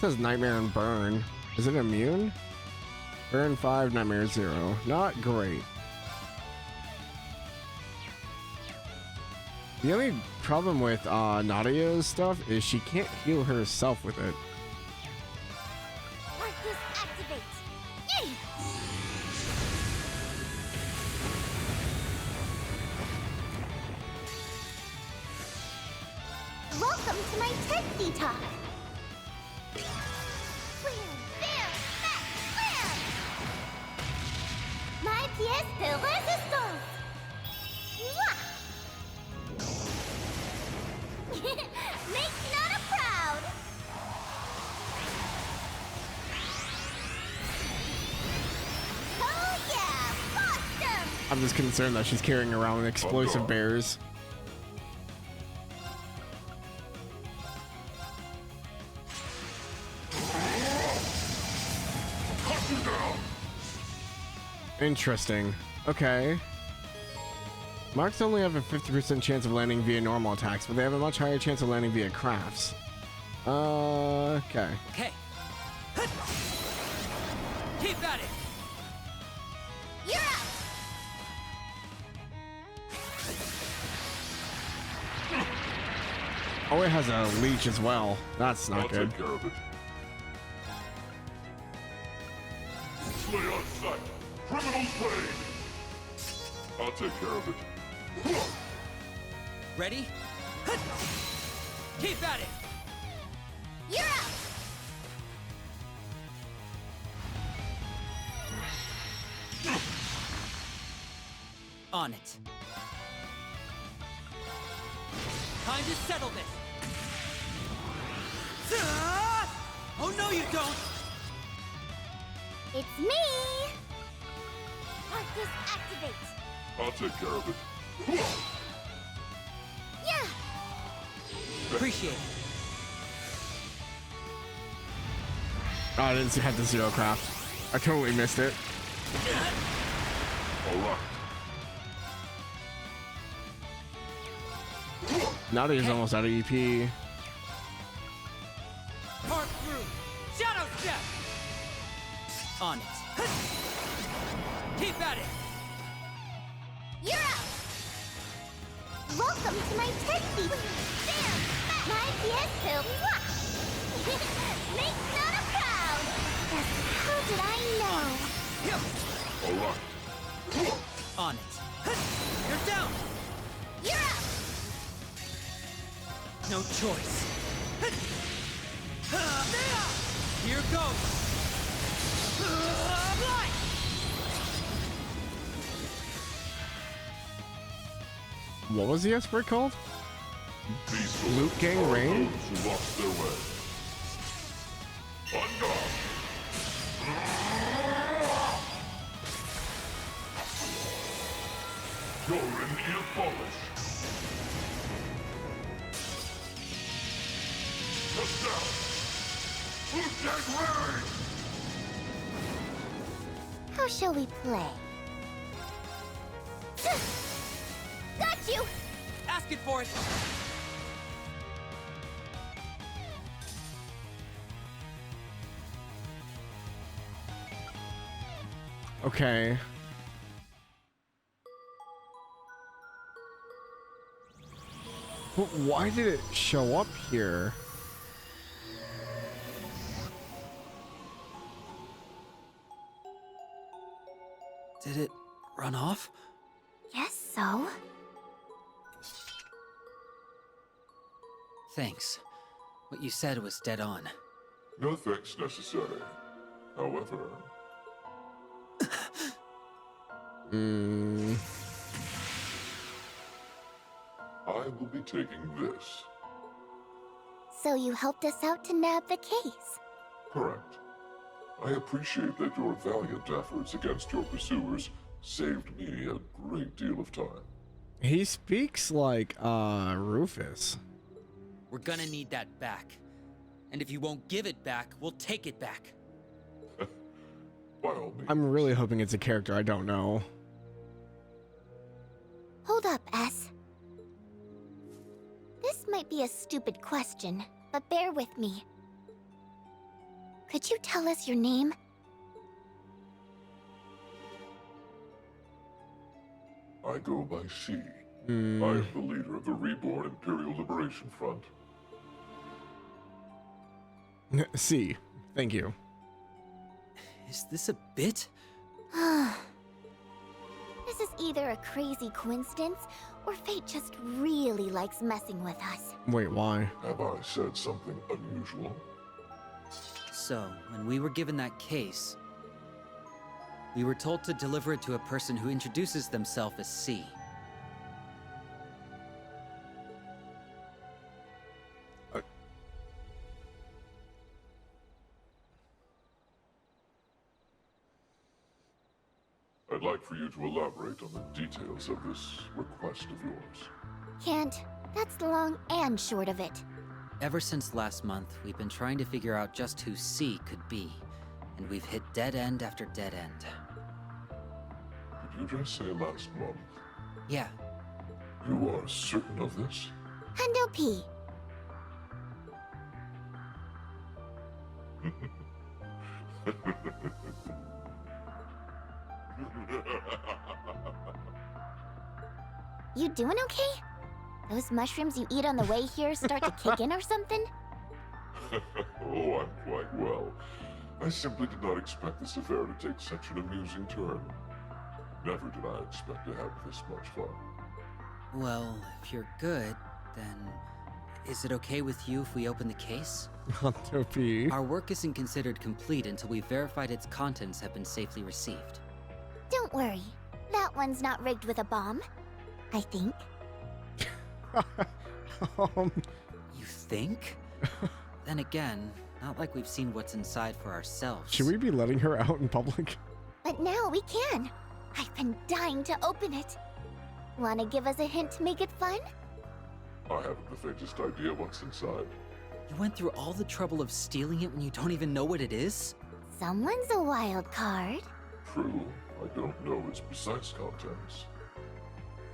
says Nightmare and Burn. Is it immune? Burn 5, Nightmare 0. Not great. The only problem with Nadia's stuff is she can't heal herself with it. Arcus activate! Yay! Welcome to my testy talk! Wham, bam, smack, wham! My pièce de résistance! Mwah! Make Nana proud! Oh yeah! Boston! I'm just concerned that she's carrying around explosive bears. Interesting. Okay. Marks only have a 50% chance of landing via normal attacks, but they have a much higher chance of landing via crafts. Okay. Okay. Keep at it. You're up! Oh, it has a leech as well. That's not good. Take care of it. Slay on sight. Criminal's Blade. I'll take care of it. Ready? Keep at it! You're up! On it. Time to settle this! Oh no you don't! It's me! Arcus activate! I'll take care of it. Yeah! Appreciate it. Oh, I didn't have the zero craft. I totally missed it. Alright. Now that he's almost out of EP. Park through! Shadow step! On it. Keep at it! You're up! Welcome to my turkey! There! My PS2! Make Nana proud! How did I know? Alright. On it. You're down! You're up! No choice. Here goes! Fly! What was the expert called? Loot Gang Rain? Who lost their way. On guard. You're in ear polish. Just down. Loot Gang Rain! How shall we play? Got you! Asking for it! Okay. But why did it show up here? Did it run off? Guess so. Thanks. What you said was dead on. No thanks necessary. However... I will be taking this. So you helped us out to nab the case. Correct. I appreciate that your valiant efforts against your pursuers saved me a great deal of time. He speaks like, Rufus. We're gonna need that back. And if you won't give it back, we'll take it back. By all means. I'm really hoping it's a character I don't know. Hold up, S. This might be a stupid question, but bear with me. Could you tell us your name? I go by C. I am the leader of the Reborn Imperial Liberation Front. C. Thank you. Is this a bit? This is either a crazy coincidence, or fate just really likes messing with us. Wait, why? Have I said something unusual? So, when we were given that case, we were told to deliver it to a person who introduces themselves as C. I'd like for you to elaborate on the details of this request of yours. Can't. That's the long and short of it. Ever since last month, we've been trying to figure out just who C could be, and we've hit dead end after dead end. Did you just say last month? Yeah. You are certain of this? Hundo P. You doing okay? Those mushrooms you eat on the way here start to kick in or something? Oh, I'm quite well. I simply did not expect this affair to take such an amusing turn. Never did I expect to have this much fun. Well, if you're good, then Is it okay with you if we open the case? Topi. Our work isn't considered complete until we've verified its contents have been safely received. Don't worry. That one's not rigged with a bomb. I think. You think? Then again, not like we've seen what's inside for ourselves. Should we be letting her out in public? But now we can. I've been dying to open it. Wanna give us a hint to make it fun? I haven't the faintest idea what's inside. You went through all the trouble of stealing it when you don't even know what it is? Someone's a wild card. True, I don't know its precise contents.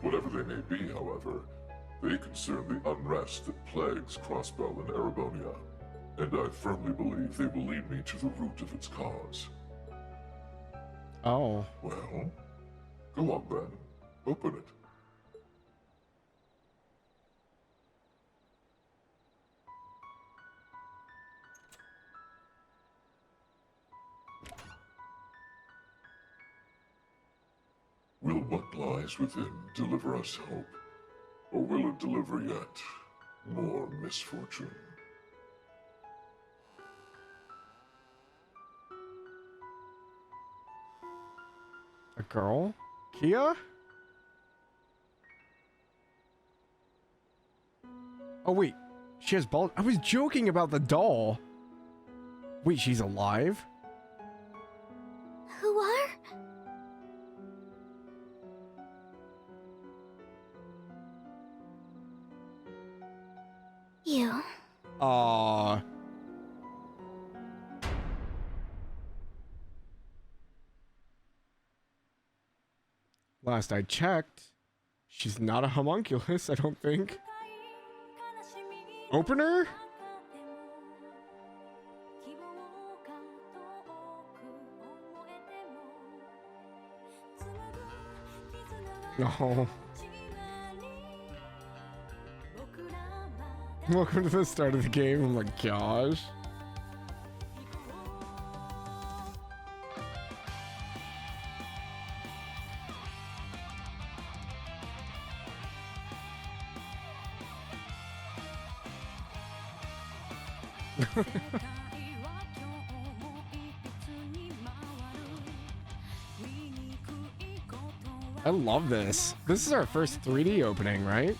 Whatever they may be, however, they concern the unrest that plagues Crossbell and Erebonia, and I firmly believe they will lead me to the root of its cause. Oh. Well, go on then. Open it. Will what lies within deliver us hope, or will it deliver yet more misfortune? A girl? Kia? Oh wait, she has bald. I was joking about the doll. Wait, she's alive? Who are? You. Aww. Last I checked, she's not a homunculus, I don't think. Opener? No. Welcome to the start of the game. Oh my gosh. I love this. This is our first 3D opening, right?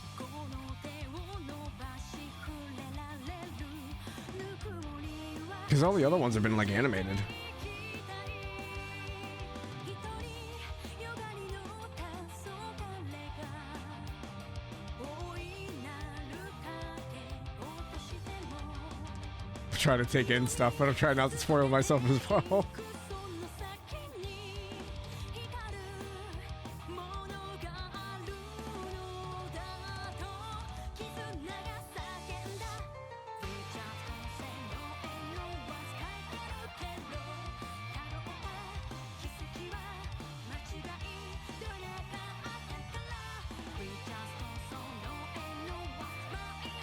Because all the other ones have been like animated. I'm trying to take in stuff, but I'm trying not to spoil myself as well.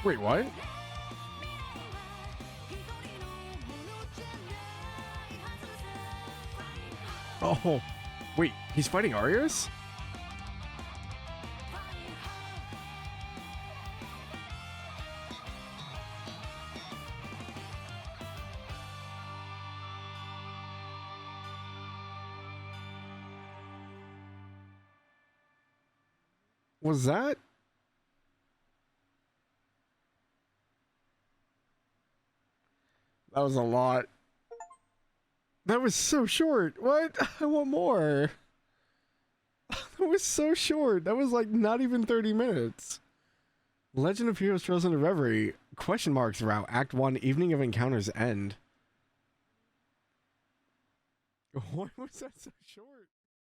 Wait, what? Oh, wait, he's fighting Arius? Was that? That was a lot. That was so short. What? I want more. That was so short. That was like not even 30 minutes. Legend of Heroes Chosen to Reverie. Question marks route. Act 1. Evening of Encounters end. Why was that so short?